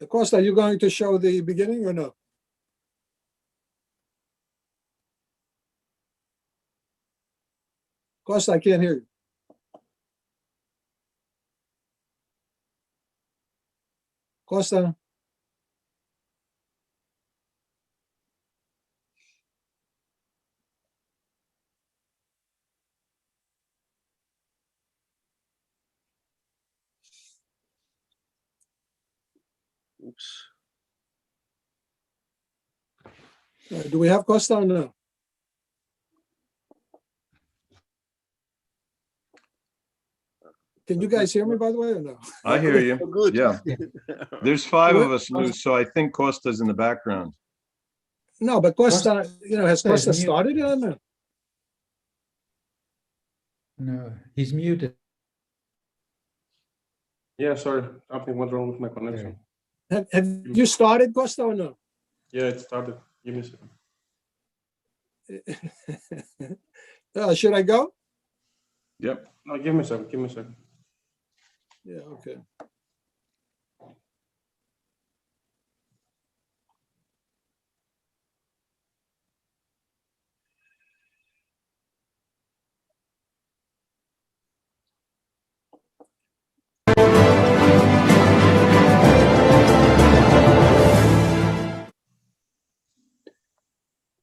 Costa, are you going to show the beginning or no? Costa, I can't hear you. Costa. Oops. Do we have Costa or no? Can you guys hear me, by the way, or no? I hear you. Oh, good. Yeah. There's 5 of us, Lou, so I think Costa's in the background. No, but Costa, has Costa is started or no? No, he's muted. Yeah, sorry, something went wrong with my connection. Have you started, Costa, or no? Yeah, it started. Give me a second. Should I go? Yep. No, give me a second. Give me a second. Yeah, okay.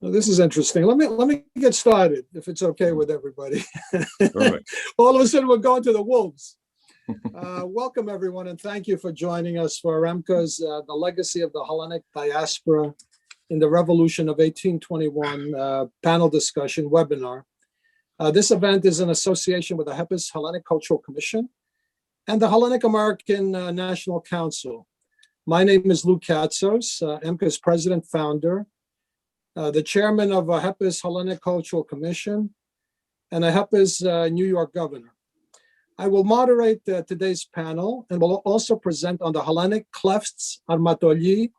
Well, this is interesting. Let me get started, if it's okay with everybody. Perfect. All of a sudden, we're going to the wolves. Welcome, everyone, and thank you for joining us for EMBCA's The Legacy of the Hellenic Diaspora in the Revolution of 1821 panel discussion webinar. This event is in association with the HEPA's Hellenic Cultural Commission and the Hellenic American National Council. My name is Lou Katzos, EMBCA's president founder, the chairman of HEPA's Hellenic Cultural Commission, and HEPA's New York governor. I will moderate today's panel and will also present on the Hellenic Klefts, Armatolii,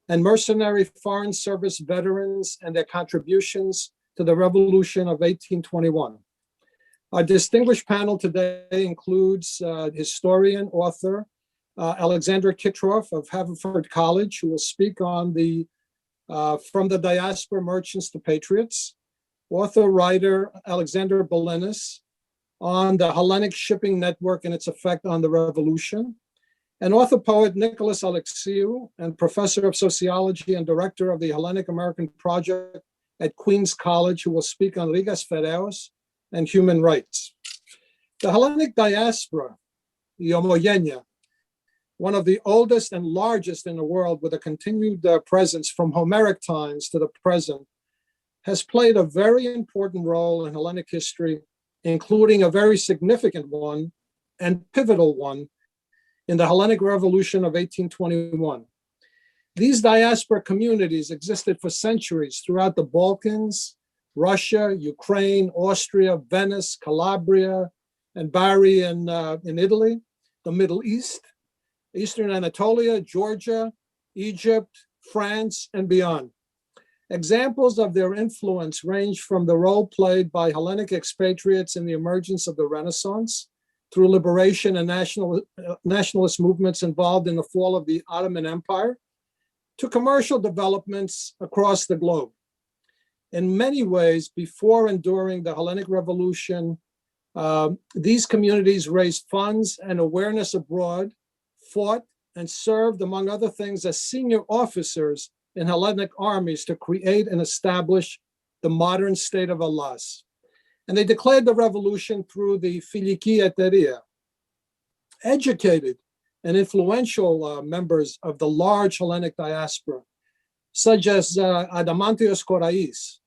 and mercenary foreign service veterans and their contributions to the Revolution of 1821. Our distinguished panel today includes historian, author, Alexander Kitroff of Haverford College, who will speak on the From the Diaspora Merchants to Patriots, author-writer Alexander Belinis on the Hellenic shipping network and its effect on the revolution, and author-poet Nicholas Alexiou, and professor of sociology and director of the Hellenic American Project at Queens College, who will speak on Rigas Feraios and human rights. The Hellenic Diaspora, the Ὁμογένεια, one of the oldest and largest in the world with a continued presence from Homeric times to the present, has played a very important role in Hellenic history, including a very significant one and pivotal one in the Hellenic Revolution of 1821. These diaspora communities existed for centuries throughout the Balkans, Russia, Ukraine, Austria, Venice, Calabria, and Bari in Italy, the Middle East, Eastern Anatolia, Georgia, Egypt, France, and beyond. Examples of their influence range from the role played by Hellenic expatriates in the emergence of the Renaissance, through liberation and nationalist movements involved in the fall of the Ottoman Empire, to commercial developments across the globe. In many ways, before and during the Hellenic Revolution, these communities raised funds and awareness abroad, fought and served, among other things, as senior officers in Hellenic armies to create and establish the modern state of Hellas. And they declared the revolution through the Filiki Etairia. Educated and influential members of the large Hellenic diaspora, such as Adamantios Korais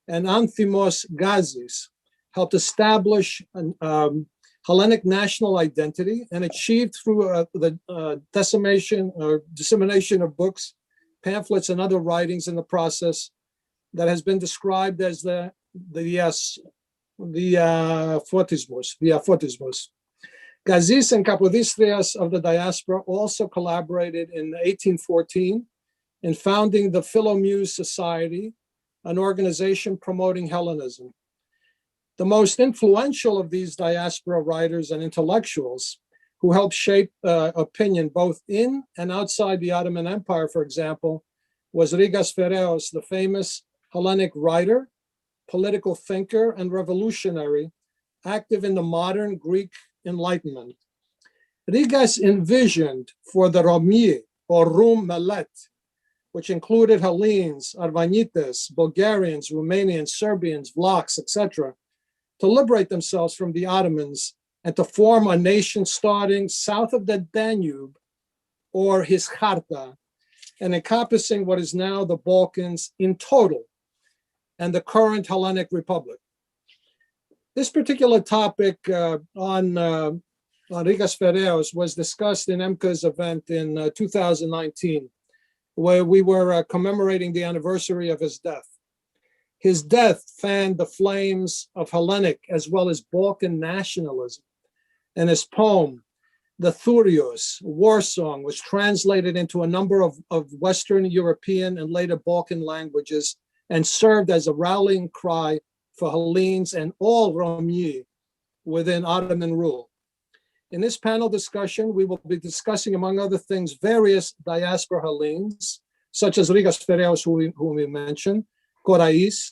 and Anthimos Gazis, helped establish an Hellenic national identity and achieved through the dissemination of books, pamphlets, and other writings in the process that has been described as the aphotismos. Gazis and Kapodistrias of the diaspora also collaborated in 1814 in founding the Philomuse Society, an organization promoting Hellenism. The most influential of these diaspora writers and intellectuals, who helped shape opinion both in and outside the Ottoman Empire, for example, was Rigas Feraios, the famous Hellenic writer, political thinker, and revolutionary, active in the modern Greek Enlightenment. Rigas envisioned for the Romi, or Rum Melet, which included Hellenes, Arvanites, Bulgarians, Romanians, Serbians, Vlachs, etc., to liberate themselves from the Ottomans and to form a nation starting south of the Danube, or his Charta, and encompassing what is now the Balkans in total, and the current Hellenic Republic. This particular topic on Rigas Feraios was discussed in EMBCA's event in 2019, where we were commemorating the anniversary of his death. His death fanned the flames of Hellenic as well as Balkan nationalism, and his poem, the Thurios, war song, was translated into a number of Western European and later Balkan languages and served as a rallying cry for Hellenes and all Romi within Ottoman rule. In this panel discussion, we will be discussing, among other things, various diaspora Hellenes, such as Rigas Feraios, whom we mentioned, Korais,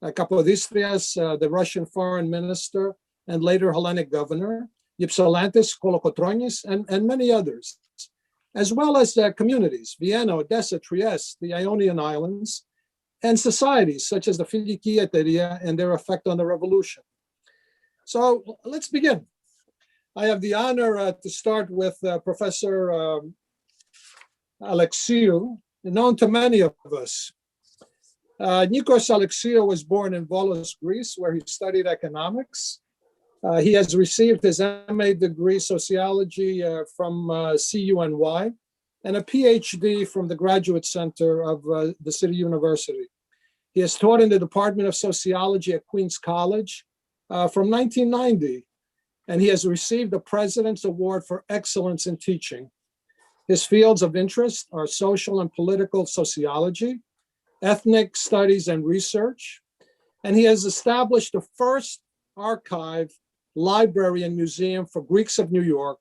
Kapodistrias, the Russian foreign minister and later Hellenic governor, Ypsilantis, Kolokotronis, and many others, as well as communities, Vienna, Odessa, Trieste, the Ionian Islands, and societies such as the Filiki Etairia and their effect on the revolution. So let's begin. I have the honor to start with Professor Alexiou, known to many of us. Nikos Alexiou was born in Volos, Greece, where he studied economics. He has received his MA degree sociology from CUNY and a PhD from the Graduate Center of the City University. He has taught in the Department of Sociology at Queen's College from 1990, and he has received the President's Award for Excellence in Teaching. His fields of interest are social and political sociology, ethnic studies and research, and he has established the first archive, library, and museum for Greeks of New York,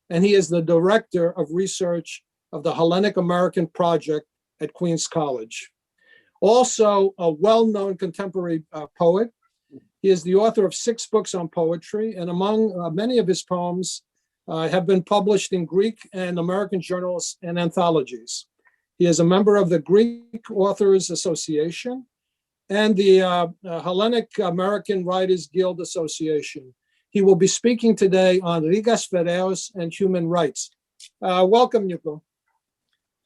and he is the director of research of the Hellenic American Project at Queen's College. Also a well-known contemporary poet, he is the author of 6 books on poetry, and among many of his poems have been published in Greek and American journals and anthologies. He is a member of the Greek Authors Association and the Hellenic American Writers Guild Association. He will be speaking today on Rigas Feraios and human rights. Welcome, Nico.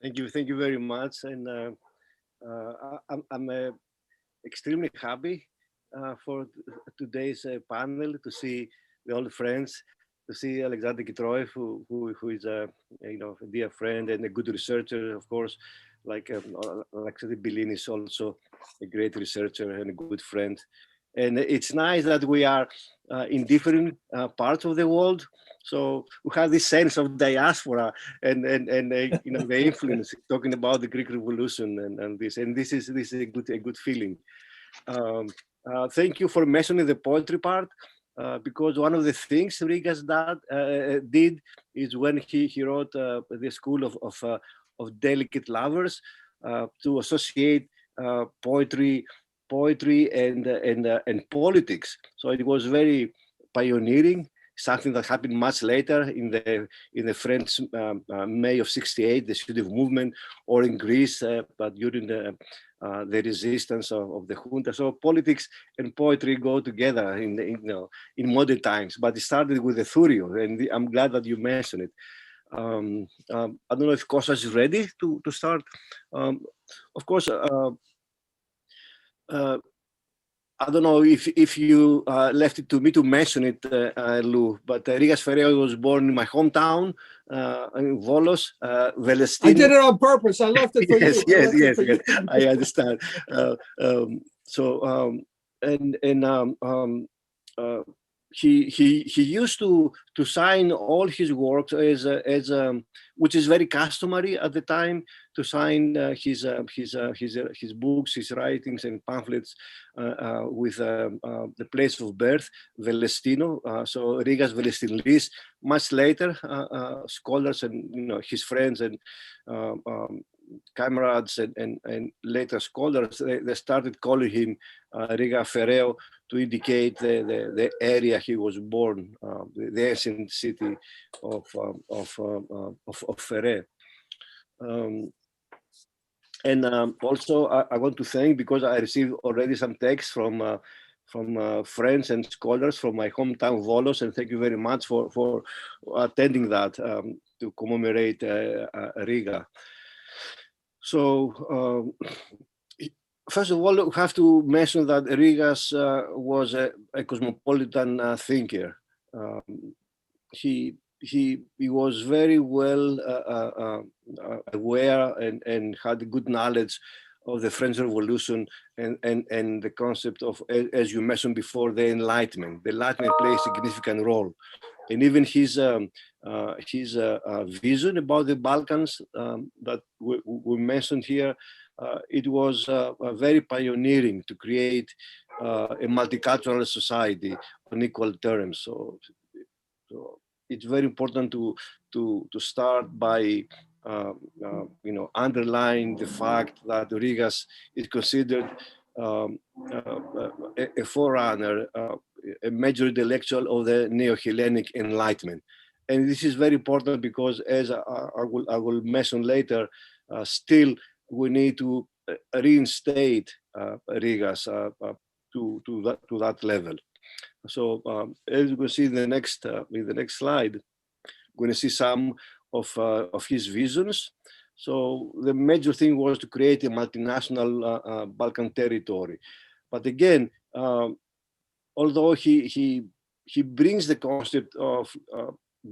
Thank you very much. And I'm extremely happy for today's panel to see the old friends, to see Alexander Kitroev, who is a a dear friend and a good researcher, of course. Like Alexander Bilin is also a great researcher and a good friend. And it's nice that we are in different parts of the world. So we have this sense of diaspora and the influence, talking about the Greek Revolution and this is a good feeling. Thank you for mentioning the poetry part, because one of the things Rigas did is when he wrote the School of Delicate Lovers to associate poetry and politics. So it was very pioneering, something that happened much later in the French May of '68, the student movement, or in Greece, but during the resistance of the junta. So politics and poetry go together in modern times. But it started with the Thurio, and I'm glad that you mentioned it. I don't know if Kostas is ready to start. Of course. I don't know if you left it to me to mention it, Lou, but Rigas Feraios was born in my hometown, in Volos, Velestini. I did it on purpose. I left it for you. Yes. I understand. He used to sign all his works as which is very customary at the time to sign his books, his writings and pamphlets with the place of birth, Velestino. So Rigas Velestinis. Much later, scholars and his friends and comrades and later scholars, they started calling him Rigas Feraios to indicate the area he was born, the ancient city of Feraios. Also, I want to thank, because I received already some texts from friends and scholars from my hometown Volos, and thank you very much for attending that to commemorate Riga. So first of all, we have to mention that Rigas was a cosmopolitan thinker. He was very well aware and had good knowledge of the French Revolution and the concept of, as you mentioned before, the Enlightenment. The Enlightenment plays a significant role. And even his vision about the Balkans that we mentioned here, it was very pioneering to create a multicultural society on equal terms. So it's very important to start by underline the fact that Rigas is considered a forerunner, a major intellectual of the Neo-Hellenic Enlightenment. And this is very important because, as I will mention later, still we need to reinstate Rigas to that level. So as you can see in the next slide, we're going to see some of his visions. So the major thing was to create a multinational Balkan territory. But again, although he brings the concept of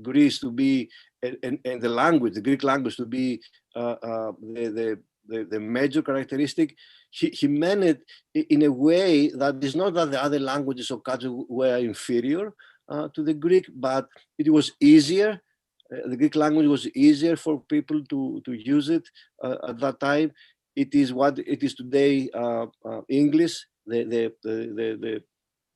Greece to be, and the language, the Greek language, to be the major characteristic, he meant it in a way that is not that the other languages of culture were inferior to the Greek, but it was easier. The Greek language was easier for people to use it at that time. It is what it is today, English,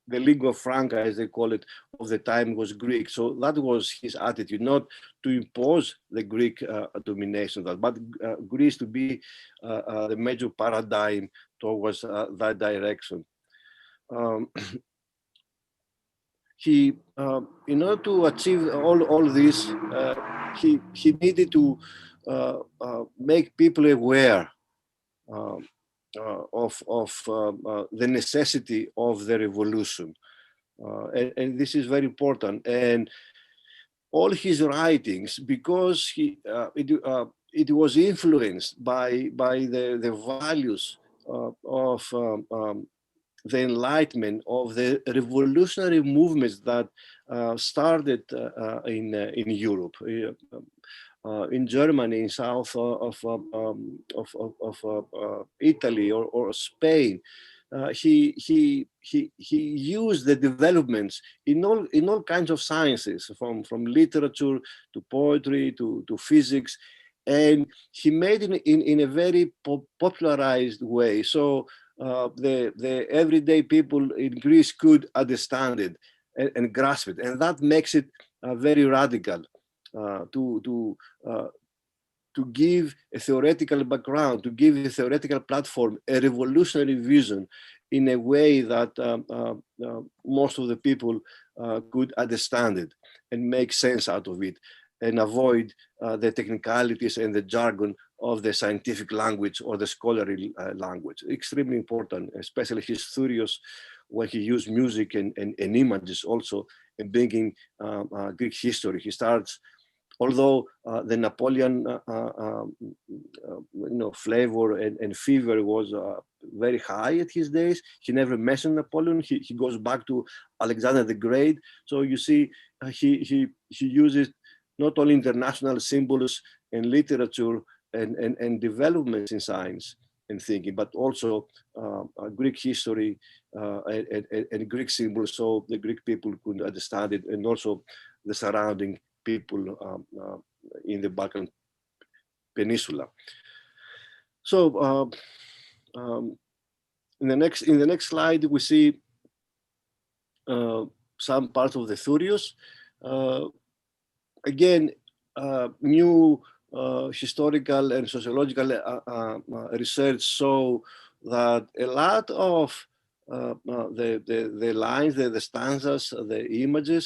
the lingua franca, as they call it, of the time was Greek. So that was his attitude, not to impose the Greek domination, but Greece to be the major paradigm towards that direction. He, in order to achieve all this, he needed to make people aware of the necessity of the revolution, and this is very important. And all his writings, because it was influenced by the values of the Enlightenment, of the revolutionary movements that started in Europe, in Germany, in south of Italy or Spain. He used the developments in all kinds of sciences, from literature to poetry to physics, and he made it in a very popularized way. So the everyday people in Greece could understand it and grasp it, and that makes it very radical to give a theoretical background, to give a theoretical platform, a revolutionary vision in a way that most of the people could understand it and make sense out of it, and avoid the technicalities and the jargon of the scientific language or the scholarly language. Extremely important, especially his theories, when he used music and images also in bringing Greek history. He starts, although the Napoleon flavor and fever was very high at his days, he never mentioned Napoleon. He goes back to Alexander the Great. So you see, he uses not only international symbols and literature and developments in science and thinking, but also Greek history and Greek symbols, so the Greek people could understand it, and also the surrounding people in the Balkan peninsula. So in the next slide, we see some parts of the Thureos. Again, new historical and sociological research show that a lot of the lines, the stanzas, the images,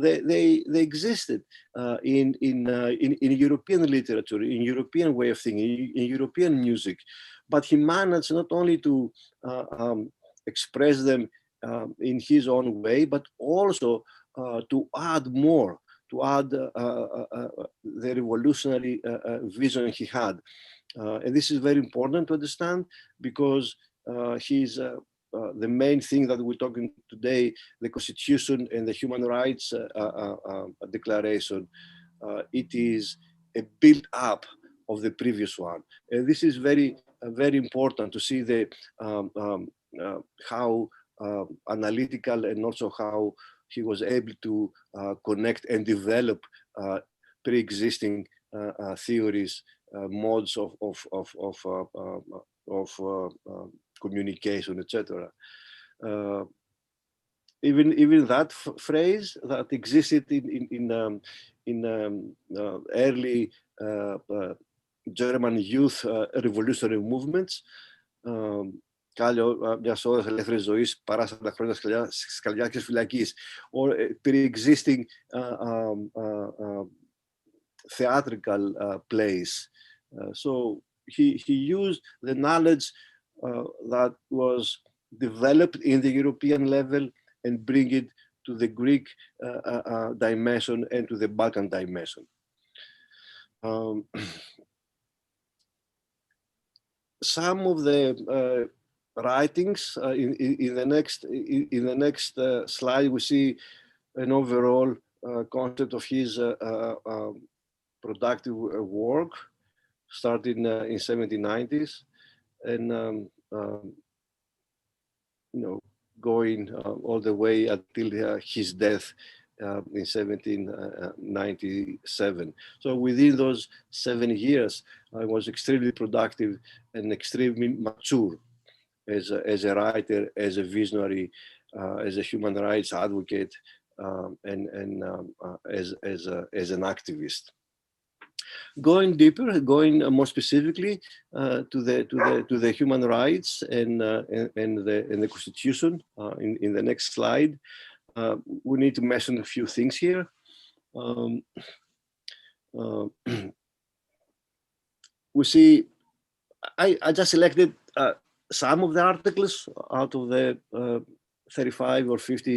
they existed in European literature, in European way of thinking, in European music. But he managed not only to express them in his own way, but also to add more, to add the revolutionary vision he had. And this is very important to understand, because he's the main thing that we're talking today, the Constitution and the Human Rights Declaration. It is a build-up of the previous one. And this is very important to see the how analytical, and also how he was able to connect and develop pre-existing theories, modes of communication, etc. Even that phrase that existed in early German youth revolutionary movements, κάλιο μιας ώρας ελεύθερης ζωής παρά 40 χρόνια σκαλιάς και φυλακής, or pre-existing theatrical plays. So he used the knowledge that was developed in the European level and bring it to the Greek dimension and to the Balkan dimension. Some of the writings in the next slide, we see an overall concept of his productive work starting in 1790s, and going all the way until his death in 1797. So within those 7 years, I was extremely productive and extremely mature as a writer, as a visionary, as a human rights advocate, and as an activist. Going deeper, going more specifically to the human rights and the Constitution. In the next slide, we need to mention a few things here. We see, I just selected some of the articles out of the 35 or 50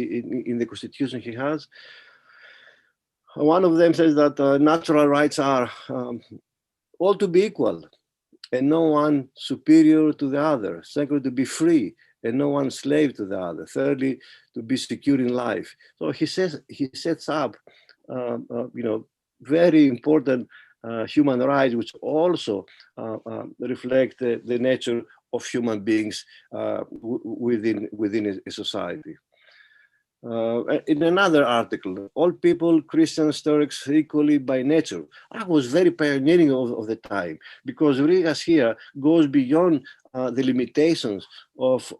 in the Constitution he has. One of them says that natural rights are all to be equal and no one superior to the other. Secondly, to be free and no one slave to the other. Thirdly, to be secure in life. So he sets up, very important human rights, which also reflect the nature of human beings within a society. In another article, all people, Christians, Turks, equally by nature. I was very pioneering of the time, because Rigas here goes beyond the limitations of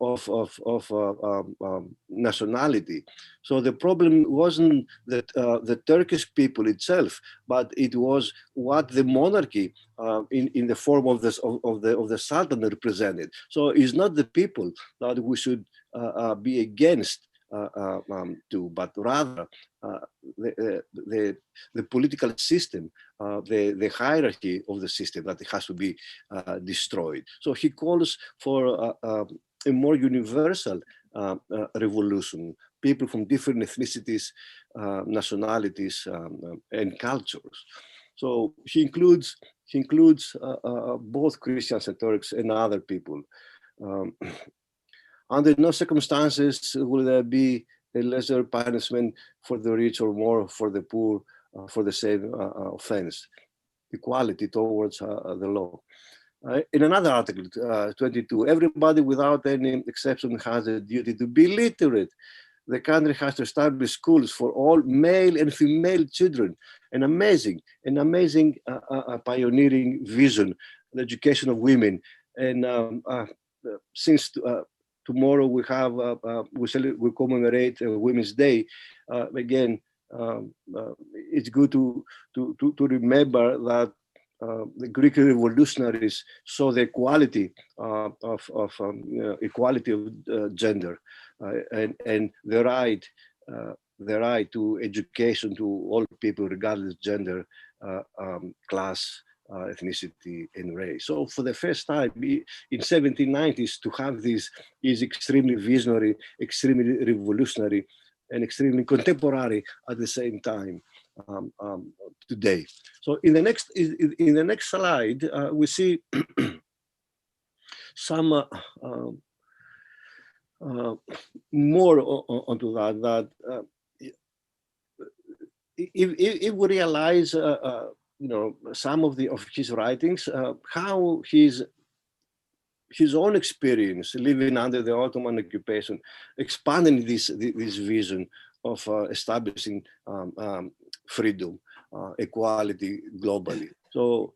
nationality. So the problem wasn't that the Turkish people itself, but it was what the monarchy in the form of the Sultan represented. So it's not the people that we should be against, but rather the political system, the hierarchy of the system, that it has to be destroyed. So he calls for a more universal revolution, people from different ethnicities, nationalities, and cultures. So he includes both Christians and Turks and other people. Under no circumstances will there be a lesser punishment for the rich or more for the poor for the same offense. Equality towards the law. In another article, 22, everybody without any exception has a duty to be literate, the country has to establish schools for all male and female children. An amazing pioneering vision, the education of women. And since tomorrow we have we commemorate Women's Day, again, it's good to remember that the Greek revolutionaries saw the equality of gender and the right to education to all people regardless of gender, class, ethnicity, and race. So for the first time in 1790s, to have this is extremely visionary, extremely revolutionary, and extremely contemporary at the same time today. So in the next slide, we see some more onto that. If we realize, some of his writings, how his own experience living under the Ottoman occupation expanding this vision of establishing freedom, equality globally. So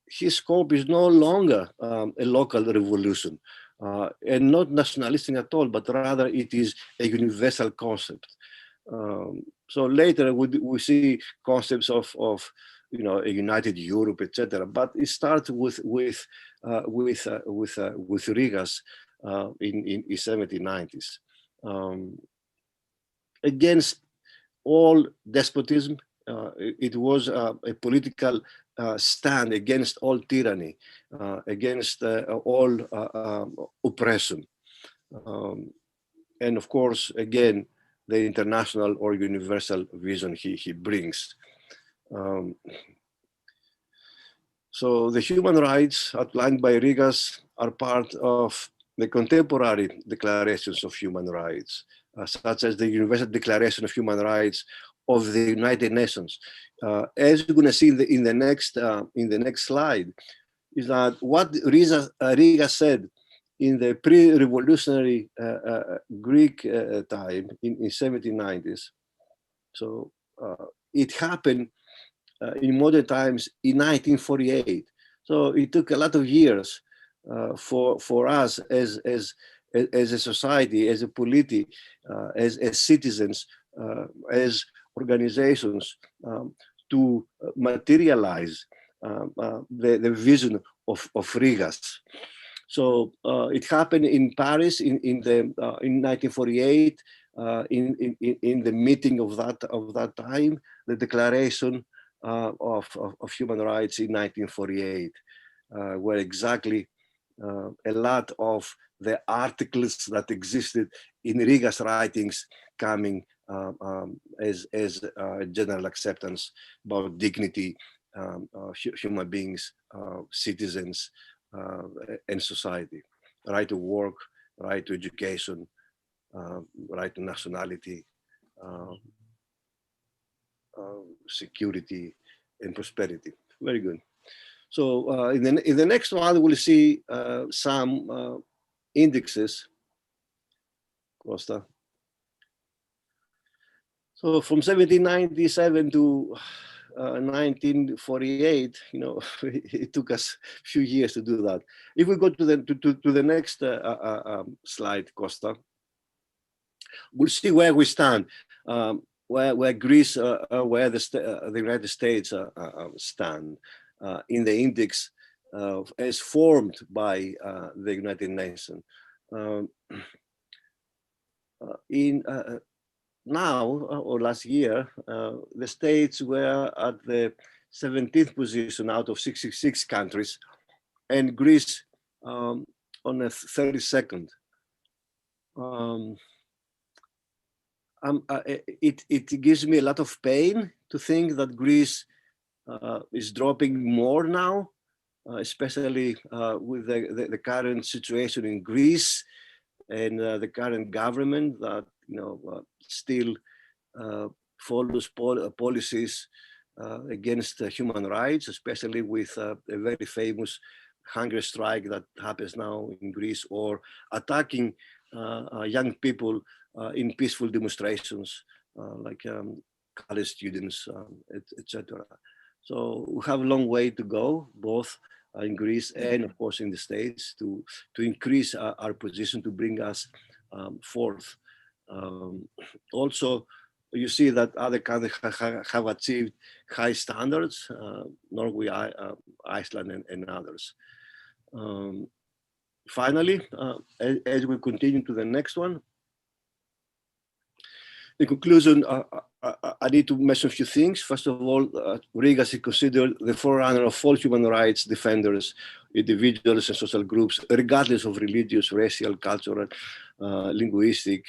his scope is no longer a local revolution and not nationalistic at all, but rather it is a universal concept. So later we see concepts of a united Europe, etc. But it starts with Rigas in 1790s. Against all despotism, it was a political stand against all tyranny, against all oppression. And of course, again, the international or universal vision he brings. So the human rights outlined by Rigas are part of the contemporary declarations of human rights, such as the Universal Declaration of Human Rights of the United Nations. As you're going to see in the next slide, is that what Rigas said in the pre-revolutionary Greek time in 1790s. So it happened in modern times in 1948. So it took a lot of years for us as a society, as a polity, as citizens, as organizations to materialize the vision of Rigas. So it happened in Paris in 1948, in the meeting of that time, the Declaration of Human Rights in 1948, where exactly a lot of the articles that existed in Rigas' writings coming as general acceptance about dignity, human beings, citizens, and society, right to work, right to education, right to nationality, security, and prosperity. Very good. So in the next one, we'll see some indexes. Costa. So from 1797 to 1948, it took us a few years to do that. If we go to the next slide, Costa, we'll see where we stand, where Greece, where the United States stand in the index as formed by the United Nations. Now, or last year, the states were at the 17th position out of 66 countries, and Greece on the 32nd. It gives me a lot of pain to think that Greece is dropping more now, especially with the current situation in Greece and the current government that still follows policies against human rights, especially with a very famous hunger strike that happens now in Greece, or attacking young people in peaceful demonstrations, like college students, etc. So we have a long way to go, both in Greece and of course in the States, to increase our position, to bring us forth. Also, you see that other countries have achieved high standards, Norway, Iceland, and others. Finally, as we continue to the next one, in conclusion, I need to mention a few things. First of all, Rigas is considered the forerunner of all human rights defenders, individuals and social groups, regardless of religious, racial, cultural, linguistic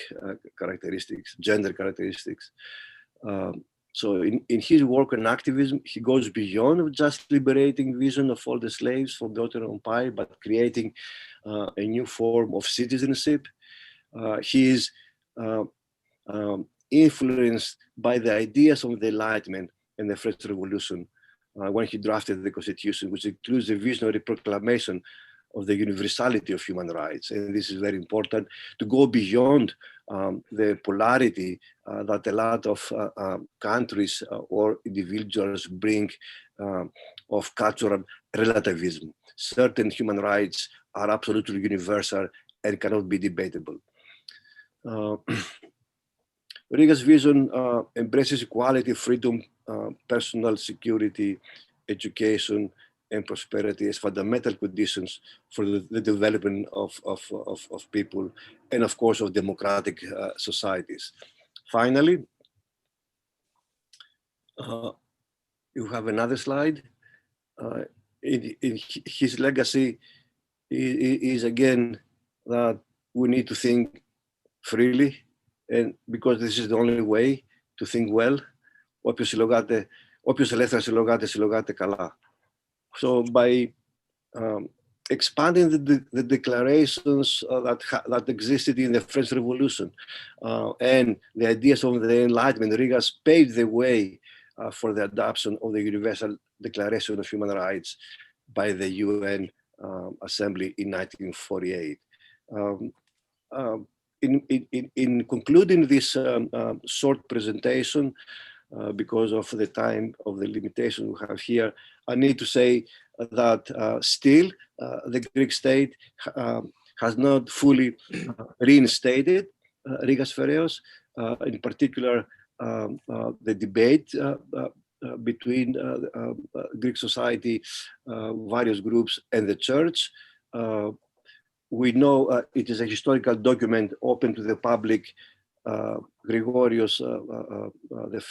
characteristics, gender characteristics. So in his work and activism, he goes beyond just liberating vision of all the slaves from the Ottoman Empire, but creating a new form of citizenship. He is influenced by the ideas of the Enlightenment and the French Revolution when he drafted the Constitution, which includes a visionary proclamation of the universality of human rights. And this is very important, to go beyond the polarity that a lot of countries or individuals bring of cultural relativism. Certain human rights are absolutely universal and cannot be debatable. Rigas' vision embraces equality, freedom, personal security, education, and prosperity as fundamental conditions for the development of people and, of course, of democratic societies. Finally, you have another slide. In his legacy is again that we need to think freely, and because this is the only way to think well. Όποιος ελεύθερα συλλογάται καλά. So by expanding the declarations that existed in the French Revolution and the ideas of the Enlightenment, Rigas paved the way for the adoption of the Universal Declaration of Human Rights by the UN Assembly in 1948. In concluding this short presentation, because of the time of the limitation we have here, I need to say that still the Greek state has not fully reinstated Rigas Feraios, in particular the debate between Greek society, various groups, and the church. We know it is a historical document open to the public. Gregorios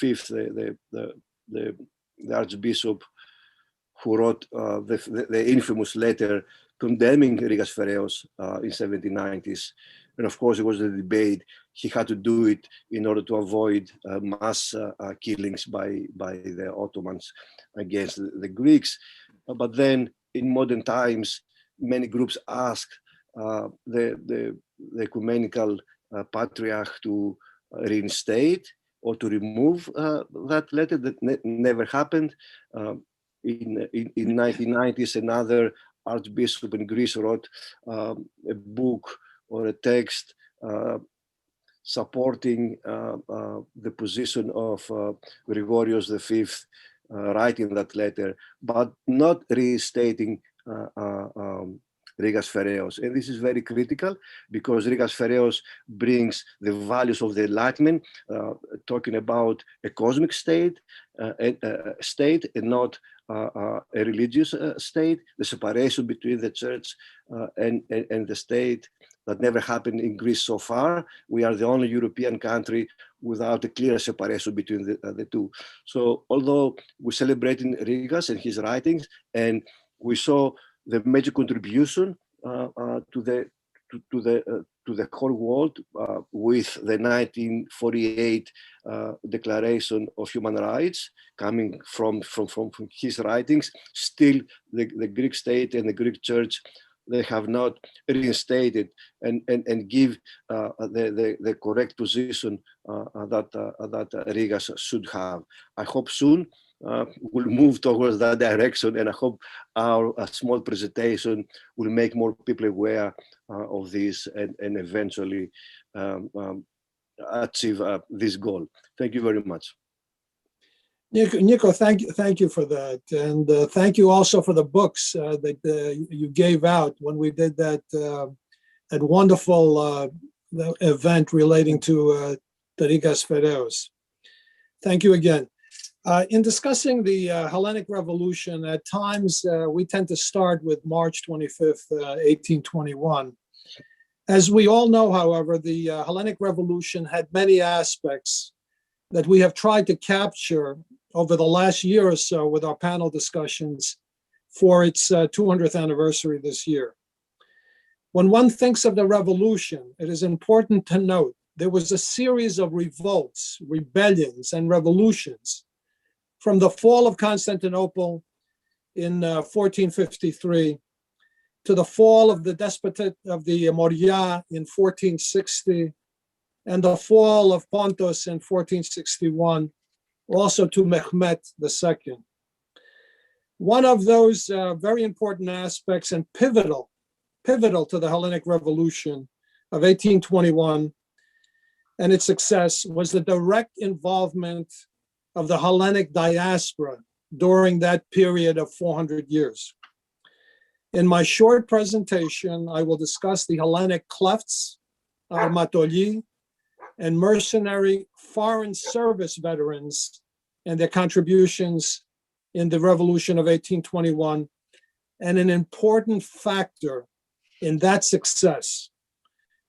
V, the Archbishop, who wrote the infamous letter condemning Rigas Feraios in 1790s. And of course, it was a debate. He had to do it in order to avoid mass killings by the Ottomans against the Greeks. But then in modern times, many groups asked the ecumenical patriarch to reinstate or to remove that letter. That never happened. In 1990s, another archbishop in Greece wrote a book or a text supporting the position of Gregorios V, writing that letter, but not restating Rigas Feraios. And this is very critical because Rigas Feraios brings the values of the Enlightenment, talking about a cosmic state, and not a religious state, the separation between the church and the state that never happened in Greece so far. We are the only European country without a clear separation between the two. So although we're celebrating Rigas and his writings, and we saw the major contribution to the whole world with the 1948 Declaration of Human Rights coming from his writings, still the Greek state and the Greek church, they have not reinstated and give the correct position that Rigas should have. I hope soon will move towards that direction, and I hope our small presentation will make more people aware of this and eventually achieve this goal. Thank you very much. Nico, thank you for that, and thank you also for the books that you gave out when we did that wonderful event relating to the Rigas Feraios. Thank you again. In discussing the Hellenic Revolution, at times we tend to start with March 25th, 1821. As we all know, however, the Hellenic Revolution had many aspects that we have tried to capture over the last year or so with our panel discussions for its 200th anniversary this year. When one thinks of the revolution, it is important to note there was a series of revolts, rebellions, and revolutions from the fall of Constantinople in 1453 to the fall of the Despotate of the Moria in 1460 and the fall of Pontus in 1461, also to Mehmet II. One of those very important aspects and pivotal to the Hellenic Revolution of 1821 and its success was the direct involvement of the Hellenic Diaspora during that period of 400 years. In my short presentation, I will discuss the Hellenic Klefts, Armatoli, and mercenary foreign service veterans and their contributions in the Revolution of 1821, and an important factor in that success,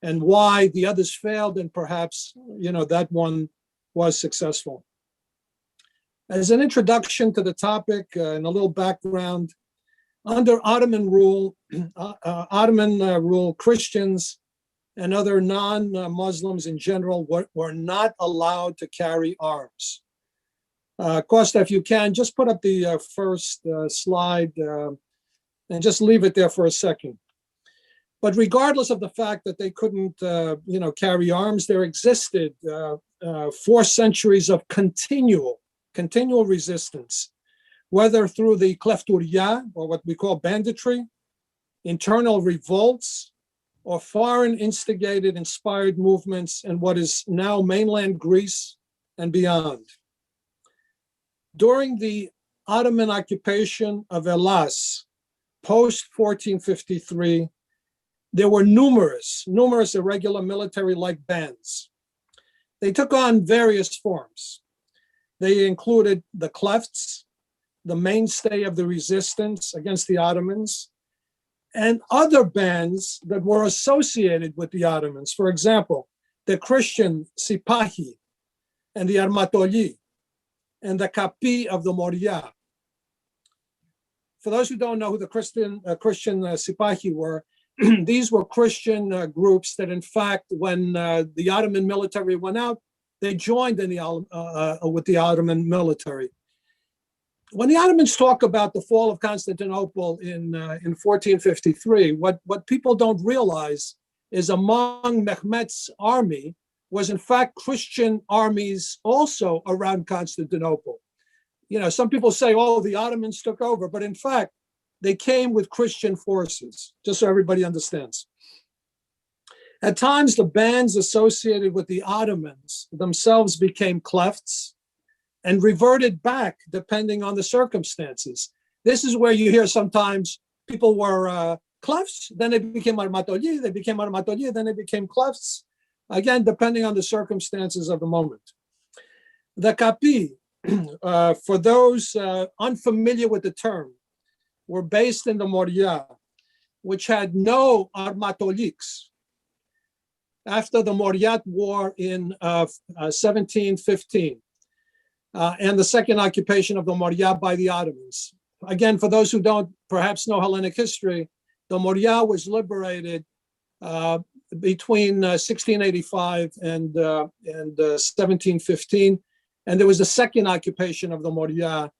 and why the others failed and perhaps, that one was successful. As an introduction to the topic and a little background, under Ottoman rule, Christians and other non-Muslims in general were not allowed to carry arms. Costa, if you can, just put up the first slide and just leave it there for a second. But regardless of the fact that they couldn't, carry arms, there existed 4 centuries of continual resistance, whether through the klefturia, or what we call banditry, internal revolts, or foreign instigated, inspired movements in what is now mainland Greece and beyond. During the Ottoman occupation of Hellas, post-1453, there were numerous irregular military-like bands. They took on various forms. They included the Klefts, the mainstay of the resistance against the Ottomans, and other bands that were associated with the Ottomans. For example, the Christian Sipahi and the Armatoli and the Kapi of the Moria. For those who don't know who the Christian Sipahi were, these were Christian groups that, in fact, when the Ottoman military went out, they joined with the Ottoman military. When the Ottomans talk about the fall of Constantinople in 1453, what people don't realize is among Mehmet's army was, in fact, Christian armies also around Constantinople. Some people say, oh, the Ottomans took over, but in fact, they came with Christian forces, just so everybody understands. At times, the bands associated with the Ottomans themselves became Klefts and reverted back depending on the circumstances. This is where you hear sometimes people were Klefts, then they became Armatoli, then they became Klefts, again, depending on the circumstances of the moment. The Kapi, for those unfamiliar with the term, were based in the Moria, which had no Armatoliks. After the Moryat War in 1715 and the second occupation of the Moria by the Ottomans. Again, for those who don't perhaps know Hellenic history, the Moria was liberated between 1685 and 1715, and there was a second occupation of the Moria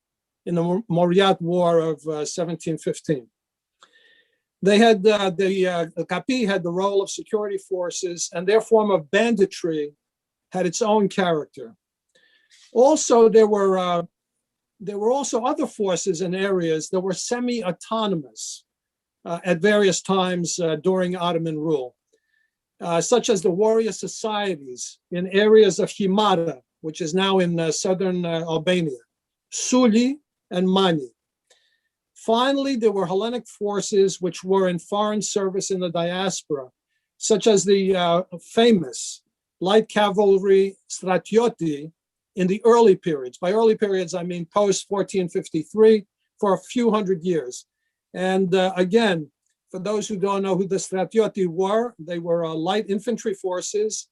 in the Moryat War of 1715. They had the Kapi had the role of security forces, and their form of banditry had its own character. Also, there were there were also other forces and areas that were semi-autonomous at various times during Ottoman rule, such as the warrior societies in areas of Himara, which is now in southern Albania, Suli, and Mani. Finally, there were Hellenic forces which were in foreign service in the diaspora, such as the famous light cavalry stratioti in the early periods. By early periods, I mean post-1453, for a few hundred years. And again, for those who don't know who the stratioti were, they were light infantry forces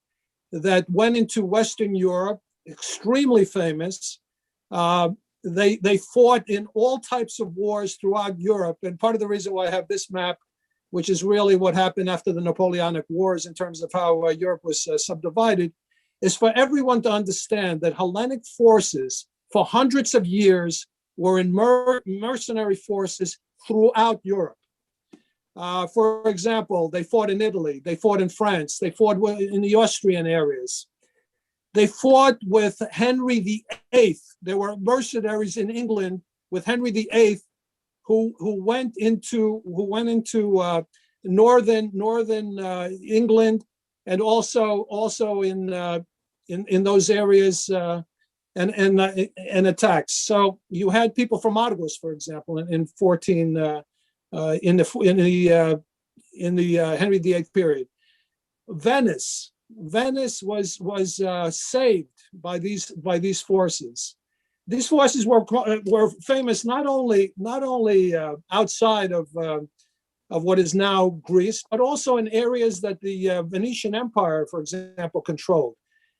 that went into Western Europe, extremely famous. They fought in all types of wars throughout Europe. And part of the reason why I have this map, which is really what happened after the Napoleonic Wars in terms of how Europe was subdivided, is for everyone to understand that Hellenic forces for hundreds of years were in mercenary forces throughout Europe. For example, they fought in Italy, they fought in France, they fought in the Austrian areas. They fought with Henry VIII. There were mercenaries in England with Henry VIII who went into northern England, and also in those areas and attacks. So you had people from Argos, for example, in the Henry VIII period. Venice was saved by these forces. These forces were famous not only outside of what is now Greece, but also in areas that the Venetian Empire, for example, controlled,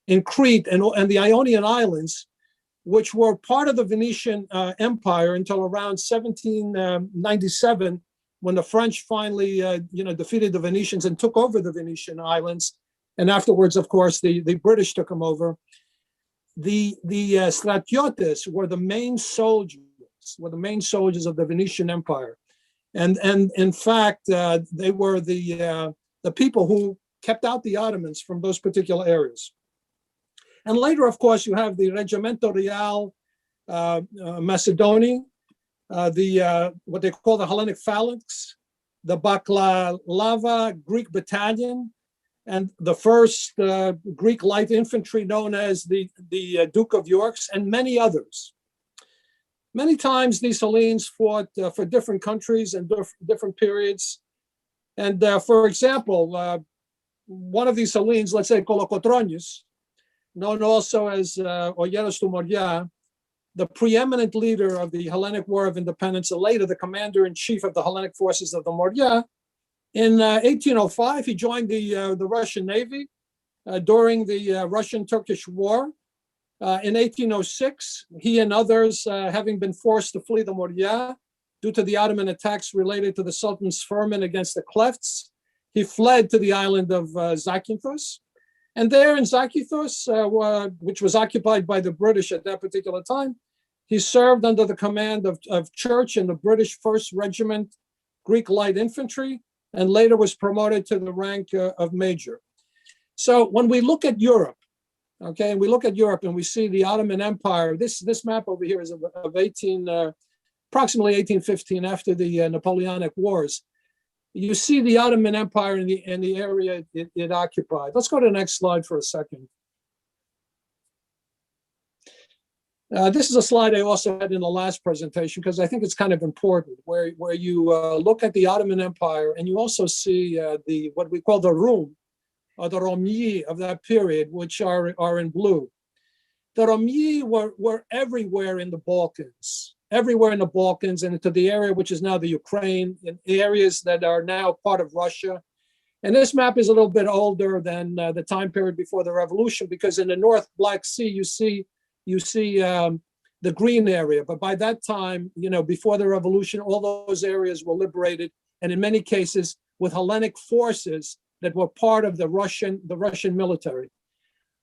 in Crete and the Ionian Islands, which were part of the Venetian Empire until around 1797, when the French finally defeated the Venetians and took over the Venetian islands. And afterwards, of course, the British took them over. The stratiotes were the main soldiers of the Venetian Empire. And in fact, they were the people who kept out the Ottomans from those particular areas. And later, of course, you have the Regimento Real Macedoni, what they call the Hellenic Phalanx, the Baklava Greek Battalion, and the first Greek light infantry known as the Duke of York's, and many others. Many times these Hellenes fought for different countries and different periods. And for example, one of these Hellenes, let's say Kolokotronius, known also as Oyeros to Moria, the preeminent leader of the Hellenic War of Independence, and later the commander-in-chief of the Hellenic forces of the Moria. In 1805, he joined the Russian Navy during the Russian-Turkish War. In 1806, he and others, having been forced to flee the Moria due to the Ottoman attacks related to the Sultan's firman against the Klefts, he fled to the island of Zakynthos. And there in Zakynthos, which was occupied by the British at that particular time, he served under the command of Church in the British 1st Regiment Greek Light Infantry, and later was promoted to the rank of major. So when we look at Europe, okay, and we look at Europe and we see the Ottoman Empire, this map over here is of approximately 1815, after the Napoleonic Wars. You see the Ottoman Empire in the area it occupied. Let's go to the next slide for a second. This is a slide I also had in the last presentation because I think it's kind of important, where you look at the Ottoman Empire and you also see what we call the Rum, or the Romyi of that period, which are in blue. The Romyi were everywhere in the Balkans, and into the area which is now the Ukraine, in areas that are now part of Russia. And this map is a little bit older than the time period before the revolution, because in the North Black Sea, you see the green area. But by that time, before the revolution, all those areas were liberated, and in many cases with Hellenic forces that were part of the Russian military.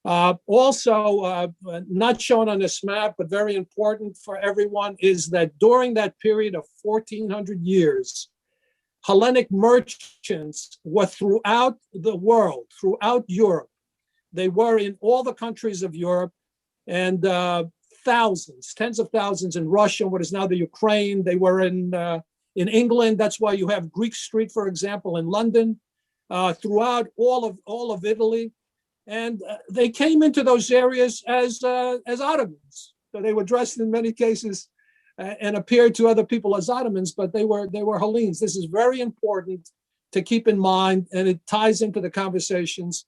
Also, not shown on this map, but very important for everyone, is that during that period of 1400 years, Hellenic merchants were throughout the world, throughout Europe. They were in all the countries of Europe, and thousands, tens of thousands in Russia, what is now the Ukraine. They were in England. That's why you have Greek Street, for example, in London, throughout all of Italy. And they came into those areas as Ottomans. So they were dressed in many cases and appeared to other people as Ottomans, but they were Hellenes. This is very important to keep in mind, and it ties into the conversations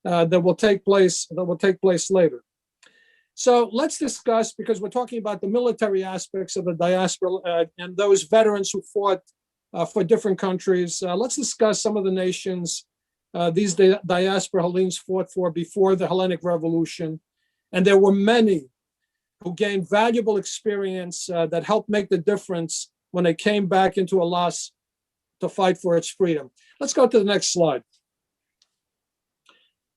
that will take place later. So let's discuss, because we're talking about the military aspects of the diaspora and those veterans who fought for different countries. Let's discuss some of the nations these diaspora Hellenes fought for before the Hellenic Revolution. And there were many who gained valuable experience that helped make the difference when they came back into Hellas to fight for its freedom. Let's go to the next slide.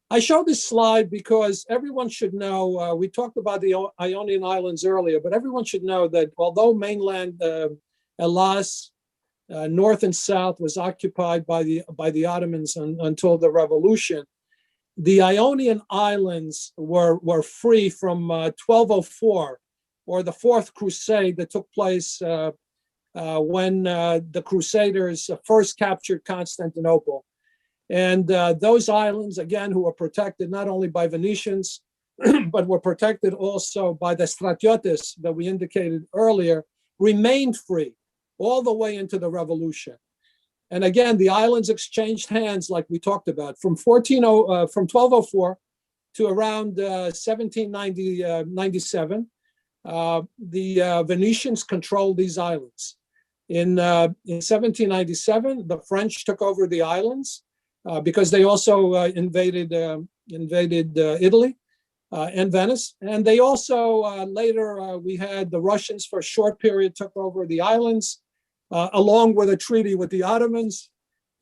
I show this slide because everyone should know, we talked about the Ionian Islands earlier, but everyone should know that although mainland Hellas, north and south, was occupied by the Ottomans until the revolution, the Ionian Islands were free from 1204, or the Fourth Crusade that took place when the Crusaders first captured Constantinople. And those islands, again, who were protected not only by Venetians, but were protected also by the stratiotes that we indicated earlier, remained free all the way into the revolution. And again, the islands exchanged hands, like we talked about, from 1204 to around 1797. The Venetians controlled these islands. In 1797, the French took over the islands because they also invaded Italy and Venice. And they also, later, we had the Russians for a short period took over the islands, along with a treaty with the Ottomans,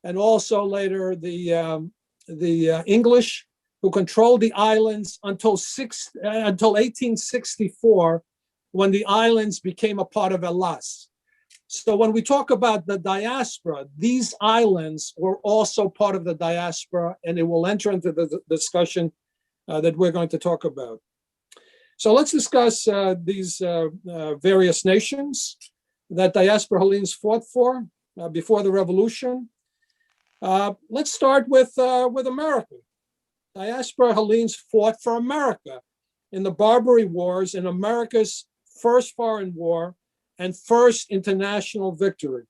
and also later the English, who controlled the islands until 1864, when the islands became a part of Hellas. So when we talk about the diaspora, these islands were also part of the diaspora, and it will enter into the discussion that we're going to talk about. So let's discuss these various nations that diaspora Hellenes fought for before the revolution. Let's start with America. Diaspora Hellenes fought for America in the Barbary Wars, in America's first foreign war and first international victory.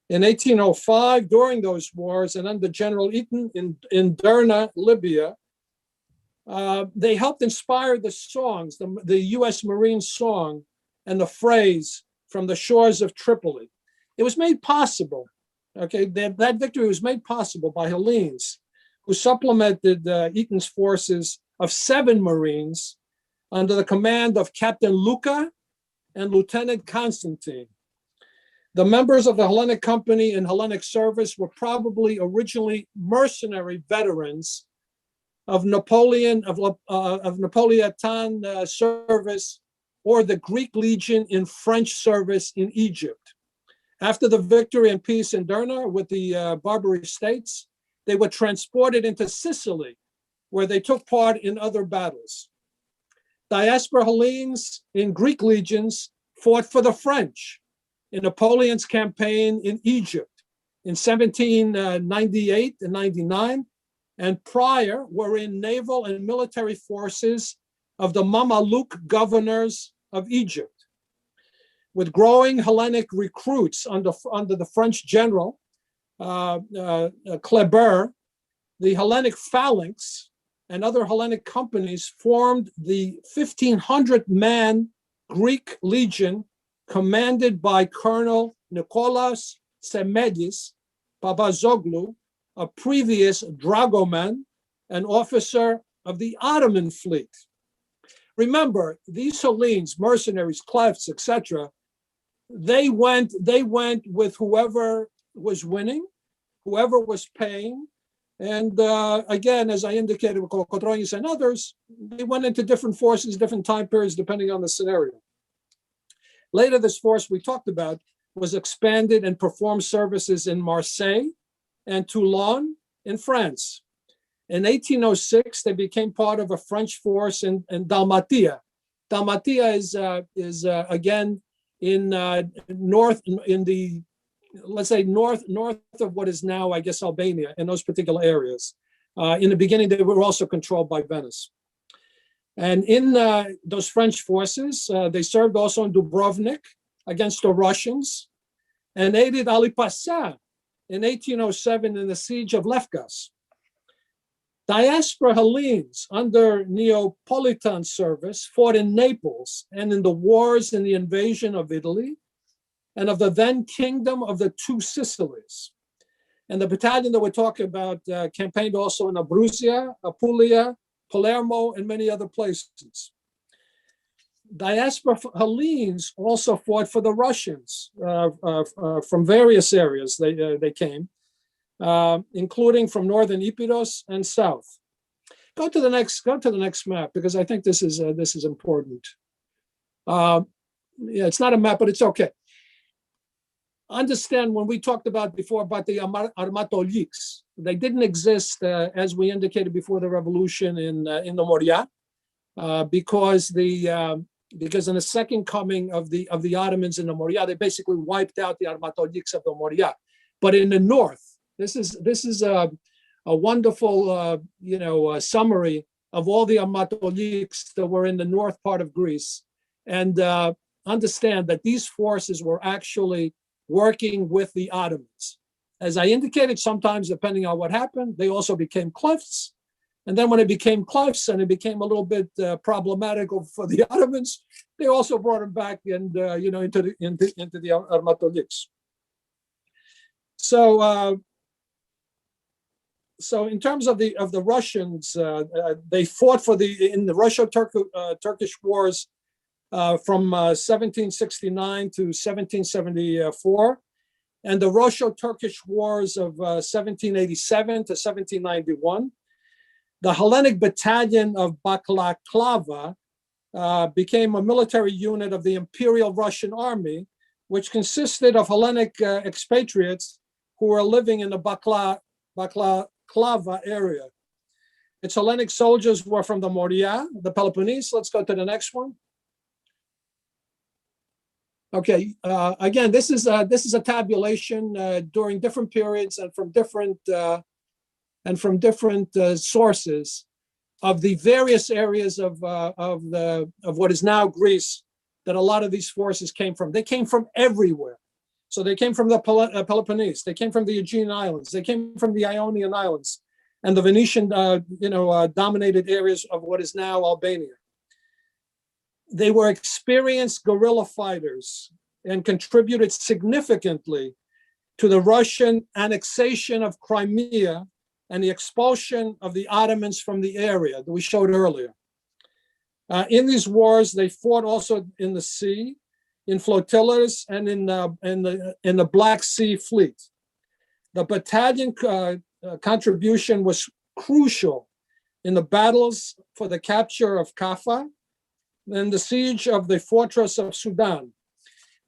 In 1805, during those wars, and under General Eaton in Derna, Libya, they helped inspire the songs, the U.S. Marine song and the phrase, "From the shores of Tripoli." It was made possible, okay, that victory was made possible by Hellenes, who supplemented Eaton's forces of 7 Marines under the command of Captain Luca and Lieutenant Constantine. The members of the Hellenic Company and Hellenic service were probably originally mercenary veterans of Napoleon, of Napolitan service, or the Greek Legion in French service in Egypt. After the victory and peace in Derna with the Barbary states, they were transported into Sicily, where they took part in other battles. Diaspora Hellenes in Greek legions fought for the French in Napoleon's campaign in Egypt in 1798 and 99, and prior were in naval and military forces of the Mameluke governors of Egypt. With growing Hellenic recruits under the French general, Kleber, the Hellenic phalanx and other Hellenic companies formed the 1,500-man Greek legion commanded by Colonel Nikolaos Semedis Papazoglu, a previous dragoman, an officer of the Ottoman fleet. Remember, these Hellenes, mercenaries, klefts, etc., they went with whoever was winning, whoever was paying. And again, as I indicated with Korais and others, they went into different forces, different time periods, depending on the scenario. Later, this force we talked about was expanded and performed services in Marseille and Toulon in France. In 1806, they became part of a French force in Dalmatia, Dalmatia is again in north, in the, let's say north of what is now, I guess, Albania, in those particular areas. In the beginning, they were also controlled by Venice. And in those French forces, they served also in Dubrovnik against the Russians, and aided Ali Pasha in 1807 in the siege of Lefkas. Diaspora Hellenes under Neapolitan service fought in Naples and in the wars in the invasion of Italy and of the then Kingdom of the Two Sicilies. And the battalion that we're talking about campaigned also in Abruzia, Apulia, Palermo, and many other places. Diaspora Hellenes also fought for the Russians from various areas. They came, including from northern Epirus and south. Go to the next map, because I think this is important. Yeah, it's not a map, but it's okay. Understand, when we talked about before about the Armatoliks, they didn't exist as we indicated before the revolution in the Moria, because in the second coming of the Ottomans in the Moria, they basically wiped out the Armatoliks of the Moria. But in the north, this is a wonderful summary of all the Armatoliks that were in the north part of Greece, and understand that these forces were actually working with the Ottomans. As I indicated, sometimes depending on what happened, they also became cliffs. And then when it became cliffs and it became a little bit problematic for the Ottomans, they also brought them back and into the Armatoliks. So in terms of the Russians, they fought in the Russo-Turkish wars from 1769 to 1774, and the Russo-Turkish wars of 1787 to 1791. The Hellenic battalion of Baklava became a military unit of the Imperial Russian Army, which consisted of Hellenic expatriates who were living in the Baklava area. Its Hellenic soldiers were from the Moria, the Peloponnese. Let's go to the next one. Okay, again, this is a tabulation during different periods and from different sources of the various areas of what is now Greece that a lot of these forces came from. They came from everywhere. So they came from the Peloponnese. They came from the Aegean Islands. They came from the Ionian Islands and the Venetian, dominated areas of what is now Albania. They were experienced guerrilla fighters and contributed significantly to the Russian annexation of Crimea and the expulsion of the Ottomans from the area that we showed earlier. In these wars, they fought also in the sea, in flotillas, and in the Black Sea Fleet. The battalion contribution was crucial in the battles for the capture of Kaffa and the siege of the fortress of Sudan.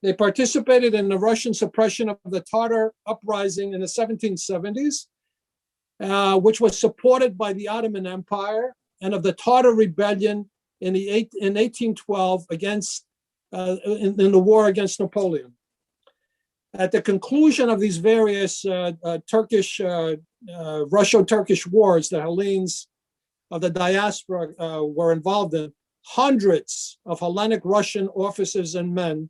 They participated in the Russian suppression of the Tatar uprising in the 1770s, which was supported by the Ottoman Empire, and of the Tatar rebellion in 1812 against in the war against Napoleon. At the conclusion of these various Russo-Turkish wars, the Hellenes of the diaspora were involved in, hundreds of Hellenic Russian officers and men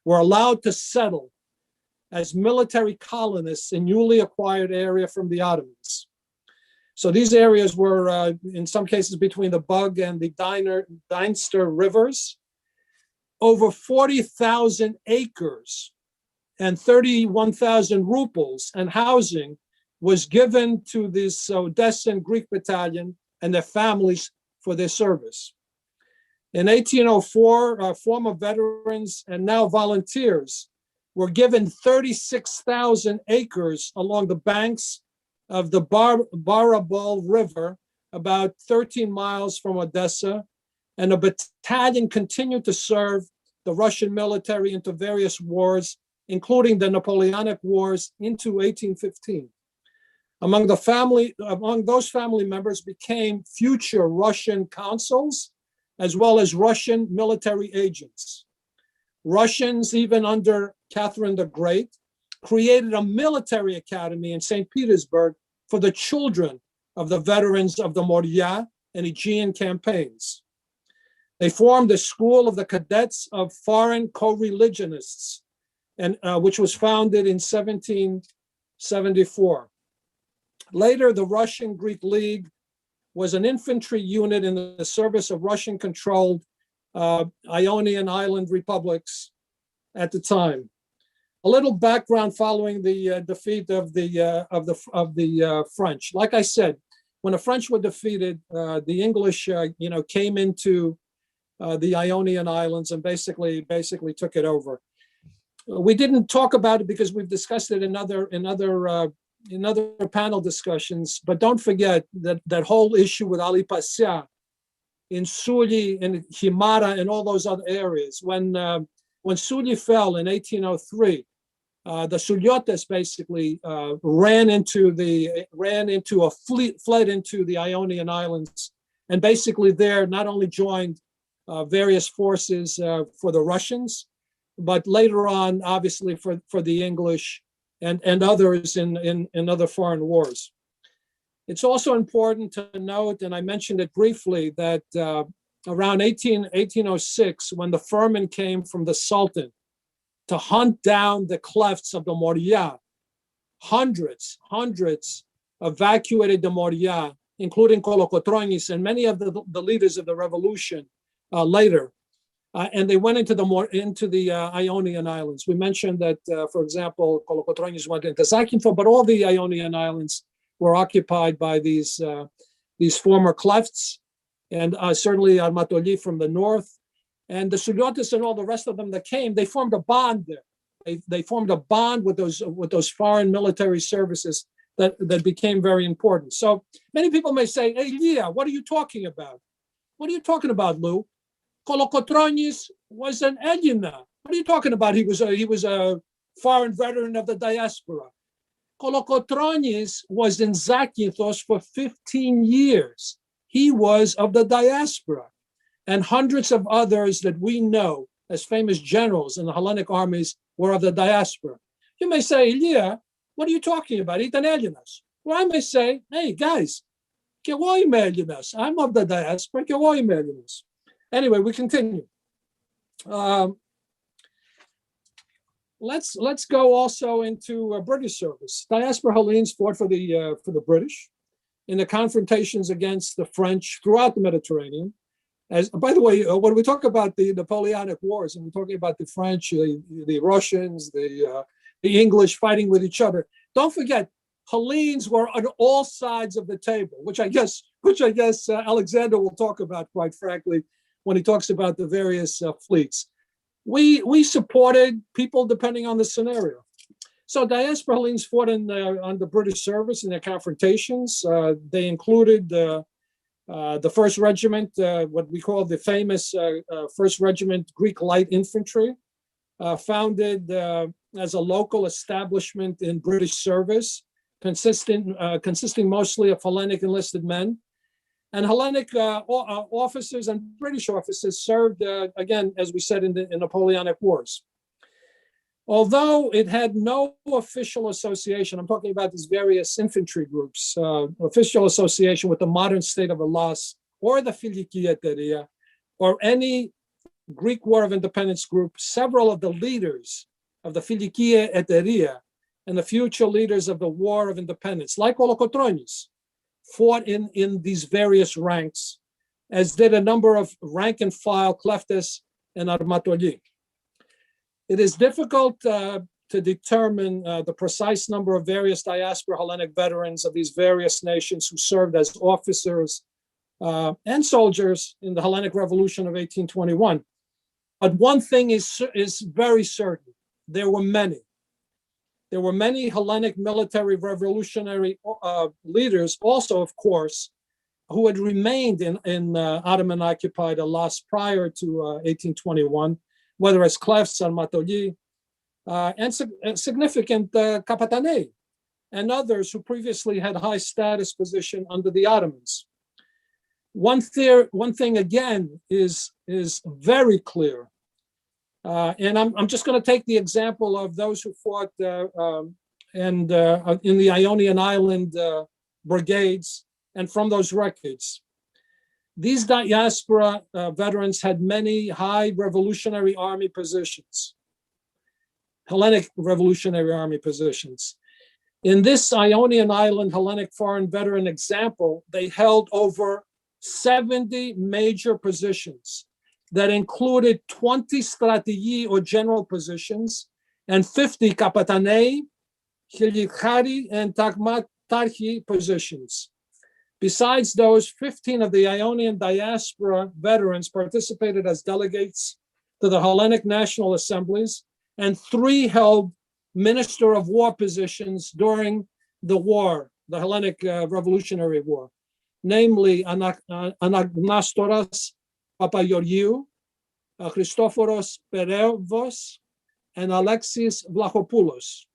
were allowed to settle as military colonists in newly acquired area from the Ottomans. So these areas were, in some cases, between the Bug and the Dniester rivers. Over 40,000 acres and 31,000 rubles and housing was given to this Odessan Greek battalion and their families for their service. In 1804, former veterans and now volunteers were given 36,000 acres along the banks of the Barabal River, about 13 miles from Odessa, and the battalion continued to serve the Russian military into various wars, including the Napoleonic Wars into 1815. Among those family members became future Russian consuls, as well as Russian military agents. Russians, even under Catherine the Great, created a military academy in St. Petersburg for the children of the veterans of the Moria and Aegean campaigns. They formed a school of the cadets of foreign co-religionists, and which was founded in 1774. Later, the Russian Greek League was an infantry unit in the service of Russian-controlled Ionian Island republics at the time. A little background following the defeat of the French. Like I said, when the French were defeated, the English, came into the Ionian Islands and basically took it over. We didn't talk about it because we've discussed it in other panel discussions. But don't forget that whole issue with Ali Pasha in Suli and Himara and all those other areas. When Suli fell in 1803, the Suliotes basically fled into the Ionian Islands, and basically there not only joined various forces for the Russians, but later on, obviously, for the English and others in other foreign wars. It's also important to note, and I mentioned it briefly, that around 1806, when the Firman came from the Sultan to hunt down the clefts of the Moria, hundreds evacuated the Moria, including Kolokotronis and many of the leaders of the revolution later. And they went into the Ionian Islands. We mentioned that, for example, Kolokotronis went into Zakynthos, but all the Ionian Islands were occupied by these former clefts, and certainly Armatoli from the north. And the Suliotes and all the rest of them that came, they formed a bond there. They formed a bond with those foreign military services that became very important. So many people may say, "Hey, Leah, what are you talking about? What are you talking about, Lou? Kolokotronis was an Elena. What are you talking about? He was a foreign veteran of the diaspora." Kolokotronis was in Zakynthos for 15 years. He was of the diaspora. And hundreds of others that we know as famous generals in the Hellenic armies were of the diaspora. You may say, "Elia, what are you talking about? Ήταν Έλληνας." Well, I may say, "Hey, guys, και εγώ είμαι Έλληνας. I'm of the diaspora, και εγώ είμαι Έλληνας." Anyway, we continue. Let's go also into British service. Diaspora Hellenes fought for the British in the confrontations against the French throughout the Mediterranean. By the way, when we talk about the Napoleonic Wars and we're talking about the French, the Russians, the English fighting with each other, don't forget Hellenes were on all sides of the table, which I guess Alexander will talk about, quite frankly, when he talks about the various fleets. We supported people depending on the scenario. So diaspora Hellenes fought on the British service in their confrontations. They included the First Regiment, what we call the famous First Regiment Greek Light Infantry, founded as a local establishment in British service, consisting mostly of Hellenic enlisted men. And Hellenic officers and British officers served, again, as we said, in the Napoleonic Wars. Although it had no official association, I'm talking about these various infantry groups, official association with the modern state of Hellas or the Filiki Etairia or any Greek War of Independence group, several of the leaders of the Filiki Etairia and the future leaders of the War of Independence, like Kolokotronis, fought in these various ranks, as did a number of rank and file Kleftes and Armatoli. It is difficult to determine the precise number of various diaspora Hellenic veterans of these various nations who served as officers and soldiers in the Hellenic Revolution of 1821. But one thing is very certain: there were many. There were many Hellenic military revolutionary leaders, also, of course, who had remained in Ottoman-occupied Hellas prior to 1821, whether as Klefts, Armatoli, and significant Kapitanei. and others who previously had high status position under the Ottomans. One thing again is very clear, and I'm just going to take the example of those who fought in the Ionian Island brigades, and from those records. These diaspora veterans had many high revolutionary army positions, Hellenic Revolutionary Army positions. In this Ionian Island Hellenic foreign veteran example, they held over 70 major positions that included 20 strategii or general positions and 50 kapatanei, chilichari, and tagmatarchi positions. Besides those, 15 of the Ionian diaspora veterans participated as delegates to the Hellenic National Assemblies, and 3 held Minister of War positions during the war, the Hellenic Revolutionary War, namely Anagnastoras Papageorgiou, Christoforos Perevos, and Alexis Vlachopoulos.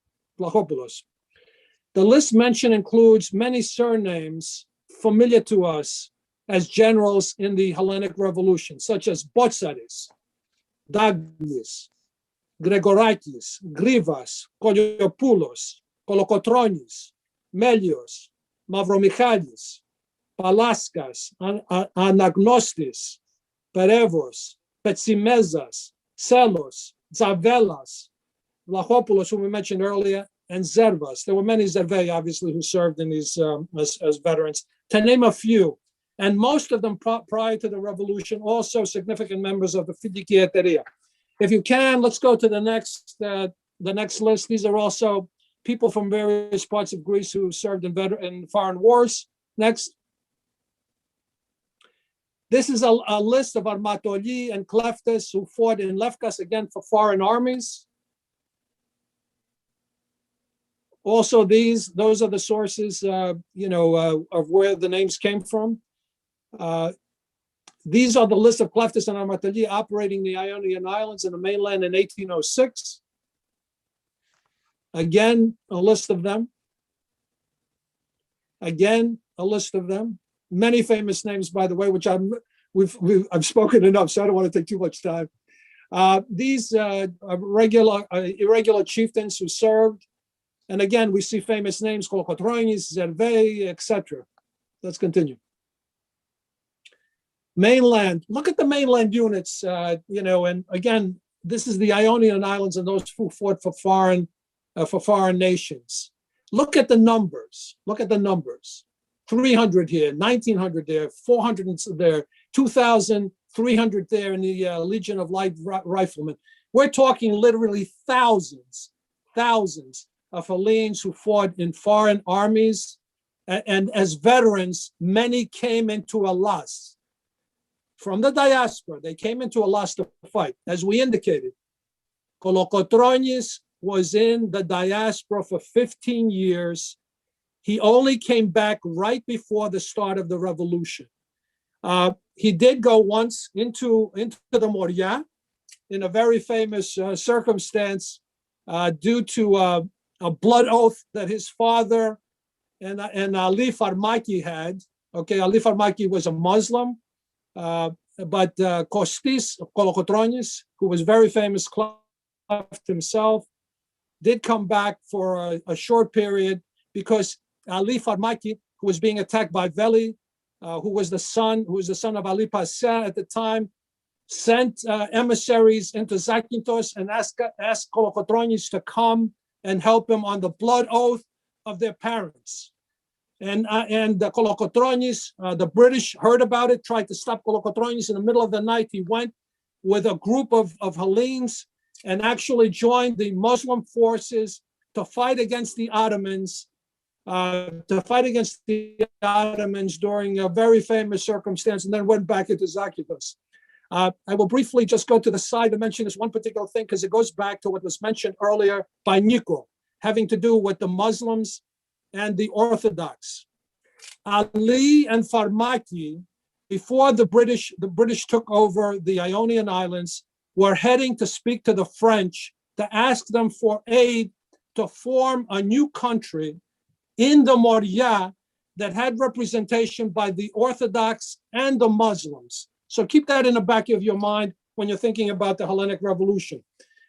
The list mentioned includes many surnames familiar to us as generals in the Hellenic Revolution, such as Botsaris, Daglis, Gregorakis, Grivas, Koliopoulos, Kolokotronis, Melios, Mavromichalis, Palaskas, Anagnostis, Perevos, Petsimezas, Selos, Zavelas, Vlachopoulos, whom we mentioned earlier, and Zervas. There were many Zervei, obviously, who served in these as veterans, to name a few. And most of them prior to the revolution, also significant members of the Filiki Etairia. If you can, let's go to the next list. These are also people from various parts of Greece who served in foreign wars. Next. This is a list of Armatoli and Kleftes who fought in Lefkas, again, for foreign armies. Also, those are the sources, of where the names came from. These are the list of Kleftes and Armatoli operating the Ionian Islands and the mainland in 1806. Again, a list of them. Again, a list of them. Many famous names, by the way, which I've spoken enough, so I don't want to take too much time. These are irregular chieftains who served. And again, we see famous names, Kolokotronis, Zervei, etc. Let's continue. Mainland, look at the mainland units, and again, this is the Ionian Islands and those who fought for foreign nations. Look at the numbers. 300 here, 1,900 there, 400 there, 2,300 there in the Legion of Light Riflemen. We're talking literally thousands of Hellenes who fought in foreign armies, and as veterans, many came into Hellas. From the diaspora, they came into Hellas to fight. As we indicated, Kolokotronis was in the diaspora for 15 years. He only came back right before the start of the revolution. He did go once into the Moria in a very famous circumstance due to a blood oath that his father and Ali Farmaki had. Okay, Ali Farmaki was a Muslim, but Kostis Kolokotronis, who was very famous Kleft himself, did come back for a short period because Ali Farmaki, who was being attacked by Veli, who was the son of Ali Pasha at the time, sent emissaries into Zakynthos and asked Kolokotronis to come and help him on the blood oath of their parents. And the Kolokotronis, the British heard about it, tried to stop Kolokotronis in the middle of the night. He went with a group of Hellenes and actually joined the Muslim forces to fight against the Ottomans, during a very famous circumstance, and then went back into Zakynthos. I will briefly just go to the side to mention this one particular thing because it goes back to what was mentioned earlier by Nico, having to do with the Muslims and the Orthodox. Ali and Farmaki, before the British took over the Ionian Islands, were heading to speak to the French to ask them for aid to form a new country in the Morea that had representation by the Orthodox and the Muslims. So keep that in the back of your mind when you're thinking about the Hellenic Revolution.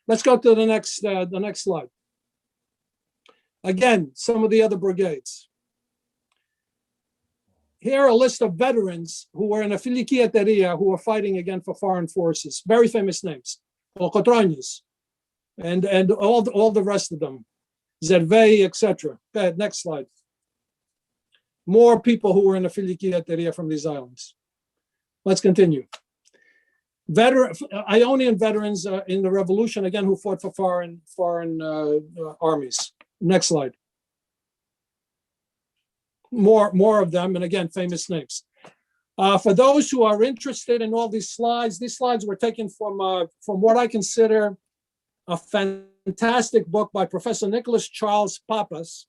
Let's go to the next slide. Again, some of the other brigades. Here are a list of veterans who were in the Filiki Etairia who were fighting again for foreign forces. Very famous names. Kolokotronis and all the rest of them. Zervei, etc. Go ahead, next slide. More people who were in the Filiki Etairia from these islands. Let's continue. Ionian veterans in the revolution, again, who fought for foreign armies. Next slide. More of them, and again, famous names. For those who are interested in all these slides were taken from what I consider a fantastic book by Professor Nicholas Charles Papas,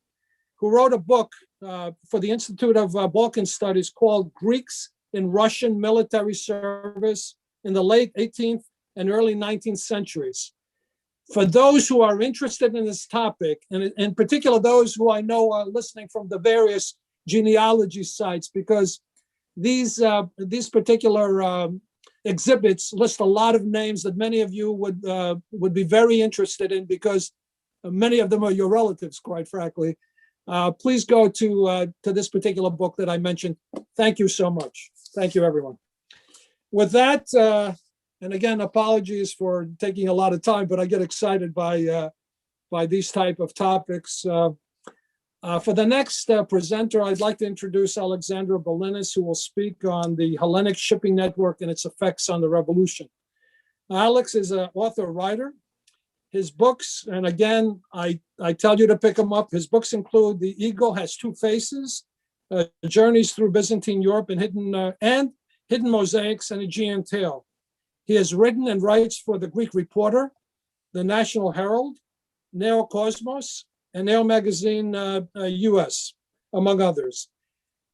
who wrote a book for the Institute of Balkan Studies called Greeks in Russian Military Service in the late 18th and early 19th centuries. For those who are interested in this topic, and in particular those who I know are listening from the various genealogy sites, because these particular exhibits list a lot of names that many of you would be very interested in, because many of them are your relatives, quite frankly. Please go to this particular book that I mentioned. Thank you so much. Thank you, everyone. With that, and again, apologies for taking a lot of time, but I get excited by these type of topics. For the next presenter, I'd like to introduce Alexandra Belinis, who will speak on the Hellenic shipping network and its effects on the revolution. Alex is an author-writer. His books, and again, I tell you to pick them up. His books include The Eagle Has Two Faces, Journeys Through Byzantine Europe and Hidden Mosaics and Aegean Tale. He has written and writes for the Greek Reporter, the National Herald, Neo Cosmos, and Neo Magazine US, among others.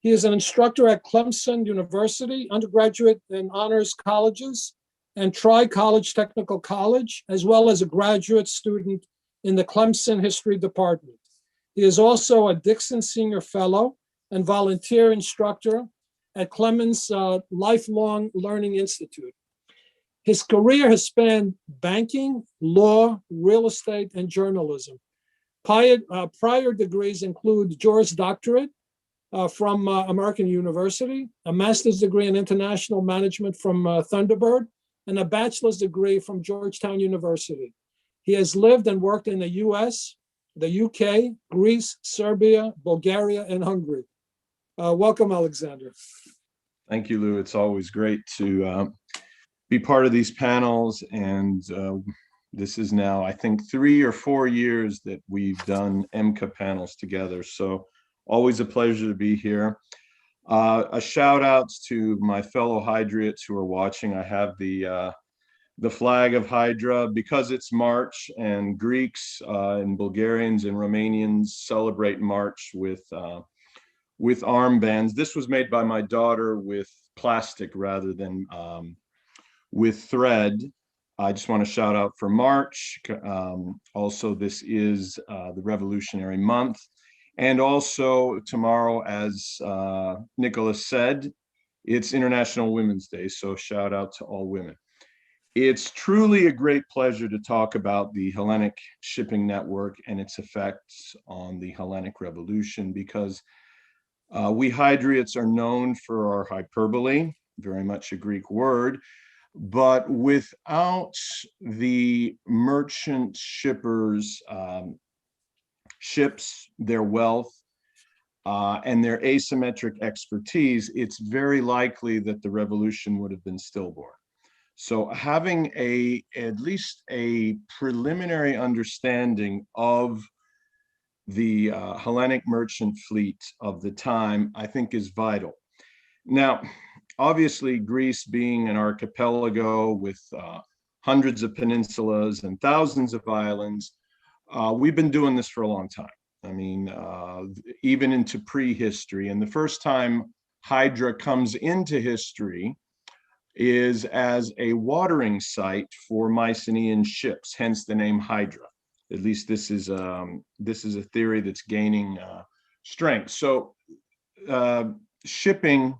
He is an instructor at Clemson University, undergraduate and honors colleges, and Tri-College Technical College, as well as a graduate student in the Clemson History Department. He is also a Dixon Senior Fellow and volunteer instructor at Clemens Lifelong Learning Institute. His career has spanned banking, law, real estate, and journalism. Prior degrees include Juris Doctorate from American University, a master's degree in international management from Thunderbird, and a bachelor's degree from Georgetown University. He has lived and worked in the US, the UK, Greece, Serbia, Bulgaria, and Hungary. Welcome, Alexander. Thank you, Lou. It's always great to be part of these panels. And this is now, I think, 3 or 4 years that we've done EMBCA panels together. So always a pleasure to be here. A shout outs to my fellow Hydriots who are watching. I have the flag of Hydra because it's March, and Greeks and Bulgarians and Romanians celebrate March with armbands. This was made by my daughter with plastic rather than with thread. I just want to shout out for March. Also, this is the Revolutionary Month. And also tomorrow, as Nicholas said, it's International Women's Day. So shout out to all women. It's truly a great pleasure to talk about the Hellenic shipping network and its effects on the Hellenic Revolution, because we Hydriots are known for our hyperbole, very much a Greek word, but without the merchant shippers' ships, their wealth, and their asymmetric expertise, it's very likely that the revolution would have been stillborn. So having at least a preliminary understanding of the Hellenic merchant fleet of the time, I think, is vital. Now, obviously, Greece being an archipelago with hundreds of peninsulas and thousands of islands, we've been doing this for a long time. I mean, even into prehistory. And the first time Hydra comes into history is as a watering site for Mycenaean ships, hence the name Hydra. At least this is a theory that's gaining strength. So shipping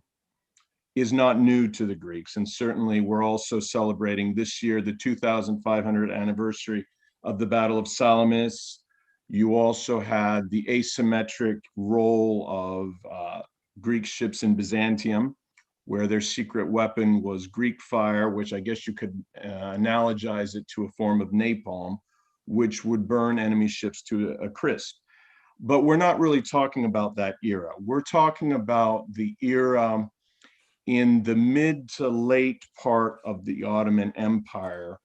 is not new to the Greeks, and certainly we're also celebrating this year the 2,500th anniversary of the Battle of Salamis. You also had the asymmetric role of Greek ships in Byzantium, where their secret weapon was Greek fire, which I guess you could analogize it to a form of napalm, which would burn enemy ships to a crisp. But we're not really talking about that era. We're talking about the era in the mid to late part of the Ottoman Empire,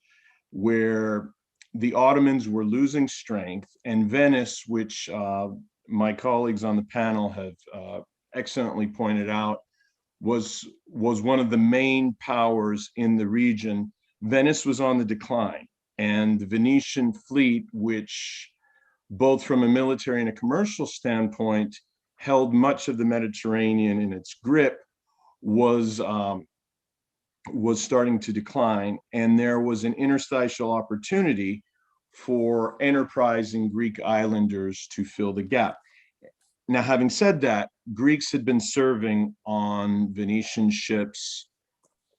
where the Ottomans were losing strength, and Venice, which my colleagues on the panel have excellently pointed out, was one of the main powers in the region. Venice was on the decline, and the Venetian fleet, which both from a military and a commercial standpoint held much of the Mediterranean in its grip, was starting to decline, and there was an interstitial opportunity for enterprising Greek islanders to fill the gap. Now, having said that, Greeks had been serving on Venetian ships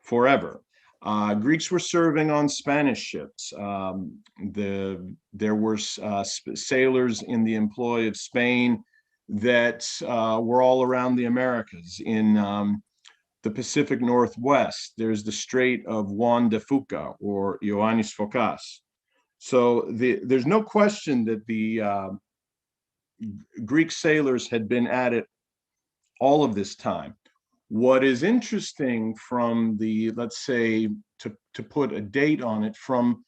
forever. Greeks were serving on Spanish ships. There were sailors in the employ of Spain that were all around the Americas. In the Pacific Northwest, there's the Strait of Juan de Fuca, or Ioannis Fokas. So there's no question that the Greek sailors had been at it all of this time. What is interesting from the, let's say, to put a date on it, from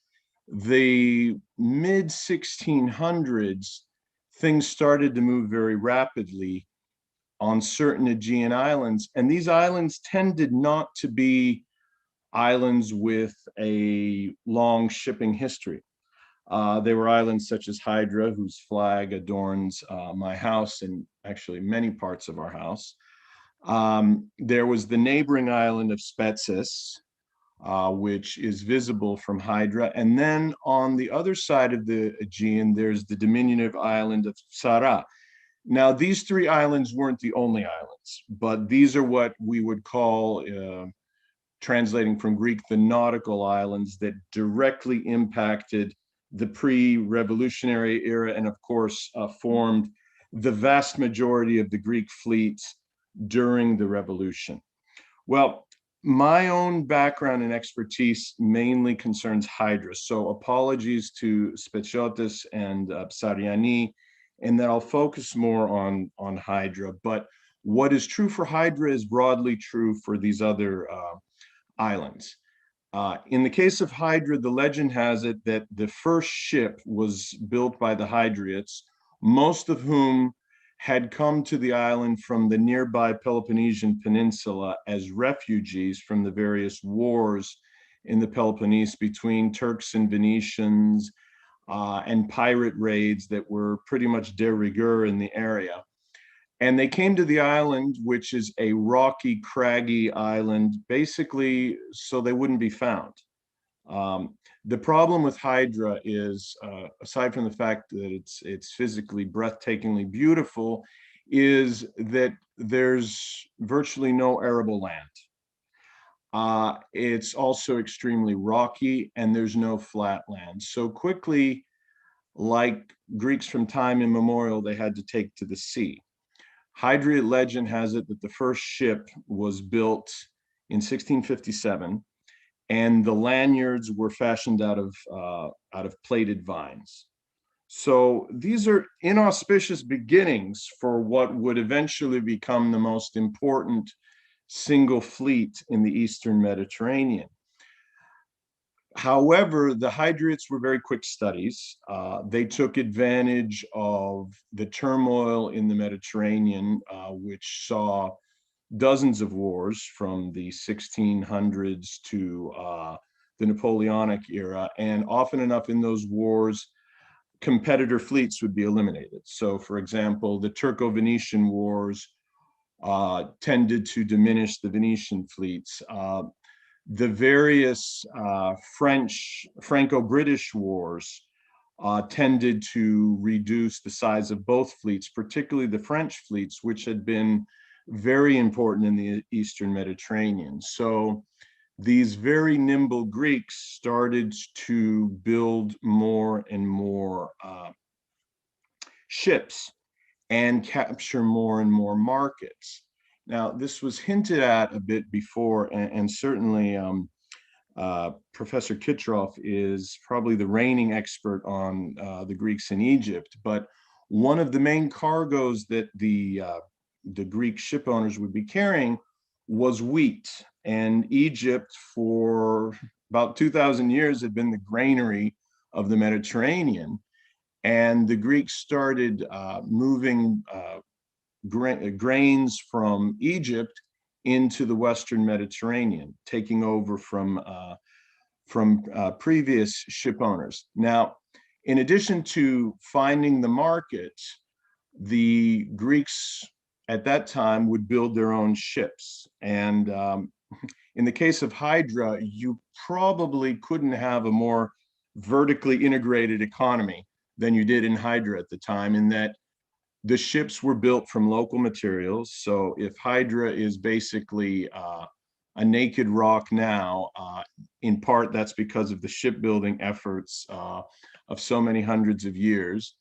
the mid 1600s, things started to move very rapidly on certain Aegean islands. And these islands tended not to be islands with a long shipping history. They were islands such as Hydra, whose flag adorns my house and actually many parts of our house. There was the neighboring island of Spetses, which is visible from Hydra. And then on the other side of the Aegean, there's the diminutive island of Psara. Now, these three islands weren't the only islands, but these are what we would call, translating from Greek, the nautical islands that directly impacted the pre-revolutionary era and, of course, formed the vast majority of the Greek fleets during the revolution. Well, my own background and expertise mainly concerns Hydra, so apologies to Spetsiotis and Psariani, and that I'll focus more on Hydra. But what is true for Hydra is broadly true for these other islands. In the case of Hydra, the legend has it that the first ship was built by the Hydriots, most of whom had come to the island from the nearby Peloponnesian Peninsula as refugees from the various wars in the Peloponnese between Turks and Venetians, and pirate raids that were pretty much de rigueur in the area. And they came to the island, which is a rocky, craggy island, basically so they wouldn't be found. The problem with Hydra is, aside from the fact that it's physically breathtakingly beautiful, is that there's virtually no arable land. It's also extremely rocky, and there's no flat land. So quickly, like Greeks from time immemorial, they had to take to the sea. Hydriot legend has it that the first ship was built in 1657, and the lanyards were fashioned out of plaited vines. So these are inauspicious beginnings for what would eventually become the most important single fleet in the Eastern Mediterranean. However, the Hydriots were very quick studies. They took advantage of the turmoil in the Mediterranean, which saw dozens of wars from the 1600s to the Napoleonic era. And often enough in those wars, competitor fleets would be eliminated. So, for example, the Turco-Venetian wars tended to diminish the Venetian fleets. The various Franco-British wars tended to reduce the size of both fleets, particularly the French fleets, which had been very important in the Eastern Mediterranean. So these very nimble Greeks started to build more and more ships and capture more and more markets. Now, this was hinted at a bit before, and certainly Professor Kitroff is probably the reigning expert on the Greeks in Egypt, but one of the main cargoes that the Greek ship owners would be carrying was wheat. And Egypt, for about 2,000 years, had been the granary of the Mediterranean. And the Greeks started moving grains from Egypt into the Western Mediterranean, taking over from previous ship owners. Now, in addition to finding the market, the Greeks at that time would build their own ships. And in the case of Hydra, you probably couldn't have a more vertically integrated economy than you did in Hydra at the time, in that the ships were built from local materials. So if Hydra is basically a naked rock now, in part that's because of the shipbuilding efforts of so many hundreds of years.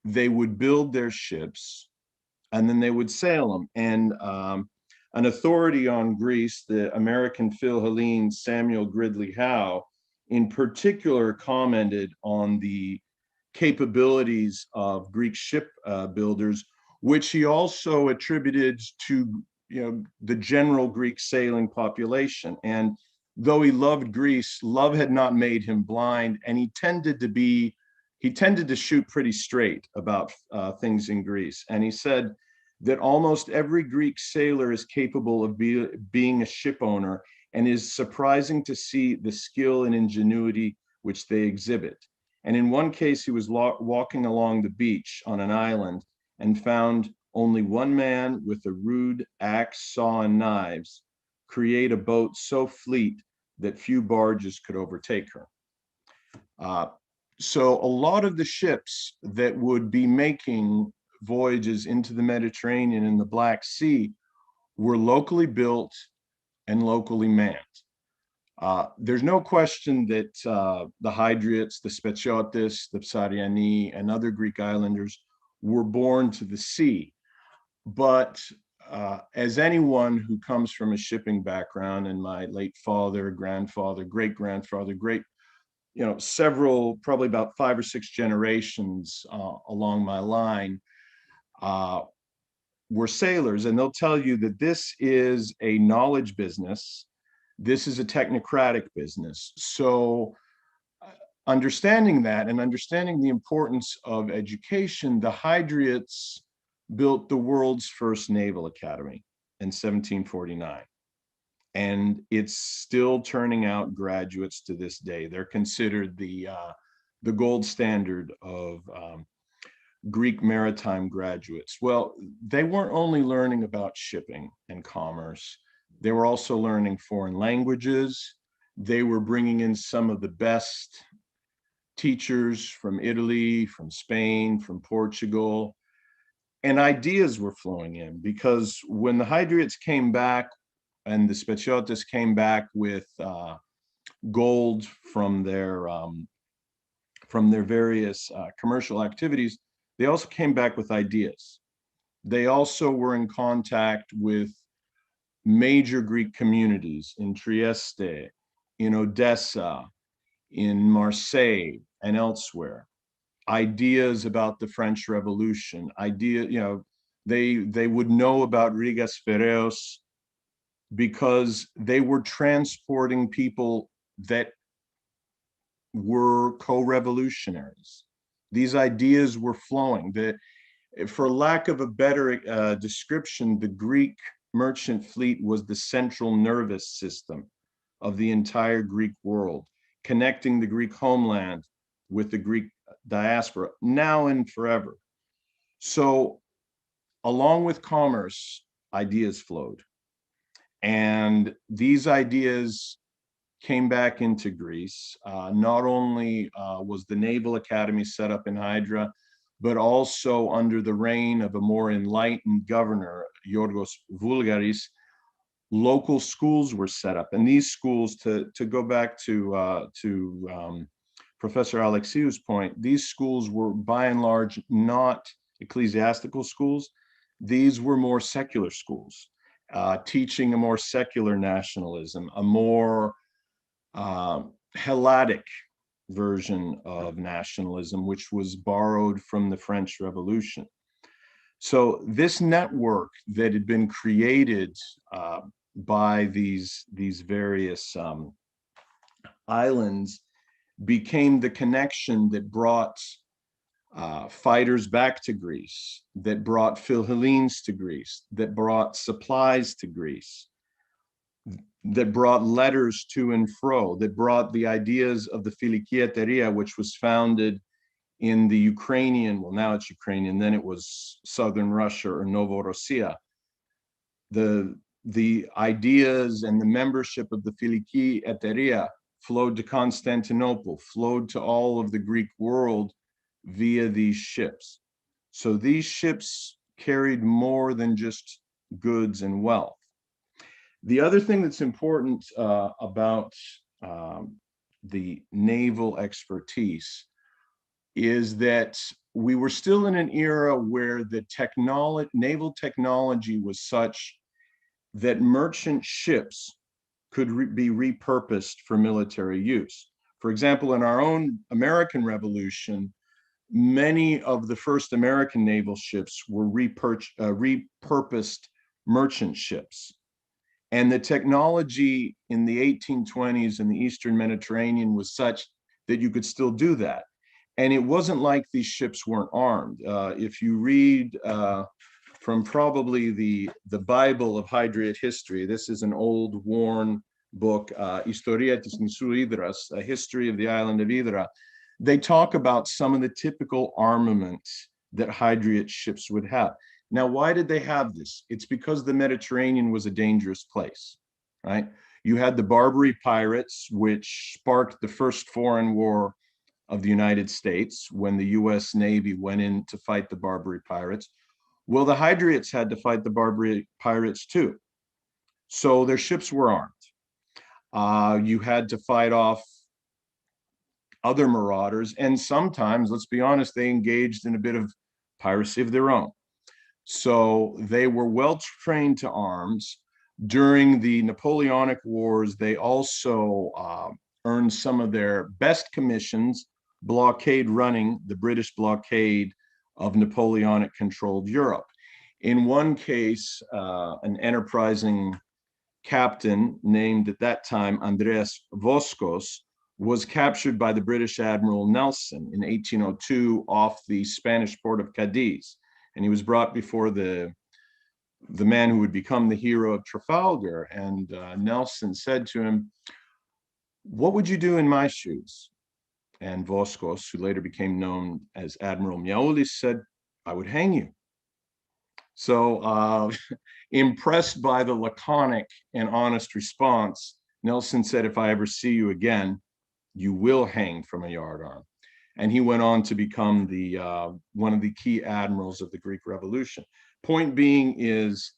They would build their ships and then they would sail them. And an authority on Greece, the American Philhellene Samuel Gridley Howe, in particular commented on the capabilities of Greek ship builders, which he also attributed to the general Greek sailing population. And though he loved Greece, love had not made him blind, and he tended to shoot pretty straight about things in Greece. And he said that almost every Greek sailor is capable of being a ship owner, and is surprising to see the skill and ingenuity which they exhibit. And in one case, he was walking along the beach on an island and found only one man with a rude axe, saw, and knives create a boat so fleet that few barges could overtake her. So a lot of the ships that would be making voyages into the Mediterranean and the Black Sea were locally built and locally manned. There's no question that the Hydriots, the Spetsiotis, the Psariani, and other Greek islanders were born to the sea. But as anyone who comes from a shipping background, and my late father, grandfather, great-grandfather, several, probably about 5 or 6 generations along my line, were sailors. And they'll tell you that this is a knowledge business. This is a technocratic business. So understanding that and understanding the importance of education, the Hydriots built the world's first naval academy in 1749. And it's still turning out graduates to this day. They're considered the gold standard of Greek maritime graduates. Well, they weren't only learning about shipping and commerce. They were also learning foreign languages. They were bringing in some of the best teachers from Italy, from Spain, from Portugal, and ideas were flowing in, because when the Hydriots came back and the Spetsiotis came back with gold from their various commercial activities, they also came back with ideas. They also were in contact with major Greek communities in Trieste, in Odessa, in Marseille, and elsewhere. Ideas about the French Revolution, they would know about Rigas Feraios because they were transporting people that were co-revolutionaries. These ideas were flowing. For lack of a better description, the Greek merchant fleet was the central nervous system of the entire Greek world, connecting the Greek homeland with the Greek diaspora, now and forever. So along with commerce, ideas flowed. And these ideas came back into Greece. Not only was the Naval Academy set up in Hydra, but also under the reign of a more enlightened governor, Yorgos Voulgaris, local schools were set up. And these schools, to go back to Professor Alexiou's point, these schools were by and large not ecclesiastical schools. These were more secular schools, teaching a more secular nationalism, a more Helladic version of nationalism, which was borrowed from the French Revolution. So this network that had been created by these various islands became the connection that brought fighters back to Greece, that brought Philhellenes to Greece, that brought supplies to Greece, that brought letters to and fro, that brought the ideas of the Filiki Etairia, which was founded in the Ukrainian, well, now it's Ukrainian, then it was Southern Russia or Novorossiya. The ideas and the membership of the Filiki Etairia flowed to Constantinople, flowed to all of the Greek world via these ships. So these ships carried more than just goods and wealth. The other thing that's important about the naval expertise is that we were still in an era where the naval technology was such that merchant ships could be repurposed for military use. For example, in our own American Revolution, many of the first American naval ships were repurposed merchant ships. And the technology in the 1820s in the Eastern Mediterranean was such that you could still do that. And it wasn't like these ships weren't armed. If you read from probably the Bible of Hydriot history, this is an old, worn book, Historia της νησού Ύδρας, a history of the island of Hydra. They talk about some of the typical armaments that Hydriot ships would have. Now, why did they have this? It's because the Mediterranean was a dangerous place, right? You had the Barbary Pirates, which sparked the first foreign war of the United States when the US Navy went in to fight the Barbary Pirates. Well, the Hydriots had to fight the Barbary Pirates too. So their ships were armed. You had to fight off other marauders, and sometimes, let's be honest, they engaged in a bit of piracy of their own. So they were well trained to arms. During the Napoleonic Wars, they also earned some of their best commissions blockade running the British blockade of Napoleonic-controlled Europe. In one case, an enterprising captain named at that time Andreas Voskos was captured by the British Admiral Nelson in 1802 off the Spanish port of Cadiz. And he was brought before the man who would become the hero of Trafalgar. And Nelson said to him, "What would you do in my shoes?" And Voskos, who later became known as Admiral Miaoulis, said, "I would hang you." So impressed by the laconic and honest response, Nelson said, "If I ever see you again, you will hang from a yardarm." And he went on to become the one of the key admirals of the Greek Revolution. Point being is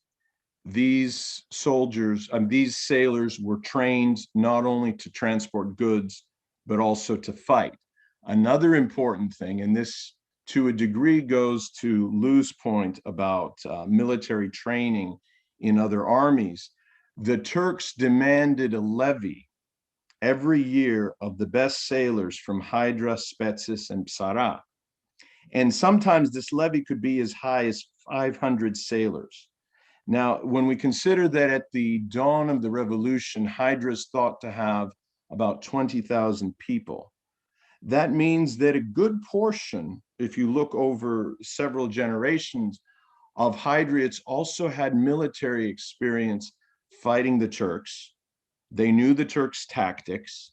these soldiers, these sailors were trained not only to transport goods, but also to fight. Another important thing, and this to a degree goes to Lou's point about military training in other armies, the Turks demanded a levy every year of the best sailors from Hydra, Spetses, and Psara. And sometimes this levy could be as high as 500 sailors. Now, when we consider that at the dawn of the revolution, Hydra is thought to have about 20,000 people, that means that a good portion, if you look over several generations, of Hydriots also had military experience fighting the Turks. They knew the Turks' tactics,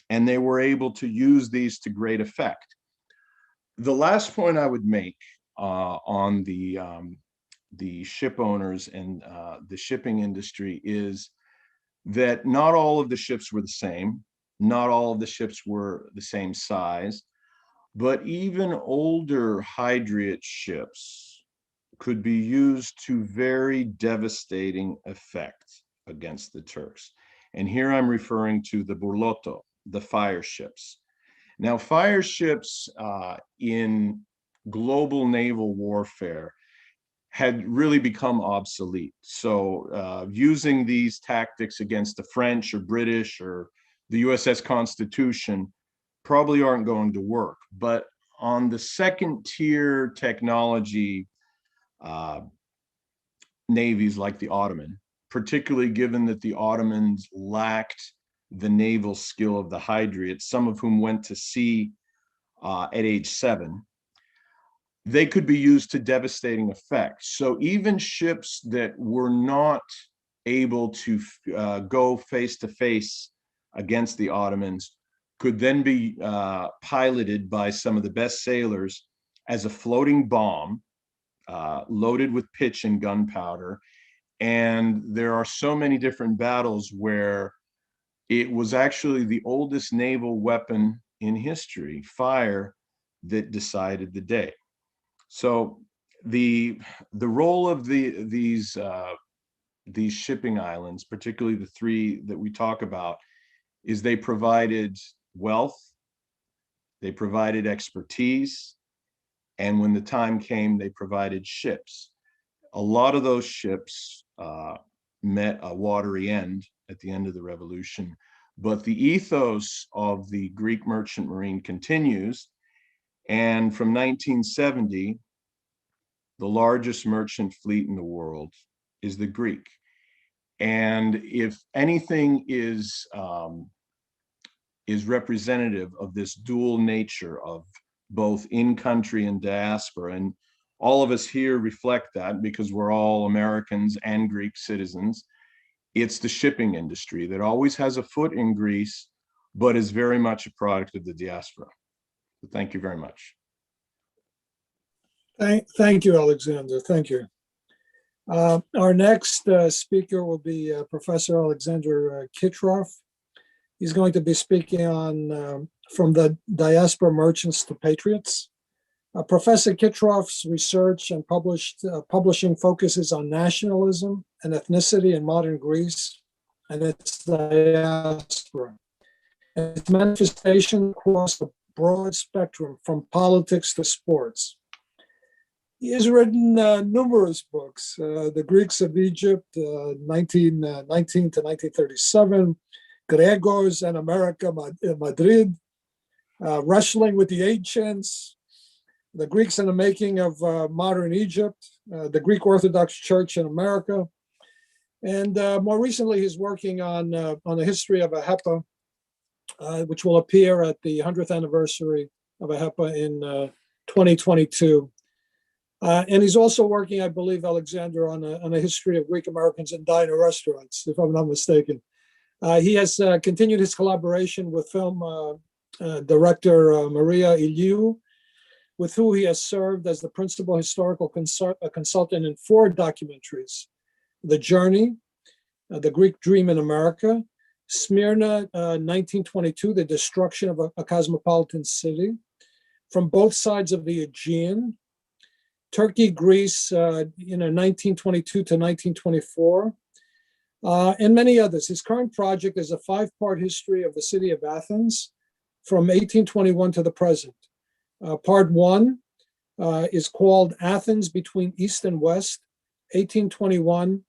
and they were able to use these to great effect. The last point I would make on the ship owners and the shipping industry is that not all of the ships were the same, not all of the ships were the same size, but even older Hydriot ships could be used to very devastating effect against the Turks. And here I'm referring to the burloto, the fire ships. Now, fire ships in global naval warfare had really become obsolete. So using these tactics against the French or British or the USS Constitution probably aren't going to work. But on the second tier technology navies like the Ottoman, particularly given that the Ottomans lacked the naval skill of the Hydriots, some of whom went to sea at age 7, they could be used to devastating effect. So even ships that were not able to go face to face against the Ottomans could then be piloted by some of the best sailors as a floating bomb loaded with pitch and gunpowder. And there are so many different battles where it was actually the oldest naval weapon in history, fire, that decided the day. So the role of these shipping islands, particularly the 3 that we talk about, is they provided wealth, they provided expertise, and when the time came, they provided ships. A lot of those ships met a watery end at the end of the revolution, but the ethos of the Greek merchant marine continues. And from 1970, the largest merchant fleet in the world is the Greek. And if anything is representative of this dual nature of both in-country and diaspora, and all of us here reflect that because we're all Americans and Greek citizens, it's the shipping industry that always has a foot in Greece, but is very much a product of the diaspora. So thank you very much. Thank you, Alexander. Thank you. Our next speaker will be Professor Alexander Kitrov. He's going to be speaking on From the Diaspora Merchants to Patriots. Professor Kitrov's research and publishing focuses on nationalism and ethnicity in modern Greece and its diaspora, and its manifestation across a broad spectrum from politics to sports. He has written numerous books, The Greeks of Egypt, 1919 to 1937, Gregos and America, Madrid, Wrestling with the Ancients, The Greeks in the Making of Modern Egypt, the Greek Orthodox Church in America. And more recently, he's working on the history of AHEPA, which will appear at the 100th anniversary of AHEPA in 2022. And he's also working, I believe, Alexander, on a history of Greek Americans in diner restaurants, if I'm not mistaken. He has continued his collaboration with film director Maria Iliou, with whom he has served as the principal historical consultant in 4 documentaries: The Journey, The Greek Dream in America, Smyrna, 1922, The Destruction of a Cosmopolitan City, From Both Sides of the Aegean, Turkey, Greece, 1922 to 1924, and many others. His current project is a 5-part history of the city of Athens from 1821 to the present. Part 1 is called Athens Between East and West, 1821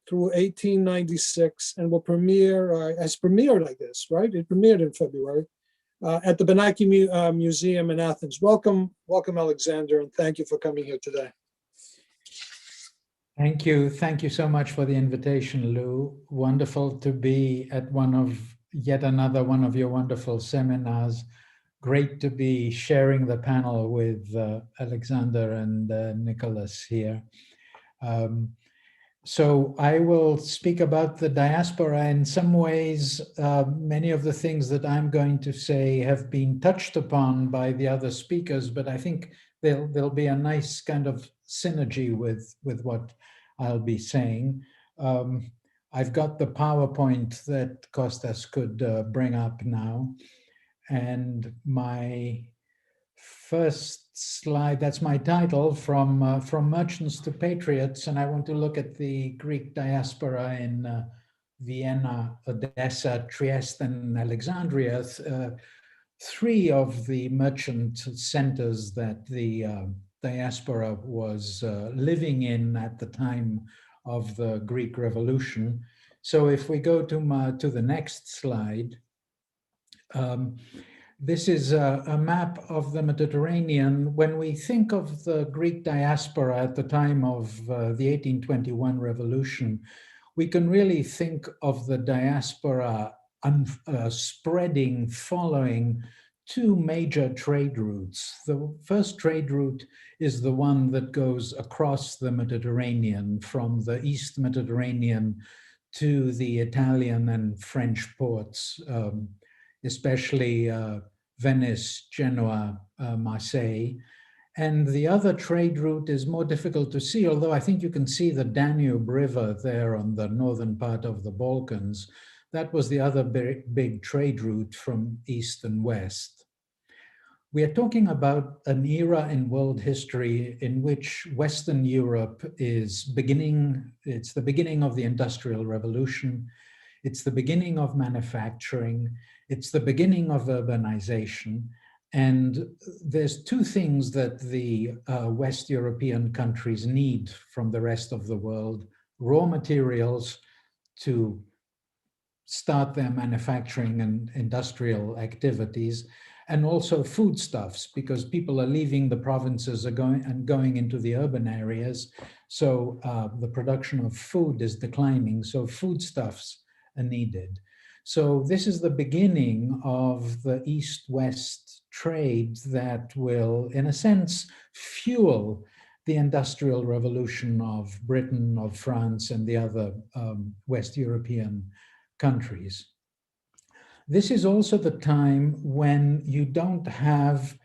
through 1896, and will has premiered, I guess, right? It premiered in February at the Benaki Museum in Athens. Welcome, Alexander, and thank you for coming here today. Thank you. Thank you so much for the invitation, Lou. Wonderful to be at yet another one of your wonderful seminars. Great to be sharing the panel with Alexander and Nicholas here. So I will speak about the diaspora. In some ways, many of the things that I'm going to say have been touched upon by the other speakers, but I think there'll be a nice kind of synergy with what I'll be saying. I've got the PowerPoint that Kostas could bring up now. And my first slide, that's my title, From Merchants to Patriots. And I want to look at the Greek diaspora in Vienna, Odessa, Trieste, and Alexandria, three of the merchant centers that the diaspora was living in at the time of the Greek Revolution. So if we go to the next slide, this is a map of the Mediterranean. When we think of the Greek diaspora at the time of the 1821 revolution, we can really think of the diaspora spreading following two major trade routes. The first trade route is the one that goes across the Mediterranean, from the East Mediterranean to the Italian and French ports, especially Venice, Genoa, Marseille. And the other trade route is more difficult to see, although I think you can see the Danube River there on the northern part of the Balkans. That was the other big trade route from east and west. We are talking about an era in world history in which Western Europe is beginning. It's the beginning of the Industrial Revolution. It's the beginning of manufacturing. It's the beginning of urbanization. And there's two things that the West European countries need from the rest of the world: raw materials to start their manufacturing and industrial activities, and also foodstuffs, because people are leaving the provinces going into the urban areas. So the production of food is declining, so foodstuffs are needed. So this is the beginning of the East-West trade that will, in a sense, fuel the Industrial Revolution of Britain, of France, and the other West European countries. This is also the time when you don't have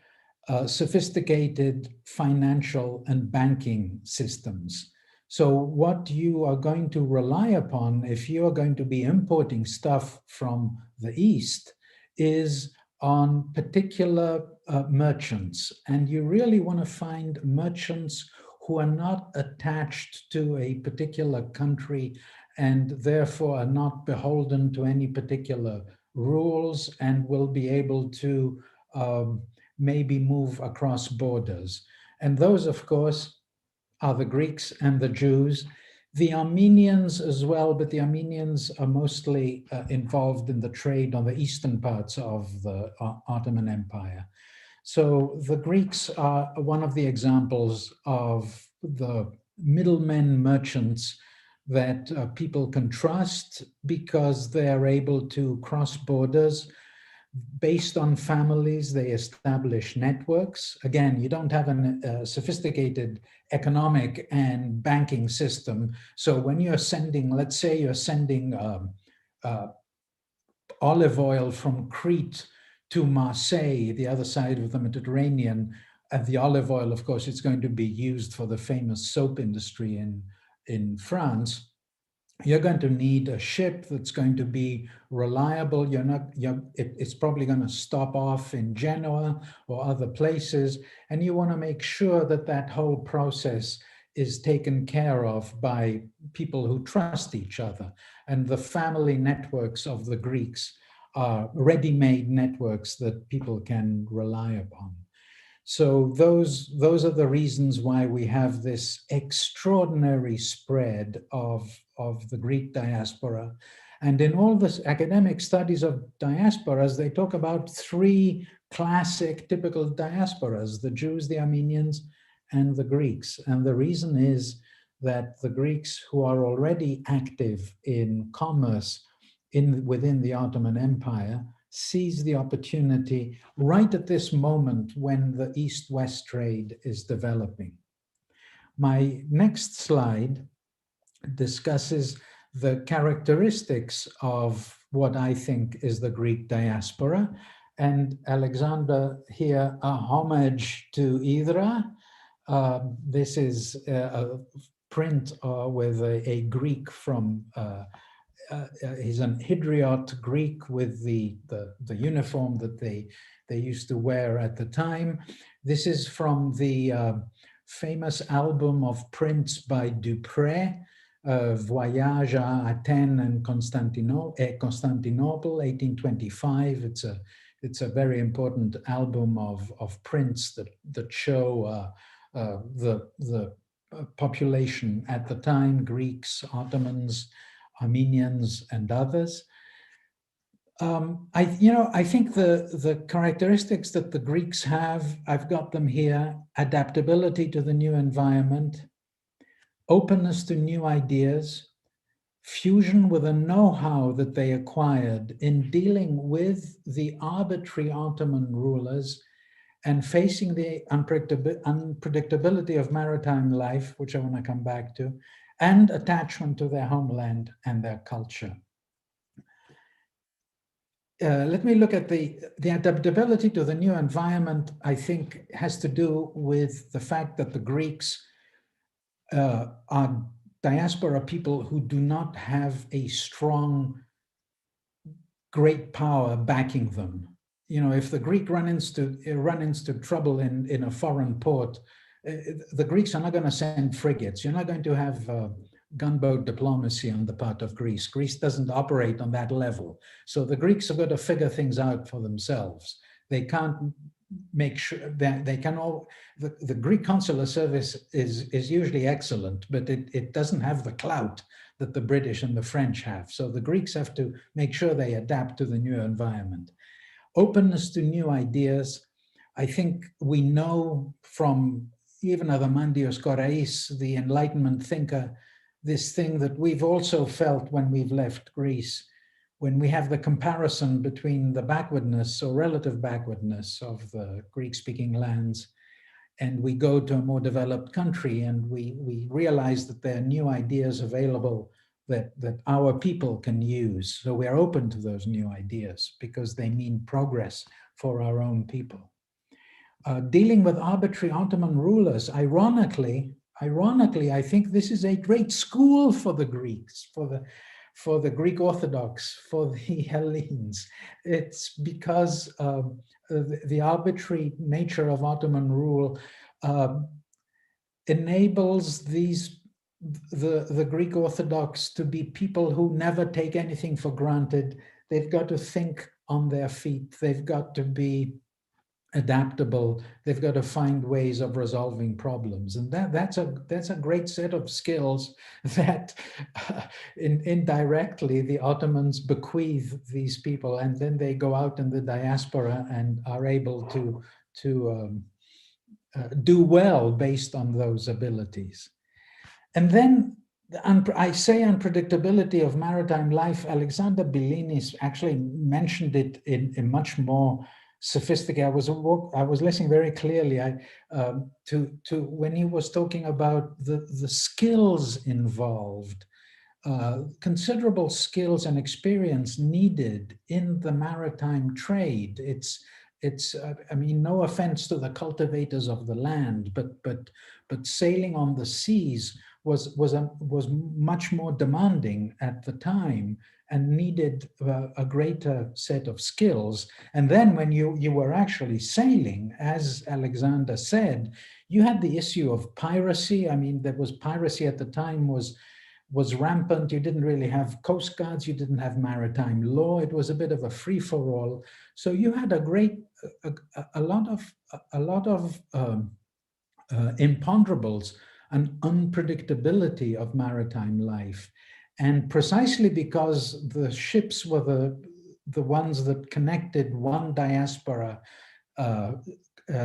sophisticated financial and banking systems. So what you are going to rely upon if you are going to be importing stuff from the East is on particular merchants. And you really want to find merchants who are not attached to a particular country and therefore are not beholden to any particular rules and will be able to maybe move across borders. And those, of course, are the Greeks and the Jews, the Armenians as well, but the Armenians are mostly involved in the trade on the eastern parts of the Ottoman Empire. So the Greeks are one of the examples of the middlemen merchants that people can trust because they are able to cross borders. Based on families, they establish networks. Again, you don't have a sophisticated economic and banking system. So when you're sending, let's say you're sending olive oil from Crete to Marseille, the other side of the Mediterranean, and the olive oil, of course, it's going to be used for the famous soap industry in France. You're going to need a ship that's going to be reliable. It's probably going to stop off in Genoa or other places. And you want to make sure that that whole process is taken care of by people who trust each other. And the family networks of the Greeks are ready-made networks that people can rely upon. So those are the reasons why we have this extraordinary spread of the Greek diaspora. And in all this academic studies of diasporas, they talk about three classic typical diasporas: the Jews, the Armenians, and the Greeks. And the reason is that the Greeks, who are already active in commerce within the Ottoman Empire, seize the opportunity right at this moment when the East-West trade is developing. My next slide discusses the characteristics of what I think is the Greek diaspora. And Alexander here, a homage to Idra. This is a print with a Greek from he's an Hydriot Greek with the uniform that they used to wear at the time. This is from the famous album of prints by Dupré, Voyage à Athènes and Constantinople, 1825. It's a very important album of prints that show the population at the time: Greeks, Ottomans, Armenians, and others. I think the characteristics that the Greeks have, I've got them here: adaptability to the new environment, openness to new ideas, fusion with a know-how that they acquired in dealing with the arbitrary Ottoman rulers and facing the unpredictability of maritime life, which I want to come back to, and attachment to their homeland and their culture. Let me look at the adaptability to the new environment. I think has to do with the fact that the Greeks are diaspora people who do not have a strong great power backing them. If the Greek run into trouble in a foreign port, the Greeks are not going to send frigates. You're not going to have gunboat diplomacy on the part of Greece. Greece doesn't operate on that level. So the Greeks have got to figure things out for themselves. They can't make sure that they can all, the Greek consular service is usually excellent, but it doesn't have the clout that the British and the French have. So the Greeks have to make sure they adapt to the new environment. Openness to new ideas. I think we know from even Adamantios, Korais, the Enlightenment thinker, this thing that we've also felt when we've left Greece, when we have the comparison between the backwardness or relative backwardness of the Greek-speaking lands, and we go to a more developed country and we realize that there are new ideas available that our people can use. So we are open to those new ideas because they mean progress for our own people. Dealing with arbitrary Ottoman rulers, ironically, I think this is a great school for the Greeks, for the Greek Orthodox, for the Hellenes. It's because the arbitrary nature of Ottoman rule enables the Greek Orthodox to be people who never take anything for granted. They've got to think on their feet. They've got to be adaptable. They've got to find ways of resolving problems, and that's a great set of skills that indirectly the Ottomans bequeath these people, and then they go out in the diaspora and are able to do well based on those abilities. And then I say unpredictability of maritime life. Alexander Bilinis actually mentioned it in much more sophisticated. I was listening very clearly to when he was talking about the skills involved, considerable skills and experience needed in the maritime trade. It's I mean, no offense to the cultivators of the land, but sailing on the seas was much more demanding at the time and needed a greater set of skills. And then when you were actually sailing, as Alexander said, you had the issue of piracy. I mean, there was piracy at the time was rampant. You didn't really have coast guards. You didn't have maritime law. It was a bit of a free-for-all. So you had a lot of imponderables and unpredictability of maritime life. And precisely because the ships were the ones that connected one diaspora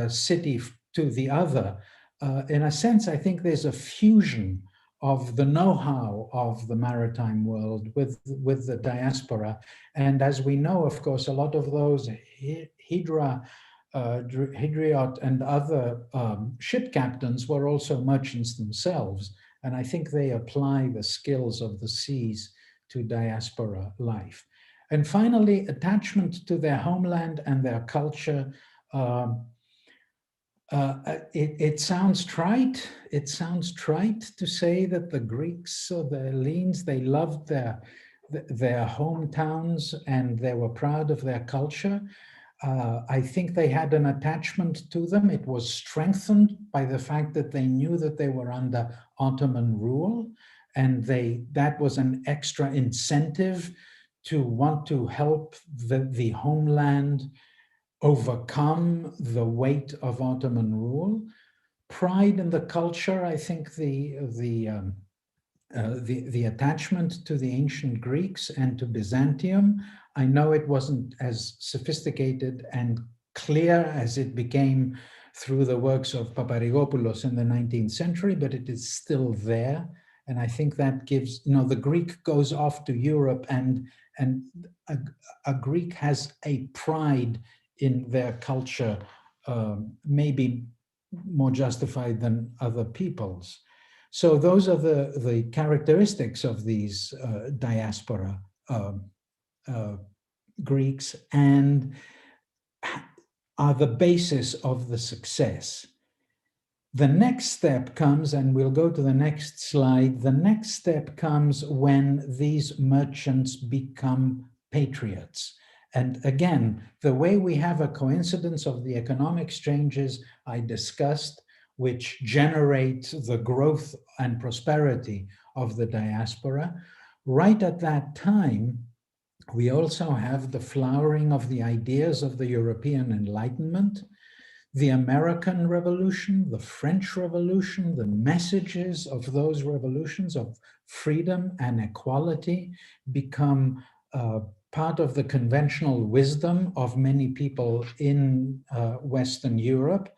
city to the other, in a sense, I think there's a fusion of the know-how of the maritime world with the diaspora. And as we know, of course, a lot of those Hydriot and other ship captains were also merchants themselves. And I think they apply the skills of the seas to diaspora life. And finally, attachment to their homeland and their culture. It sounds trite. It sounds trite to say that the Greeks or the Hellenes, they loved their their hometowns, and they were proud of their culture. I think they had an attachment to them. It was strengthened by the fact that they knew that they were under Ottoman rule, and that was an extra incentive to want to help the homeland overcome the weight of Ottoman rule. Pride in the culture, I think the attachment to the ancient Greeks and to Byzantium. I know it wasn't as sophisticated and clear as it became through the works of Paparigopoulos in the 19th century, but it is still there. And I think that gives, the Greek goes off to Europe, and a Greek has a pride in their culture, maybe more justified than other peoples. So those are the characteristics of these diaspora Greeks, and are the basis of the success. The next step comes, and we'll go to the next slide. The next step comes when these merchants become patriots. And again, the way we have a coincidence of the economic exchanges I discussed, which generate the growth and prosperity of the diaspora, right at that time, we also have the flowering of the ideas of the European Enlightenment, the American Revolution, the French Revolution, the messages of those revolutions of freedom and equality become part of the conventional wisdom of many people in Western Europe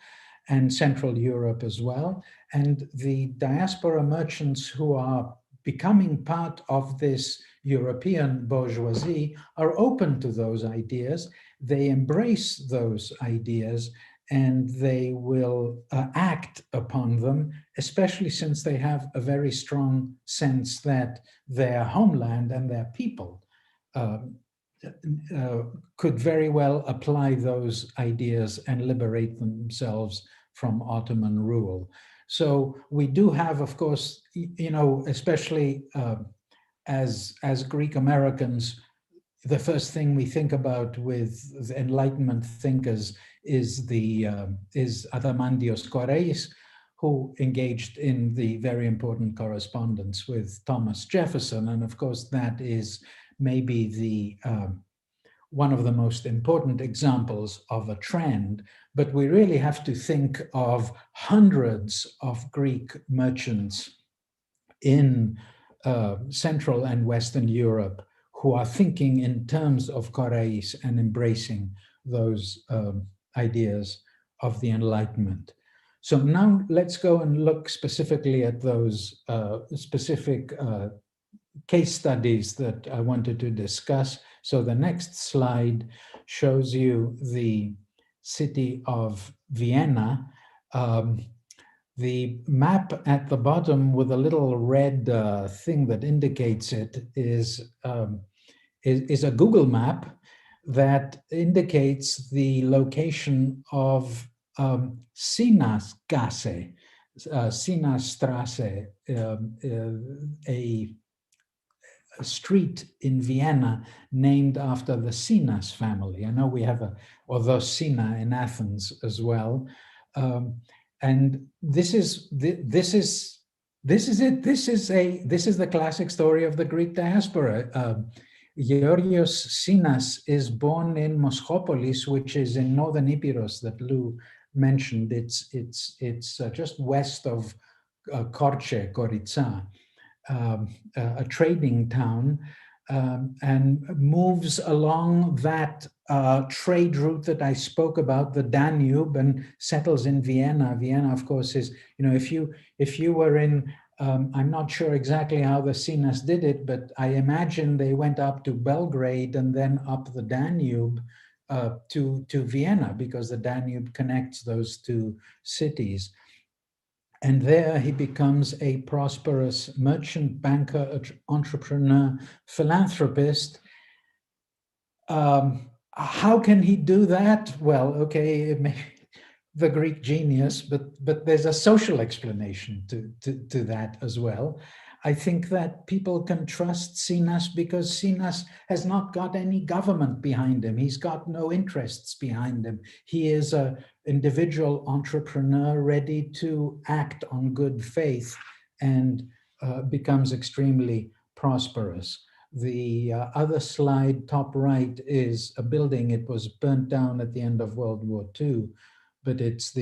and Central Europe as well. And the diaspora merchants who are becoming part of this European bourgeoisie are open to those ideas. They embrace those ideas, and they will act upon them, especially since they have a very strong sense that their homeland and their people could very well apply those ideas and liberate themselves from Ottoman rule. So we do have, of course, especially as Greek Americans, the first thing we think about with Enlightenment thinkers is Adamantios Korais, who engaged in the very important correspondence with Thomas Jefferson. And of course, that is maybe the one of the most important examples of a trend, but we really have to think of hundreds of Greek merchants in Central and Western Europe who are thinking in terms of Korais and embracing those ideas of the Enlightenment. So now let's go and look specifically at those specific case studies that I wanted to discuss. So the next slide shows you the city of Vienna. The map at the bottom with a little red thing that indicates it is a Google map that indicates the location of Sinasgasse, Sinasstrasse, a street in Vienna named after the Sinas family. I know we have although Sina in Athens as well. And this is it. This is the classic story of the Greek diaspora. Georgios Sinas is born in Moschopolis, which is in northern Epirus that Lou mentioned. It's just west of Korche, Koritsa, a trading town, and moves along that trade route that I spoke about, the Danube, and settles in Vienna. Vienna, of course, is, if you were in, I'm not sure exactly how the Sinas did it, but I imagine they went up to Belgrade and then up the Danube to Vienna, because the Danube connects those two cities. And there he becomes a prosperous merchant, banker, entrepreneur, philanthropist. How can he do that? Well, okay, the Greek genius, but there's a social explanation to that as well. I think that people can trust Sinas because Sinas has not got any government behind him. He's got no interests behind him. He is an individual entrepreneur ready to act on good faith and becomes extremely prosperous. The other slide, top right, is a building. It was burnt down at the end of World War II, but it's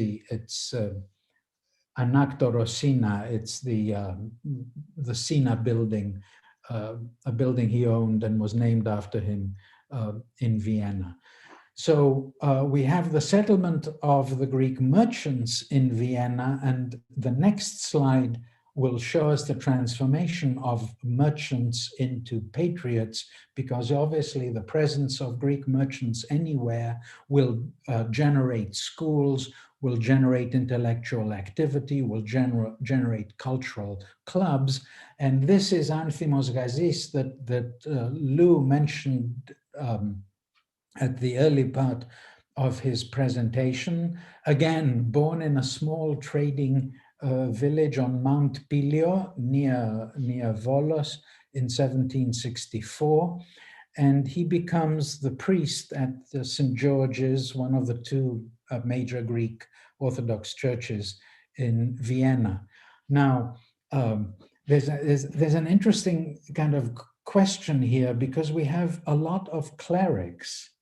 Anaktoros Sina. It's the Sina building, a building he owned and was named after him in Vienna. So we have the settlement of the Greek merchants in Vienna, and the next slide will show us the transformation of merchants into patriots, because obviously the presence of Greek merchants anywhere will generate schools, will generate intellectual activity, will generate cultural clubs. And this is Anthimos Gazis that Lou mentioned at the early part of his presentation. Again, born in a small trading village on Mount Pilio near Volos in 1764. And he becomes the priest at St. George's, one of the two major Greek Orthodox churches in Vienna. Now, there's an interesting kind of question here, because we have a lot of clerics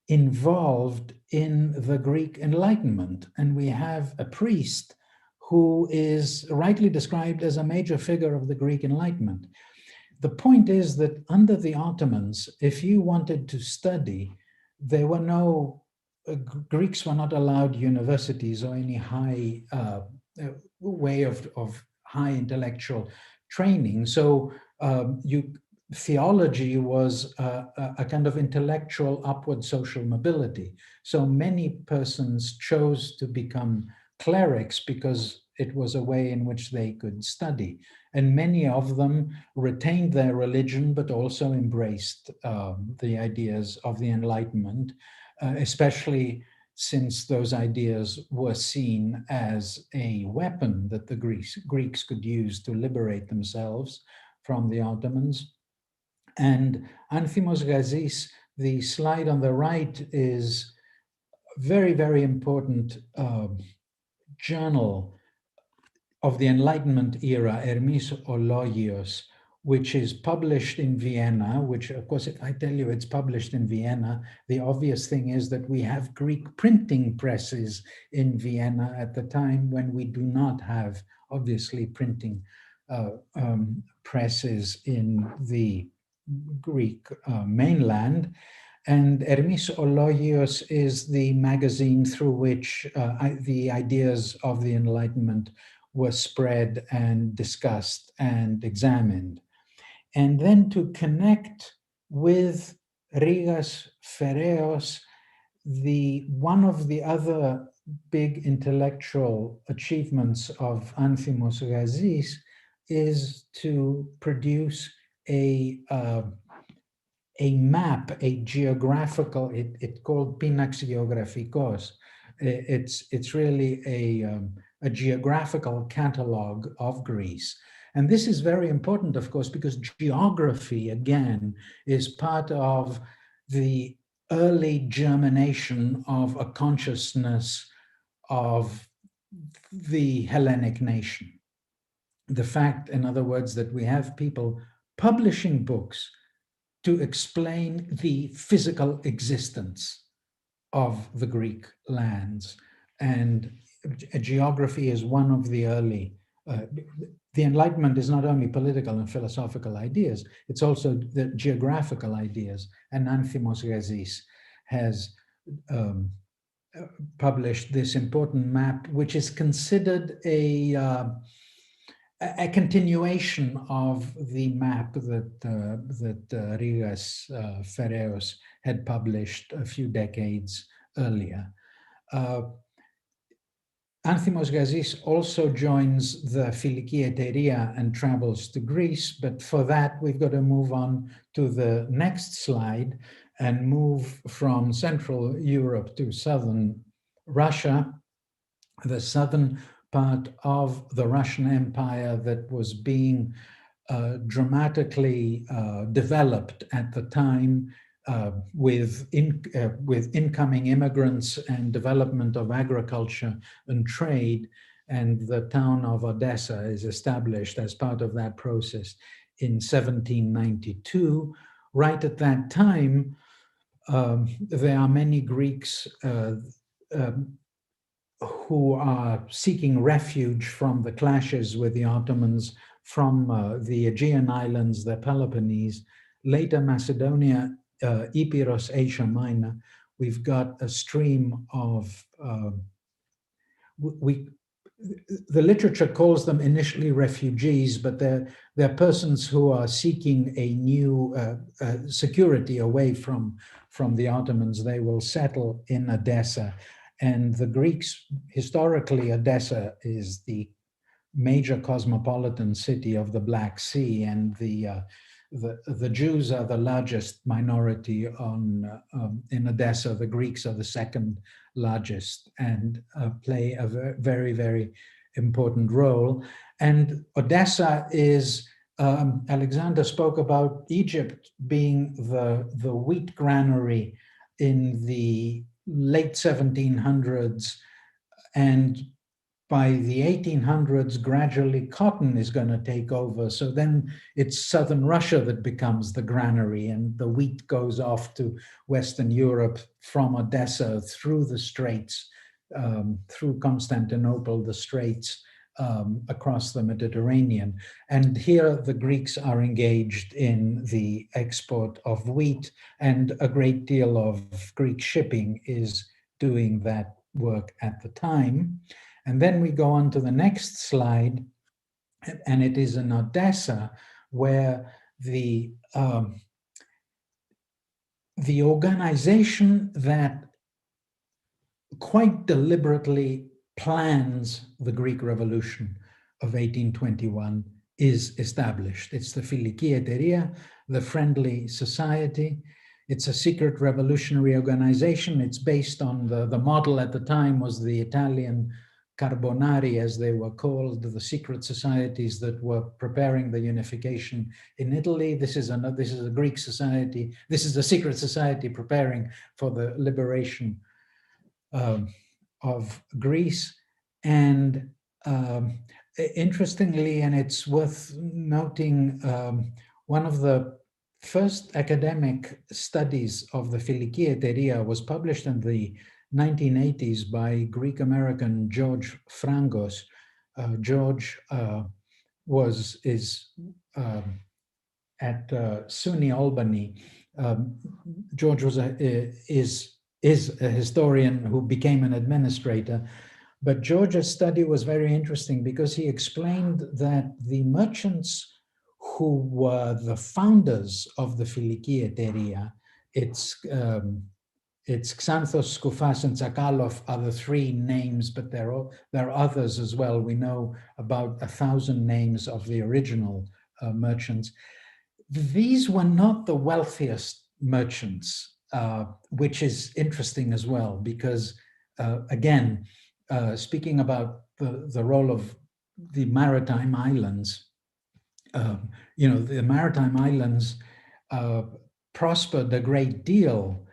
involved in the Greek Enlightenment, and we have a priest who is rightly described as a major figure of the Greek Enlightenment. The point is that under the Ottomans, if you wanted to study, there were no, Greeks were not allowed universities or any high way of high intellectual training. So theology was a kind of intellectual upward social mobility. So many persons chose to become clerics because it was a way in which they could study. And many of them retained their religion, but also embraced the ideas of the Enlightenment, especially since those ideas were seen as a weapon that the Greeks could use to liberate themselves from the Ottomans. And Anthimos Gazis, the slide on the right, is very, very important journal of the Enlightenment era, Ermis Ologios, which is published in Vienna, which, of course, if I tell you it's published in Vienna, the obvious thing is that we have Greek printing presses in Vienna at the time when we do not have, obviously, printing presses in the Greek mainland. And Ermis Ologios is the magazine through which the ideas of the Enlightenment were spread and discussed and examined. And then to connect with Rigas Feraios, one of the other big intellectual achievements of Anthimos Gazis is to produce a map, a geographical, it's called Pinax Geographikos. It's really a geographical catalog of Greece. And this is very important, of course, because geography, again, is part of the early germination of a consciousness of the Hellenic nation. The fact, in other words, that we have people publishing books to explain the physical existence of the Greek lands. And geography is one of the early, the Enlightenment is not only political and philosophical ideas, it's also the geographical ideas. And Anthimos Gazis has published this important map, which is considered a continuation of the map that Rigas Feraios had published a few decades earlier. Anthimos Gazis also joins the Filiki Etairia and travels to Greece, but for that we've got to move on to the next slide and move from Central Europe to Southern Russia, the southern part of the Russian Empire that was being dramatically developed at the time with incoming immigrants and development of agriculture and trade. And the town of Odessa is established as part of that process in 1792. Right at that time, there are many Greeks who are seeking refuge from the clashes with the Ottomans from the Aegean Islands, the Peloponnese, later Macedonia, Epirus, Asia Minor. We've got a stream of, the literature calls them initially refugees, but they're persons who are seeking a new security away from the Ottomans. They will settle in Odessa. And the Greeks, historically, Odessa is the major cosmopolitan city of the Black Sea, and the Jews are the largest minority in Odessa. The Greeks are the second largest and play a very, very important role. And Odessa is, Alexander spoke about Egypt being the wheat granary in the late 1700s, and by the 1800s, gradually cotton is going to take over. So then it's southern Russia that becomes the granary, and the wheat goes off to Western Europe from Odessa through the Straits, through Constantinople, the Straits, across the Mediterranean. And here the Greeks are engaged in the export of wheat, and a great deal of Greek shipping is doing that work at the time. And then we go on to the next slide, and it is in Odessa where the organization that quite deliberately plans the Greek Revolution of 1821 is established. It's the Filiki Etairia, the Friendly Society. It's a secret revolutionary organization. It's based on the model at the time was the Italian Carbonari, as they were called, the secret societies that were preparing the unification in Italy. This is a Greek society. This is a secret society preparing for the liberation of Greece. And interestingly, and it's worth noting, one of the first academic studies of the Filiki Etairia was published in the 1980s by Greek-American George Frangos. George is at SUNY Albany. George is a historian who became an administrator, but George's study was very interesting because he explained that the merchants who were the founders of the Filiki Etairia, it's Xanthos, Skoufas, and Zakhalov are the three names, but there are others as well. We know about 1,000 names of the original merchants. These were not the wealthiest merchants, which is interesting as well, because again, speaking about the role of the maritime islands, the maritime islands prospered a great deal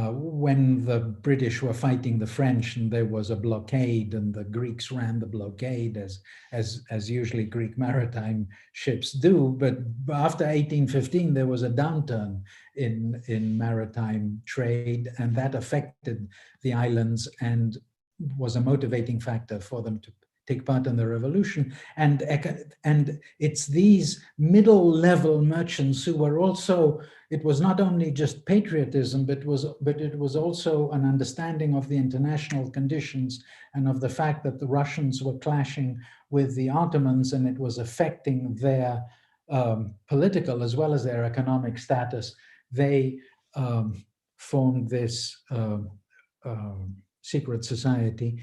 when the British were fighting the French, and there was a blockade, and the Greeks ran the blockade as usually Greek maritime ships do. But after 1815, there was a downturn in maritime trade, and that affected the islands and was a motivating factor for them to take part in the revolution. And it's these middle-level merchants who were also, it was not only just patriotism, but it was also an understanding of the international conditions and of the fact that the Russians were clashing with the Ottomans, and it was affecting their political as well as their economic status. They formed this secret society.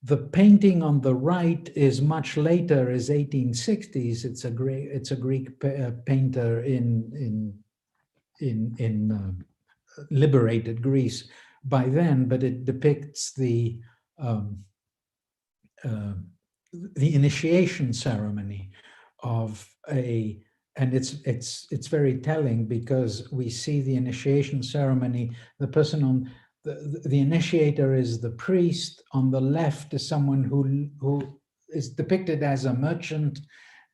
The painting on the right is much later, is 1860s. It's a Greek painter in liberated Greece by then, but it depicts the initiation ceremony of a and it's very telling because we see the initiation ceremony. The person on the initiator is the priest. On the left is someone who is depicted as a merchant,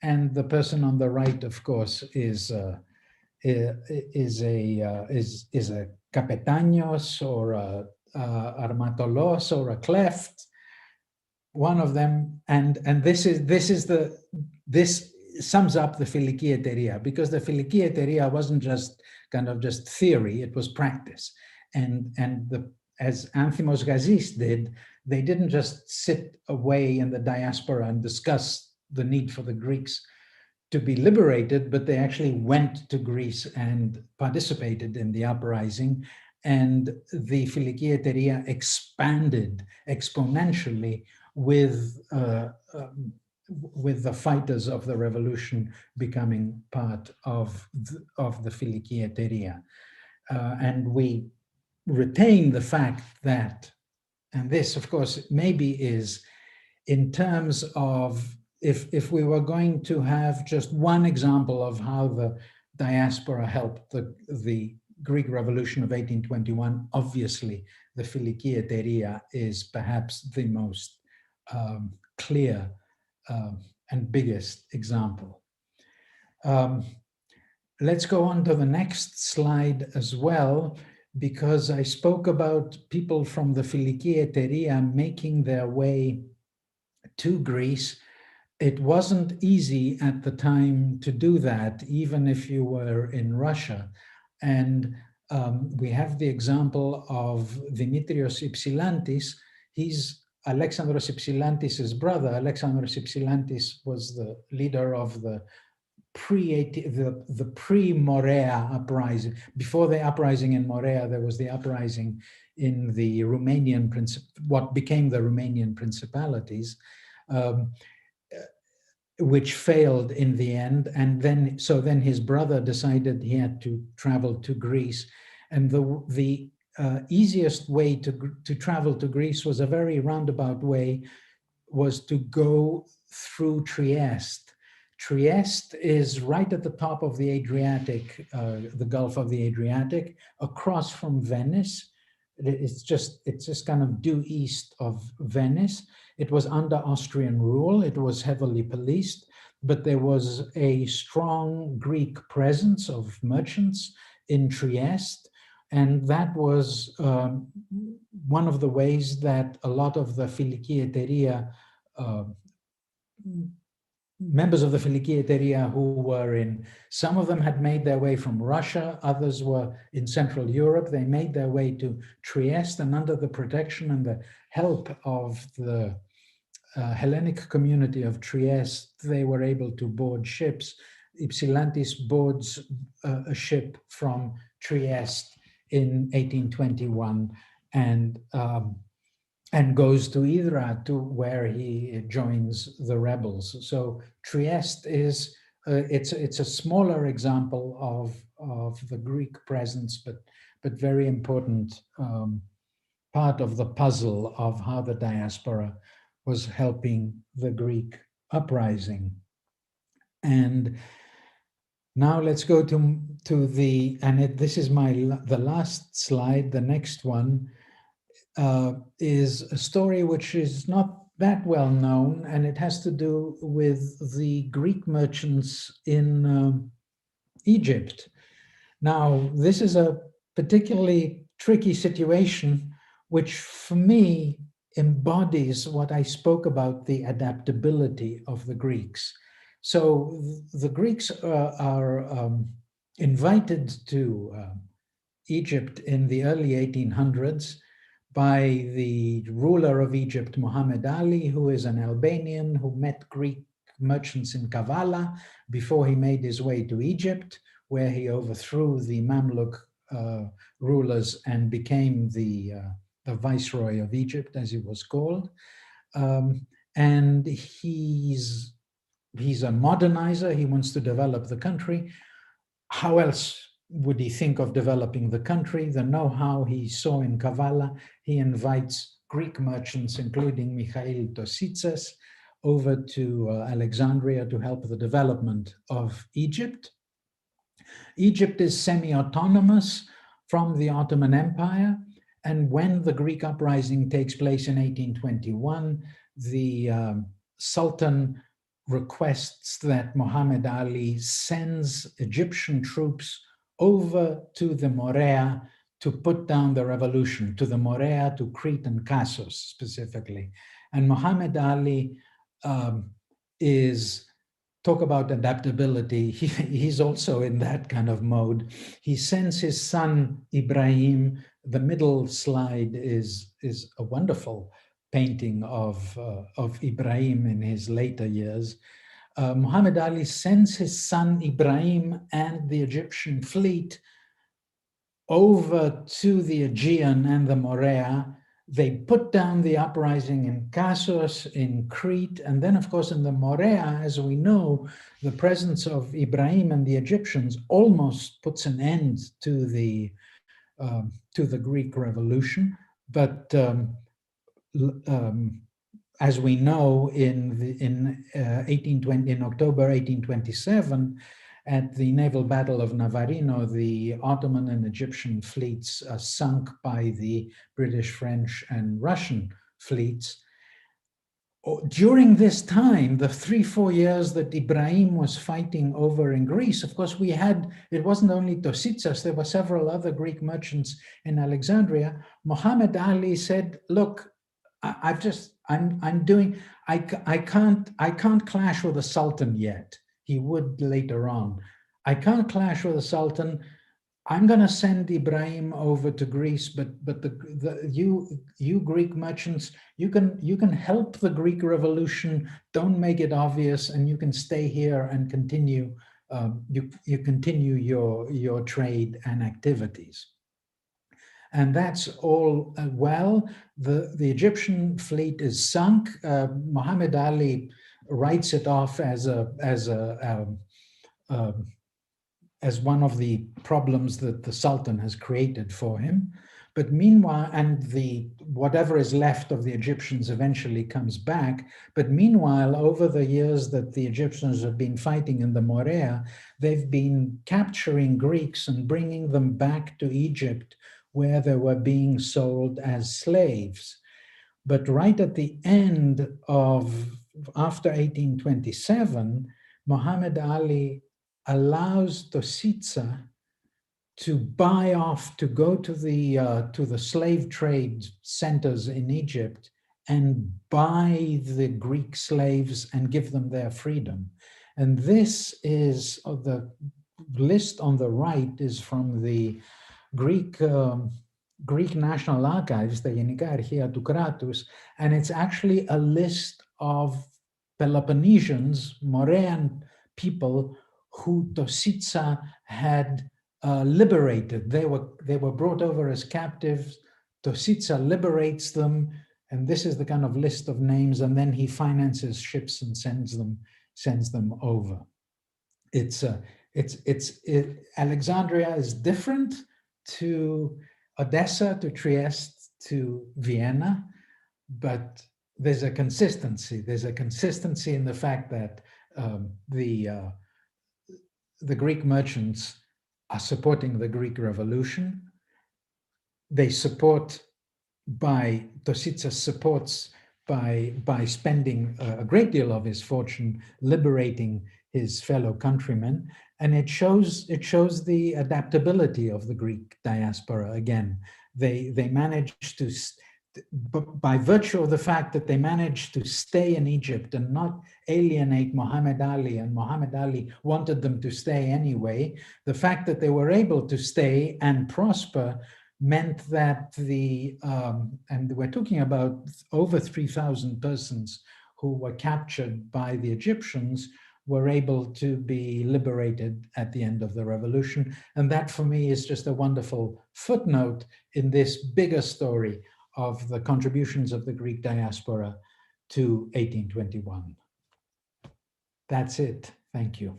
and the person on the right, of course, is a capetanios or a armatolos or a cleft, one of them, and this sums up the Filiki Etairia, because the Filiki Etairia wasn't just just theory, it was practice. And as Anthimos Gazis did, they didn't just sit away in the diaspora and discuss the need for the Greeks to be liberated, but they actually went to Greece and participated in the uprising. And the Filiki Etairia expanded exponentially with the fighters of the revolution becoming part of the Filiki Etairia. And we retain the fact that, and this, of course, maybe is in terms of, if we were going to have just one example of how the diaspora helped the Greek Revolution of 1821, obviously the Filiki Etairia is perhaps the most clear and biggest example. Let's go on to the next slide as well, because I spoke about people from the Filiki Etairia making their way to Greece. It wasn't easy at the time to do that, even if you were in Russia. And we have the example of Dimitrios Ypsilantis. He's Alexandros Ypsilantis' brother. Alexandros Ypsilantis was the leader of the pre-Morea uprising. Before the uprising in Morea, there was the uprising in the Romanian, what became the Romanian principalities, which failed in the end. And then, so then his brother decided he had to travel to Greece. And the easiest way to travel to Greece was a very roundabout way, was to go through Trieste. Trieste is right at the top of the Adriatic, the Gulf of the Adriatic, across from Venice. It's just kind of due east of Venice. It was under Austrian rule. It was heavily policed, but there was a strong Greek presence of merchants in Trieste. And that was one of the ways that a lot of the Filiki Etairia, members of the Filiki Etairia who were in, some of them had made their way from Russia, others were in Central Europe. They made their way to Trieste, and under the protection and the help of the Hellenic community of Trieste, they were able to board ships. Ypsilantis boards a ship from Trieste in 1821 and goes to Hydra, to where he joins the rebels. So Trieste is it's a smaller example of the Greek presence, but very important part of the puzzle of how the diaspora was helping the Greek uprising. And now let's go to the, and this is the last slide. The next one is a story which is not that well known, and it has to do with the Greek merchants in Egypt. Now, this is a particularly tricky situation, which for me embodies what I spoke about, the adaptability of the Greeks. So the Greeks are invited to Egypt in the early 1800s by the ruler of Egypt, Muhammad Ali, who is an Albanian who met Greek merchants in Kavala before he made his way to Egypt, where he overthrew the Mamluk rulers and became the viceroy of Egypt, as he was called. And he's a modernizer. He wants to develop the country. How else would he think of developing the country? The know-how he saw in Kavala, he invites Greek merchants, including Michail Tositsas, over to Alexandria to help the development of Egypt. Egypt is semi-autonomous from the Ottoman Empire, and when the Greek uprising takes place in 1821, the Sultan requests that Muhammad Ali sends Egyptian troops over to the Morea to put down the revolution, to the Morea, to Crete and Knossos specifically. And Muhammad Ali talk about adaptability. He's also in that kind of mode. He sends his son Ibrahim. The middle slide is a wonderful painting of Ibrahim in his later years. Muhammad Ali sends his son Ibrahim and the Egyptian fleet over to the Aegean and the Morea. They put down the uprising in Knossos, in Crete, and then, of course, in the Morea, as we know, the presence of Ibrahim and the Egyptians almost puts an end to the Greek Revolution. But as we know, in October 1827, at the naval battle of Navarino, the Ottoman and Egyptian fleets are sunk by the British, French, and Russian fleets. During this time, the 3-4 years that Ibrahim was fighting over in Greece, of course, it wasn't only Tositsas, there were several other Greek merchants in Alexandria. Muhammad Ali said, look, I can't clash with the Sultan yet. He would later on. I can't clash with the Sultan. I'm going to send Ibrahim over to Greece, but you Greek merchants, you can help the Greek Revolution. Don't make it obvious, and you can stay here and continue. You continue your trade and activities. And that's all well. The Egyptian fleet is sunk. Muhammad Ali writes it off as one of the problems that the Sultan has created for him. But meanwhile, and whatever is left of the Egyptians eventually comes back. But meanwhile, over the years that the Egyptians have been fighting in the Morea, they've been capturing Greeks and bringing them back to Egypt, where they were being sold as slaves. But right at the end after 1827, Muhammad Ali allows Tositsa to buy off, to go to the slave trade centers in Egypt and buy the Greek slaves and give them their freedom. And this is the list on the right is from the Greek National Archives, the Γενικά Αρχεία του Κράτους, and it's actually a list of Peloponnesians, Morean people who Tositsa had liberated. They were brought over as captives. Tositsa liberates them, and this is the kind of list of names, and then he finances ships and sends them over. Alexandria is different to Odessa, to Trieste, to Vienna, but there's a consistency. There's a consistency in the fact that the Greek merchants are supporting the Greek Revolution. They Tositsa supports by spending a great deal of his fortune liberating his fellow countrymen, and it shows the adaptability of the Greek diaspora. Again, they managed to, by virtue of the fact that they managed to stay in Egypt and not alienate Muhammad Ali, and Muhammad Ali wanted them to stay anyway, the fact that they were able to stay and prosper meant that and we're talking about over 3,000 persons who were captured by the Egyptians, were able to be liberated at the end of the revolution. And that for me is just a wonderful footnote in this bigger story of the contributions of the Greek diaspora to 1821. That's it. Thank you.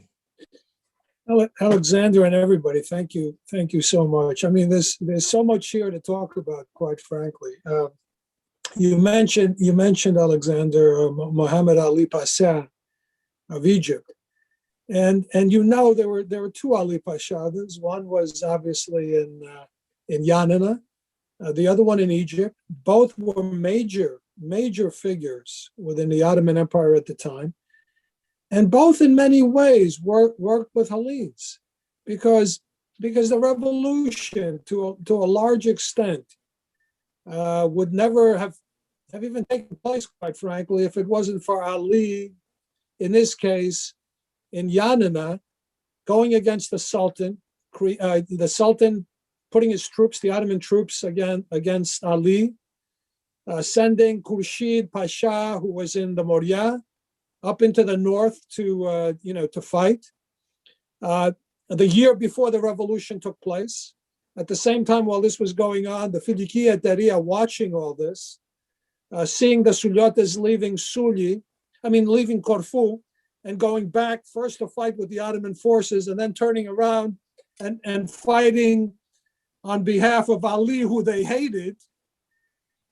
Alexander and everybody, thank you so much. I mean, there's so much here to talk about, quite frankly. You mentioned Alexander Muhammad Ali Pasha of Egypt, and there were two Ali Pashadas. One was obviously in Yanina, the other one in Egypt. Both were major figures within the Ottoman Empire at the time, and both in many ways worked with Hellenes, because the revolution to a large extent would never have even taken place, quite frankly, if it wasn't for Ali, in this case, in Yanina, going against the Sultan, putting his troops, the Ottoman troops, against Ali, sending Khurshid Pasha, who was in the Moria, up into the north to fight. The year before the revolution took place, at the same time while this was going on, the Filiki Etairia, watching all this, seeing the Suliotes leaving Corfu and going back first to fight with the Ottoman forces and then turning around and fighting on behalf of Ali, who they hated,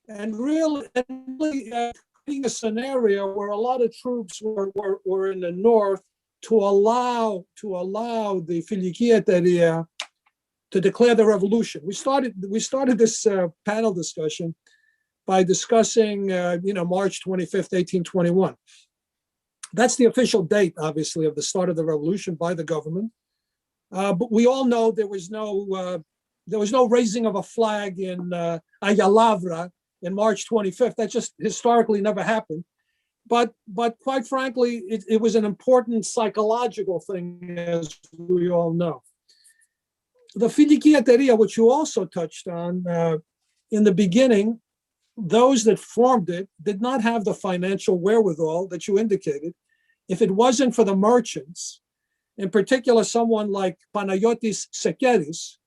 and really creating a scenario where a lot of troops were in the north to allow the Filiki Etairia to declare the revolution. We started this panel discussion by discussing, March 25th, 1821. That's the official date, obviously, of the start of the revolution by the government. But we all know there was no raising of a flag in Ayalavra in March 25th. That just historically never happened. But quite frankly, it was an important psychological thing, as we all know. The Filiki Etairia, which you also touched on, in the beginning, those that formed it did not have the financial wherewithal that you indicated. If it wasn't for the merchants, in particular someone like Panayotis Sekeris,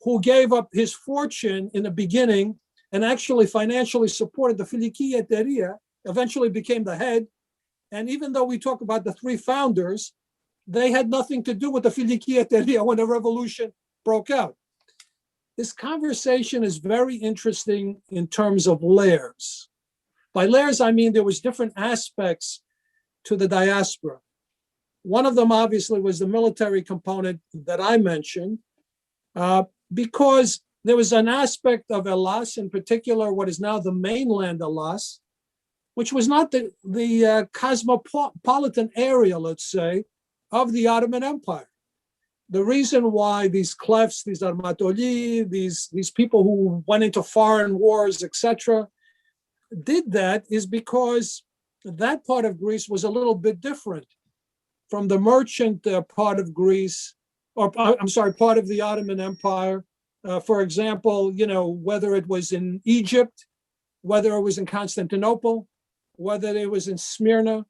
who gave up his fortune in the beginning and actually financially supported the Filiki Etairia, eventually became the head. And even though we talk about the three founders, they had nothing to do with the Filiki Etairia when the revolution broke out. This conversation is very interesting in terms of layers. By layers, I mean there was different aspects to the diaspora. One of them, obviously, was the military component that I mentioned, because there was an aspect of Hellas, in particular, what is now the mainland Hellas, which was not the cosmopolitan area, let's say, of the Ottoman Empire. The reason why these clefs, these Armatoli, these people who went into foreign wars, etc., did that is because that part of Greece was a little bit different from the merchant part of Greece, part of the Ottoman Empire. For example, whether it was in Egypt, whether it was in Constantinople, whether it was in Smyrna.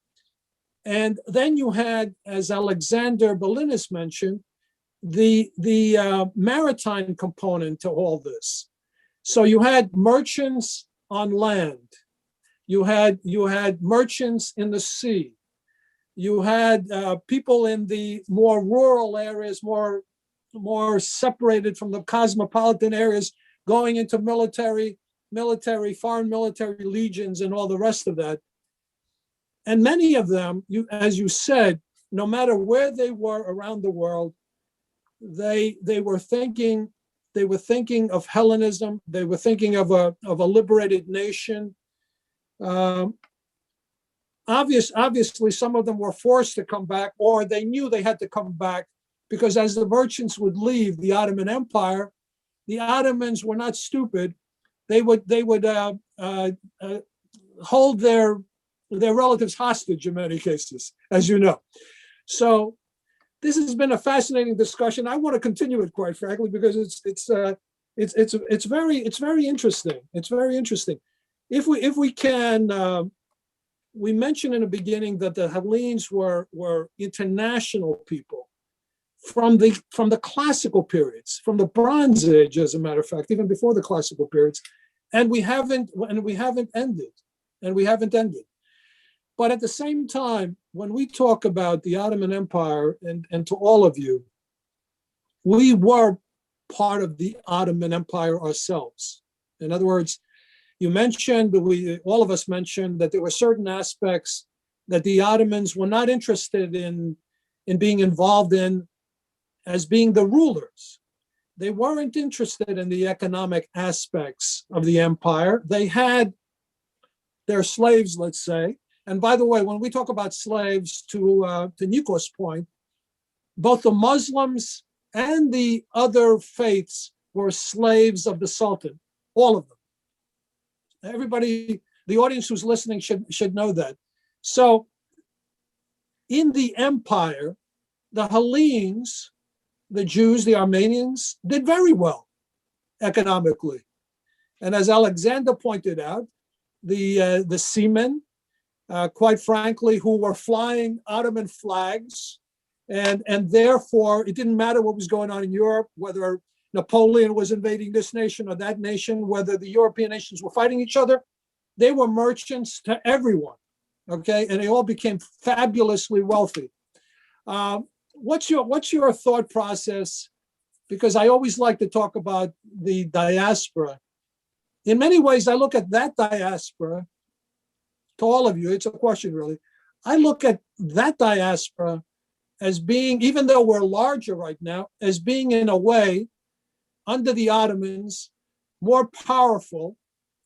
And then you had, as Alexander Belinis mentioned, the maritime component to all this. So you had merchants on land, you had merchants in the sea, you had people in the more rural areas, more separated from the cosmopolitan areas, going into foreign military legions and all the rest of that. And many of them, as you said, no matter where they were around the world, they were thinking of Hellenism. They were thinking of a liberated nation. Obviously, some of them were forced to come back, or they knew they had to come back, because as the merchants would leave the Ottoman Empire, the Ottomans were not stupid. They would hold their relatives hostage in many cases, as you know. So this has been a fascinating discussion. I want to continue it, quite frankly, because it's very interesting. It's very interesting. If we can, we mentioned in the beginning that the Hellenes were international people from the classical periods, from the Bronze Age, as a matter of fact, even before the classical periods, and we haven't ended. But at the same time, when we talk about the Ottoman Empire, and to all of you, we were part of the Ottoman Empire ourselves. In other words, You mentioned, all of us mentioned that there were certain aspects that the Ottomans were not interested in being involved in as being the rulers. They weren't interested in the economic aspects of the empire. They had their slaves, let's say. And by the way, when we talk about slaves, to Nikos' point, both the Muslims and the other faiths were slaves of the Sultan, all of them. Everybody, the audience who's listening should know that. So in the empire, the Hellenes, the Jews, the Armenians, did very well economically. And as Alexander pointed out, the seamen, quite frankly, who were flying Ottoman flags, and therefore it didn't matter what was going on in Europe, whether Napoleon was invading this nation or that nation, whether the European nations were fighting each other, they were merchants to everyone, okay? And they all became fabulously wealthy. What's your thought process? Because I always like to talk about the diaspora. In many ways, I look at that diaspora, to all of you, it's a question really. I look at that diaspora as being, even though we're larger right now, as being in a way, under the Ottomans, more powerful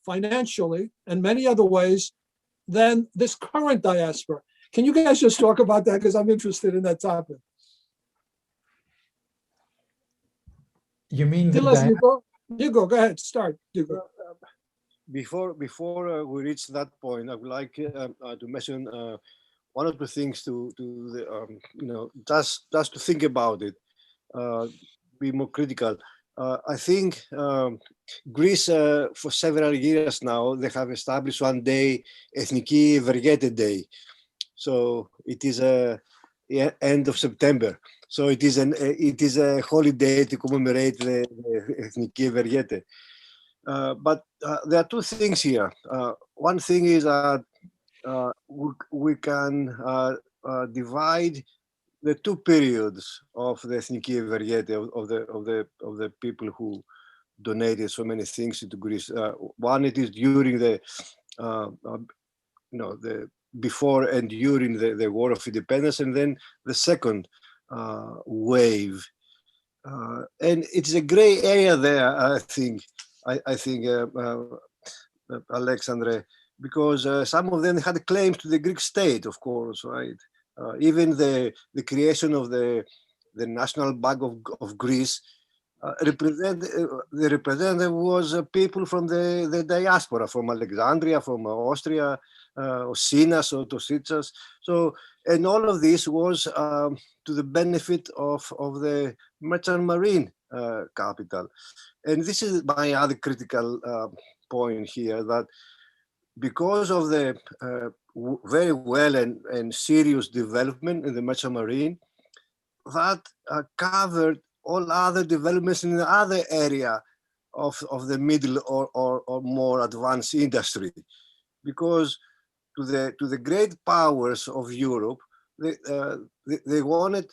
financially and many other ways than this current diaspora. Can you guys just talk about that? Because I'm interested in that topic. You mean the Hugo, go ahead, start, Hugo. Before we reach that point, I would like to mention one or two things to the, just to think about it, be more critical. I think Greece, for several years now, they have established one day, Ethniki Evεργέτη Day. So it is end of September. So it is a holiday to commemorate the Ethniki Evεργέτη. But there are two things here. One thing is that we can divide the two periods of the Ethniki Evεργέτη, of the people who donated so many things into Greece. One, it is during the the before and during the War of Independence, and then the second wave. And it's a gray area there, I think. I think, Alexandre, because some of them had claims to the Greek state, of course, right? Even the creation of the National Bank of Greece, the representative was people from the diaspora, from Alexandria, from Austria, Sinas or Tositsas. So, and all of this was to the benefit of the merchant marine capital. And this is my other critical point here, that because of the very well and serious development in the merchant marine, that covered all other developments in the other area of the middle or more advanced industry. Because to the great powers of Europe, they wanted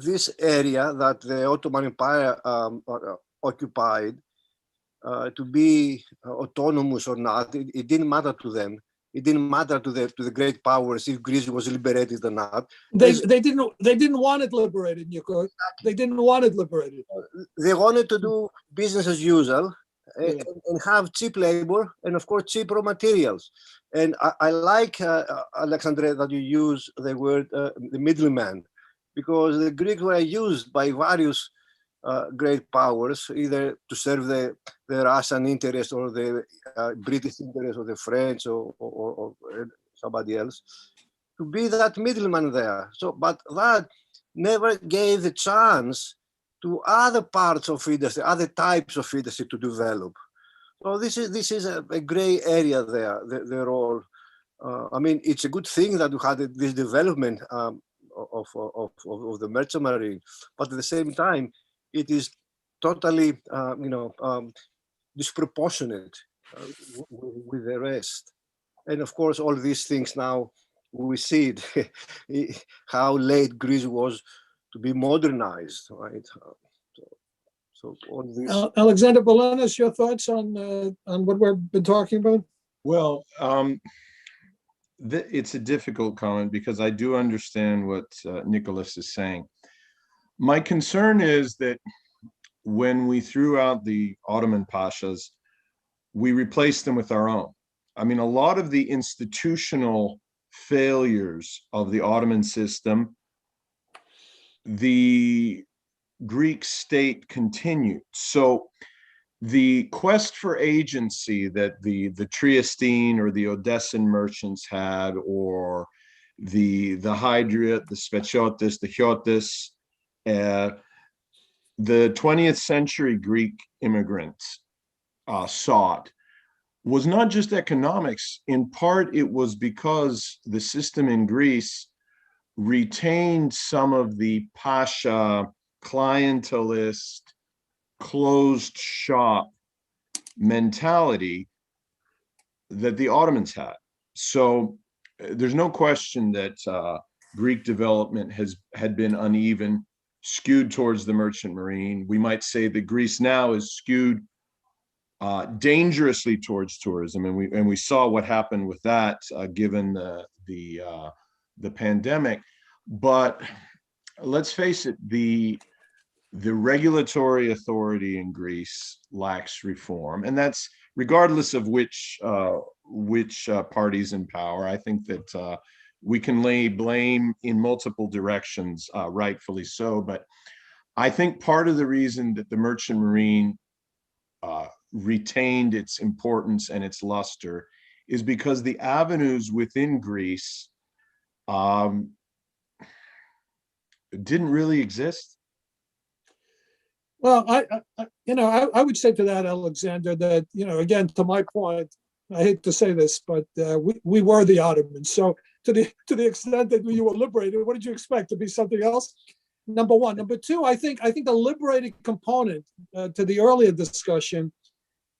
this area that the Ottoman Empire occupied to be autonomous or not. It didn't matter to them. It didn't matter to the great powers if Greece was liberated or not. They didn't want it liberated, Nikos. They didn't want it liberated. They wanted to do business as usual and have cheap labor and of course cheap raw materials. And I like, Alexandre, that you use the word the middleman, because the Greeks were used by various great powers, either to serve the Russian interest or the British interest or the French or somebody else, to be that middleman there. So, but that never gave the chance to other parts of industry, other types of industry to develop. So this is a gray area there, the role. I mean, it's a good thing that we had this development of the merchant marine, but at the same time, it is totally, disproportionate with the rest. And of course, all these things now, we see how late Greece was to be modernized, right? So all these. Alexander Balanis, your thoughts on what we've been talking about? Well, it's a difficult comment because I do understand what Nicholas is saying. My concern is that when we threw out the Ottoman pashas, we replaced them with our own. I mean, a lot of the institutional failures of the Ottoman system, the Greek state continued. So the quest for agency that the Triestine or the Odessan merchants had, or the Hydriot, the Spetsiotis, the Chiotis, the 20th century Greek immigrants sought, was not just economics. In part, it was because the system in Greece retained some of the pasha, clientelist, closed shop mentality that the Ottomans had. So there's no question that Greek development had been uneven, skewed towards the merchant marine. We might say that Greece now is skewed dangerously towards tourism, and we saw what happened with that given the pandemic. But let's face it, the regulatory authority in Greece lacks reform, and that's regardless of which party's in power. I think that we can lay blame in multiple directions, rightfully so. But I think part of the reason that the merchant marine retained its importance and its luster is because the avenues within Greece didn't really exist. Well, I would say to that, Alexander, that, again, to my point, I hate to say this, but we were the Ottomans. So to the extent that you were liberated, what did you expect? To be something else? Number one. Number two, I think the liberating component to the earlier discussion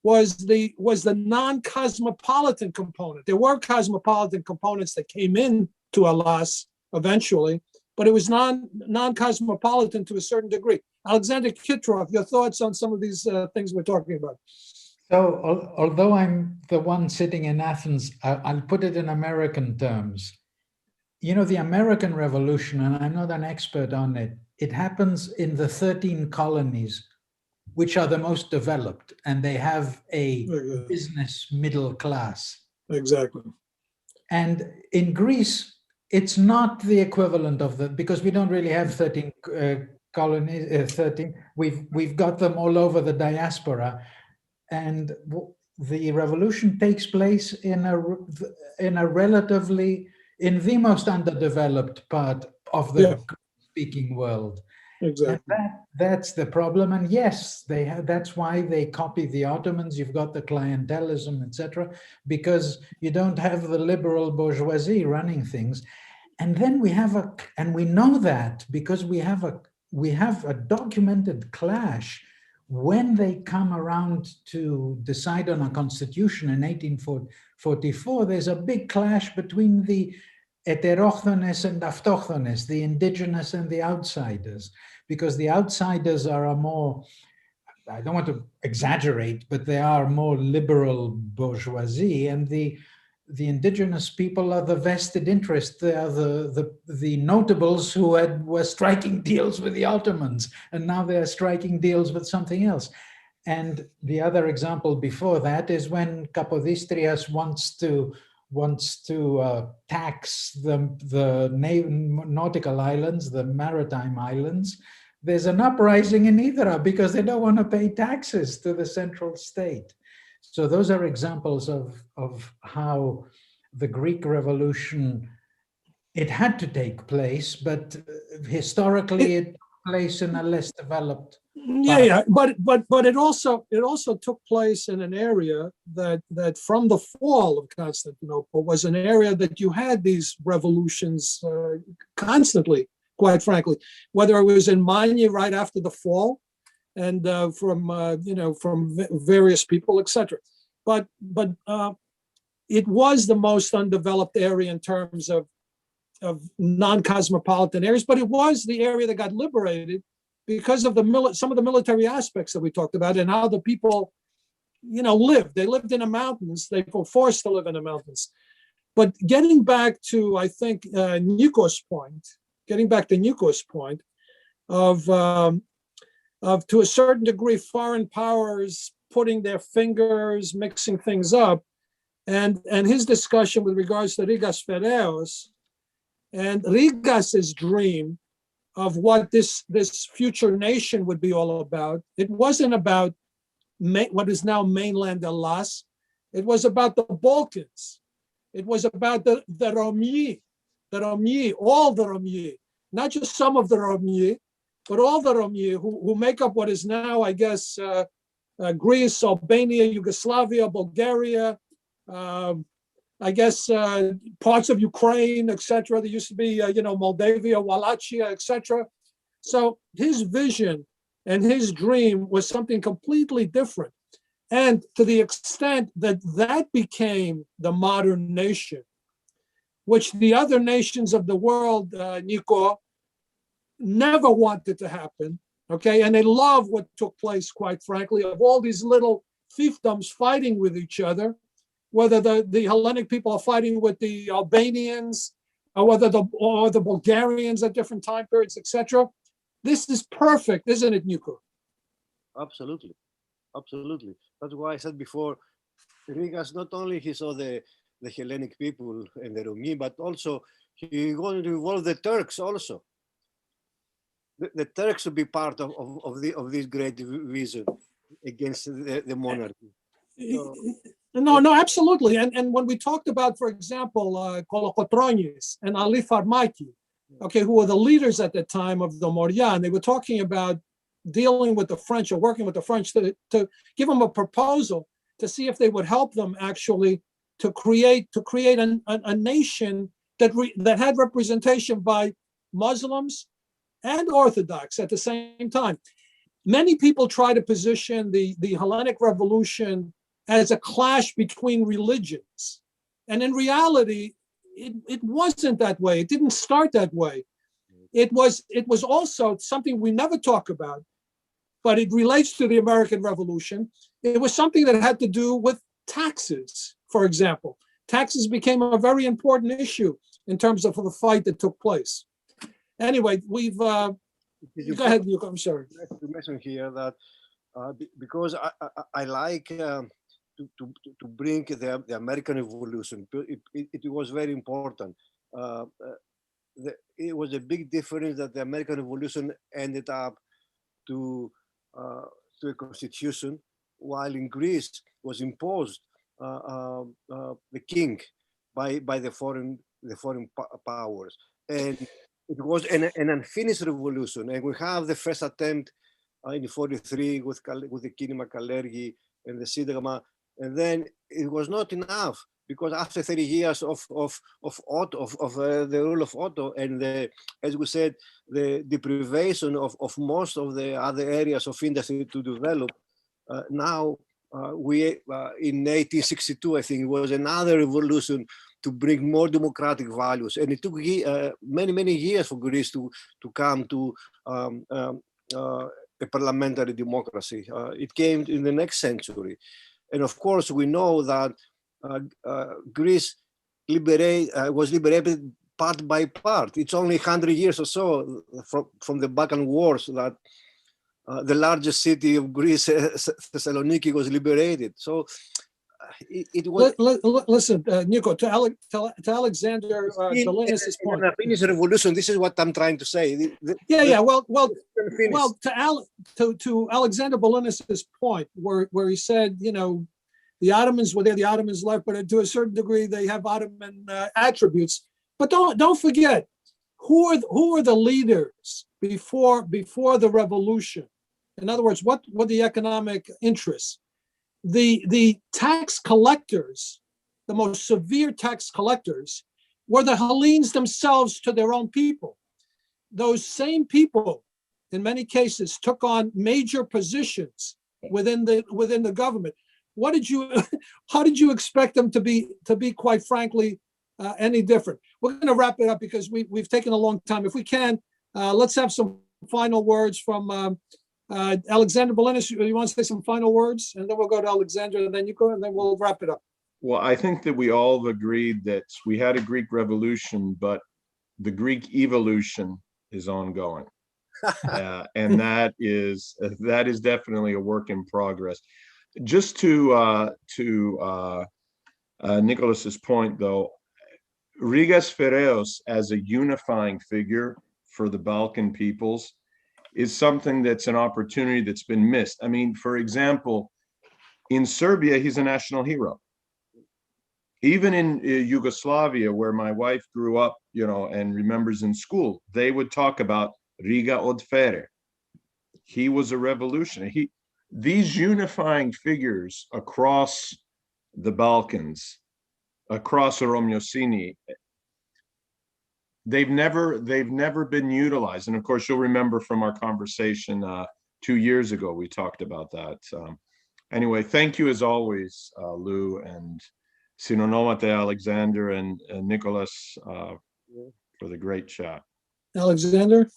was the non-cosmopolitan component. There were cosmopolitan components that came in to Hellas eventually, but it was non-cosmopolitan to a certain degree. Alexander Kitrov, your thoughts on some of these things we're talking about? So, although I'm the one sitting in Athens, I'll put it in American terms. The American Revolution, and I'm not an expert on it, it happens in the 13 colonies, which are the most developed, and they have a business middle class. Exactly. And in Greece, it's not the equivalent of because we don't really have 13 colonies, 13. We've got them all over the diaspora. And the revolution takes place in the most underdeveloped part of the speaking world. Exactly. And that's the problem. And yes, that's why they copy the Ottomans. You've got the clientelism, etc., because you don't have the liberal bourgeoisie running things. And then we know that because we have a documented clash. When they come around to decide on a constitution in 1844, there's a big clash between the heterochthonous and autochthonous, the indigenous and the outsiders, because the outsiders are more, I don't want to exaggerate, but they are more liberal bourgeoisie, and the indigenous people are the vested interest. They are the notables who were striking deals with the Ottomans, and now they're striking deals with something else. And the other example before that is when Kapodistrias wants to tax the nautical islands, the maritime islands. There's an uprising in Hydra because they don't want to pay taxes to the central state. So those are examples of how the Greek Revolution, it had to take place, but historically it took place in a less developed. But it also took place in an area that from the fall of Constantinople was an area that you had these revolutions constantly, quite frankly, whether it was in Manya right after the fall, and from various people, etc. But it was the most undeveloped area in terms of non-cosmopolitan areas, but it was the area that got liberated because of some of the military aspects that we talked about and how the people, lived. They lived in the mountains. They were forced to live in the mountains. But getting back to, I think, Nikos' point, of to a certain degree, foreign powers putting their fingers, mixing things up, and his discussion with regards to Rigas Feraios and Rigas's dream of what this future nation would be all about. It wasn't about what is now mainland Hellas. It was about the Balkans. It was about the Romyi, all the Romyi, not just some of the Romyi, but all the Romyi who make up what is now, I guess, Greece, Albania, Yugoslavia, Bulgaria, I guess parts of Ukraine, etc. There used to be, Moldavia, Wallachia, etc. So his vision and his dream was something completely different. And to the extent that became the modern nation, which the other nations of the world, Nico, never wanted to happen, okay? And they love what took place, quite frankly, of all these little fiefdoms fighting with each other, whether the Hellenic people are fighting with the Albanians, or whether the Bulgarians at different time periods, etc. This is perfect, isn't it, Nico? Absolutely. That's why I said before, Rigas, not only he saw the Hellenic people and the Romani, but also he wanted to involve the Turks also. The Turks would be part of this great vision against the monarchy. So, No, absolutely. And when we talked about, for example, Kolokotronis and Ali Farmaki, okay, who were the leaders at the time of the Moria, and they were talking about dealing with the French or working with the French to give them a proposal to see if they would help them actually to create a nation that had representation by Muslims and Orthodox at the same time. Many people try to position the Hellenic Revolution as a clash between religions. And in reality, it wasn't that way. It didn't start that way. It was also something we never talk about, but it relates to the American Revolution. It was something that had to do with taxes, for example. Taxes became a very important issue in terms of the fight that took place. Anyway, we've, go ahead, Yuko, I'm sorry. I have to mention here that because I like to bring the American Revolution. It was very important. It was a big difference that the American Revolution ended up to a constitution, while in Greece was imposed the king by the foreign powers, and it was an unfinished revolution. And we have the first attempt in 43 with the Kinema Kalergi and the Sidagma, and then it was not enough, because after 30 years of the rule of Otto, and as we said, the deprivation of most of the other areas of industry to develop, now we in 1862, I think, it was another revolution to bring more democratic values, and it took many years for Greece to come to a parliamentary democracy. It came in the next century. And of course, we know that Greece was liberated part by part. It's only 100 years or so from the Balkan Wars that the largest city of Greece, Thessaloniki, was liberated. So it was. Listen, Nico, to Alexander Belinis' point. The Finnish Revolution. This is what I'm trying to say. Well, to Alexander Belinis' point, where he said, the Ottomans were there, the Ottomans left, but to a certain degree they have Ottoman attributes. But don't forget, who are the leaders before the revolution? In other words, what were the economic interests? The tax collectors, the most severe tax collectors, were the Hellenes themselves to their own people. Those same people, in many cases, took on major positions within the government. How did you expect them to be quite frankly any different? We're going to wrap it up because we've taken a long time. If we can, let's have some final words from Alexander Bolinas. You want to say some final words? And then we'll go to Alexander, and then you go, and then we'll wrap it up. Well, I think that we all have agreed that we had a Greek revolution, but the Greek evolution is ongoing. And that is definitely a work in progress. Just to Nicholas's point, though, Rigas Feraios as a unifying figure for the Balkan peoples is something that's an opportunity that's been missed. I mean, for example, in Serbia, he's a national hero. Even in Yugoslavia, where my wife grew up, and remembers in school, they would talk about Riga od Fere. He was a revolutionary. These unifying figures across the Balkans, across Oromyosini, they've never been utilized. And of course, you'll remember from our conversation 2 years ago, we talked about that. Anyway, thank you as always, Lou, and Sinonomate, Alexander, and Nicholas for the great chat. Alexander?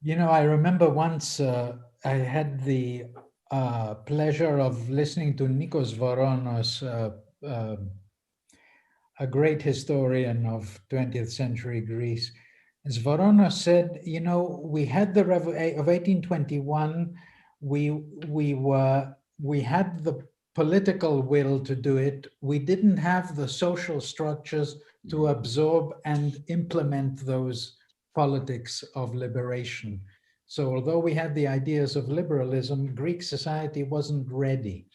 I remember once I had the pleasure of listening to Nikos Voronos, a great historian of 20th century Greece. As Voronos said, we had the of 1821, we had the political will to do it. We didn't have the social structures to absorb and implement those politics of liberation. So although we had the ideas of liberalism, Greek society wasn't ready.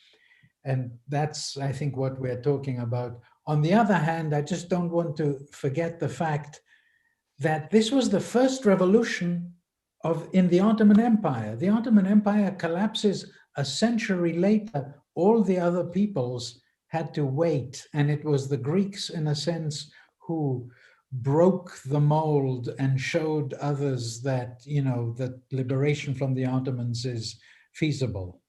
And that's, I think, what we're talking about. On the other hand, I just don't want to forget the fact that this was the first revolution in the Ottoman Empire. The Ottoman Empire collapses a century later. All the other peoples had to wait. And it was the Greeks, in a sense, who broke the mold and showed others that, that liberation from the is feasible.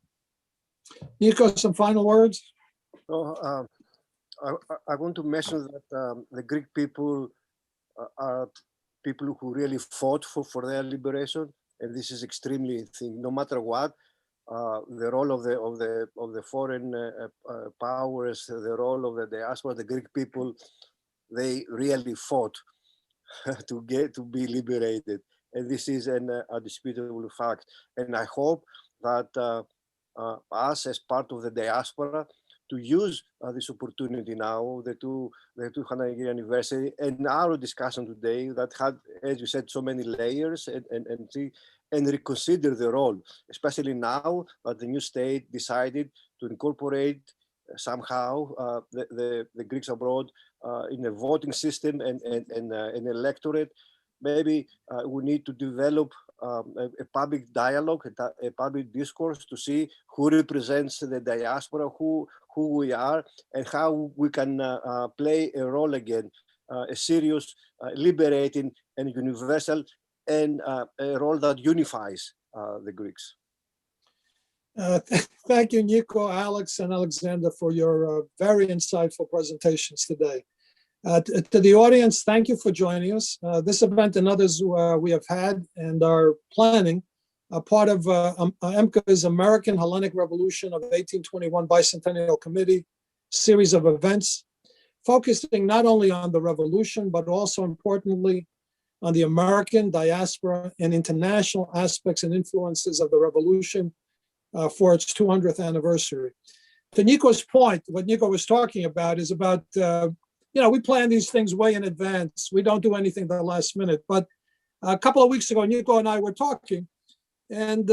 Nico, some final words? So, I want to mention that the Greek people are people who really fought for their liberation, and this is extremely no matter what. The role of the foreign powers, the role of the diaspora, the Greek people, they really fought to be liberated, and this is an undisputable fact. And I hope that us, as part of the diaspora, to use this opportunity now, the 200 year anniversary, and our discussion today that had, as you said, so many layers, and reconsider the role, especially now that the new state decided to incorporate somehow the Greeks abroad in a voting system and an electorate. Maybe we need to develop a public dialogue, a public discourse to see who represents the diaspora, who we are, and how we can play a role again, a serious, liberating, and universal, and a role that unifies the Greeks. Thank you, Nico, Alex, and Alexander, for your very insightful presentations today. To the audience, thank you for joining us. This event and others we have had and are planning are part of EMBCA's American Hellenic Revolution of 1821 Bicentennial Committee series of events, focusing not only on the revolution, but also importantly on the American diaspora and international aspects and influences of the revolution for its 200th anniversary. To Nico's point, what Nico was talking about is about we plan these things way in advance. We don't do anything at the last minute. But a couple of weeks ago, Nico and I were talking, and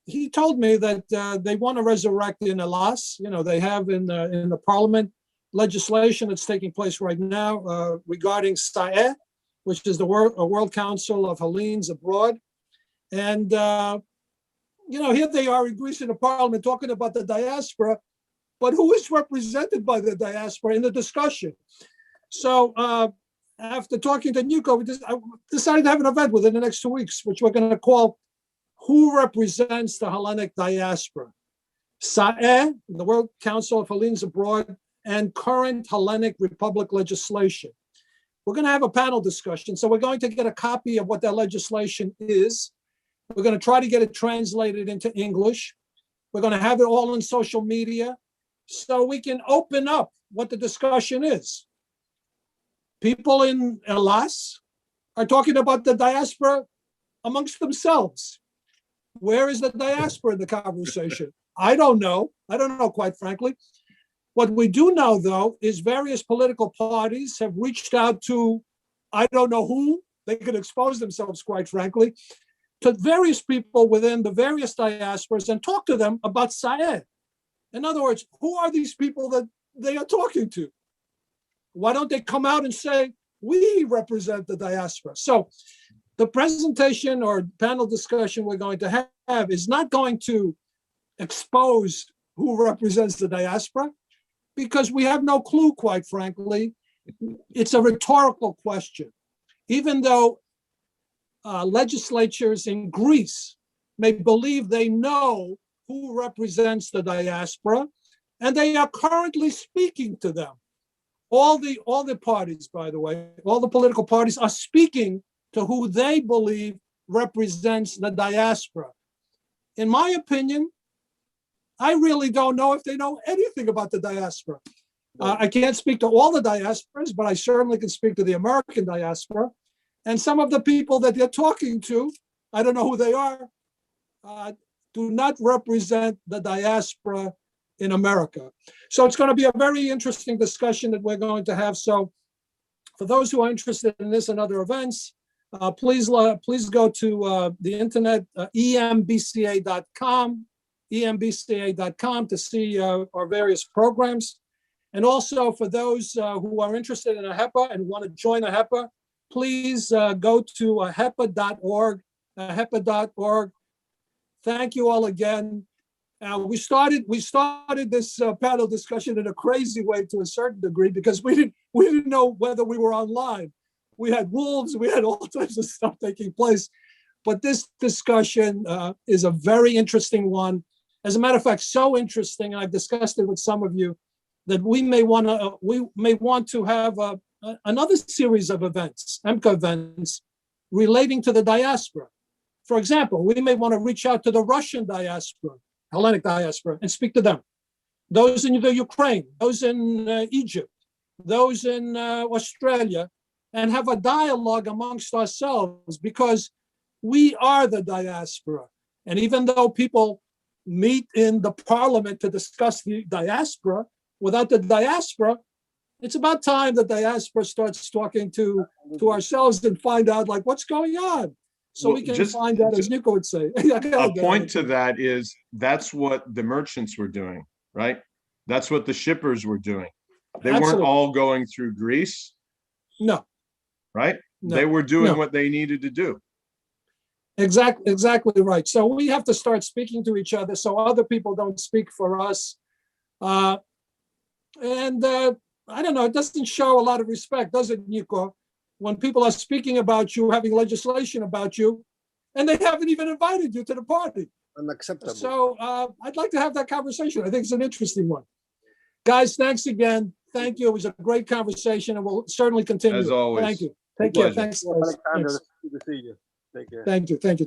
he told me that they want to resurrect in Elas. They have in the parliament legislation that's taking place right now regarding SAE, which is the World Council of Hellenes Abroad. And, here they are in Greece in the parliament talking about the diaspora, but who is represented by the diaspora in the discussion? So after talking to Nico, we decided to have an event within the next 2 weeks, which we're going to call Who Represents the Hellenic Diaspora? SAE, the World Council of Hellenes Abroad, and current Hellenic Republic legislation. We're going to have a panel discussion. So we're going to get a copy of what that legislation is. We're going to try to get it translated into English. We're going to have it all on social media so we can open up what the discussion is. People in Hellas are talking about the diaspora amongst themselves. Where is the diaspora in the conversation? I don't know. I don't know, quite frankly. What we do know, though, is various political parties have reached out to, I don't know who, they could expose themselves, quite frankly, to various people within the various diasporas and talk to them about Saed. In other words, who are these people that they are talking to? Why don't they come out and say, we represent the diaspora? So the presentation or panel discussion we're going to have is not going to expose who represents the diaspora, because we have no clue, quite frankly. It's a rhetorical question. Even though legislatures in Greece may believe they know who represents the diaspora, and they are currently speaking to them. All the parties, by the way, all the political parties are speaking to who they believe represents the diaspora. In my opinion, I really don't know if they know anything about the diaspora. I can't speak to all the diasporas, but I certainly can speak to the American diaspora. And some of the people that they're talking to, I don't know who they are, do not represent the diaspora in America. So it's going to be a very interesting discussion that we're going to have. So for those who are interested in this and other events, please go to the internet, EMBCA.com, EMBCA.com to see our various programs. And also for those who are interested in a HEPA and want to join a HEPA, please go to HEPA.org, HEPA.org. Thank you all again. We started this panel discussion in a crazy way to a certain degree because we didn't know whether we were online. We had wolves, we had all types of stuff taking place. But this discussion is a very interesting one. As a matter of fact, so interesting, and I've discussed it with some of you, that we may want to have another series of events, EMBCA events, relating to the diaspora. For example, we may want to reach out to the Russian diaspora, Hellenic diaspora, and speak to them. Those in the Ukraine, those in Egypt, those in Australia, and have a dialogue amongst ourselves, because we are the diaspora. And even though people meet in the parliament to discuss the diaspora, without the diaspora, it's about time the diaspora starts talking to ourselves and find out, like, what's going on. So Well, we can just- find out, as Nico would say. A point to that is that's what the merchants were doing, right? That's what the shippers were doing. They weren't Absolutely. all going through Greece, No, right? No, They were doing no. what they needed to do. exactly right. So we have to start speaking to each other so other people don't speak for us. And I don't know, it doesn't show a lot of respect, does it, Nico? When people are speaking about you, having legislation about you, and they haven't even invited you to the party. Unacceptable. So I'd like to have that conversation. I think it's an interesting one. Guys, thanks again. Thank you. It was a great conversation, and we'll certainly continue. As always. Thank you. Take care. Pleasure. Thanks, guys. Alexander, Thanks. good to see you. Take care. Thank you. Take care.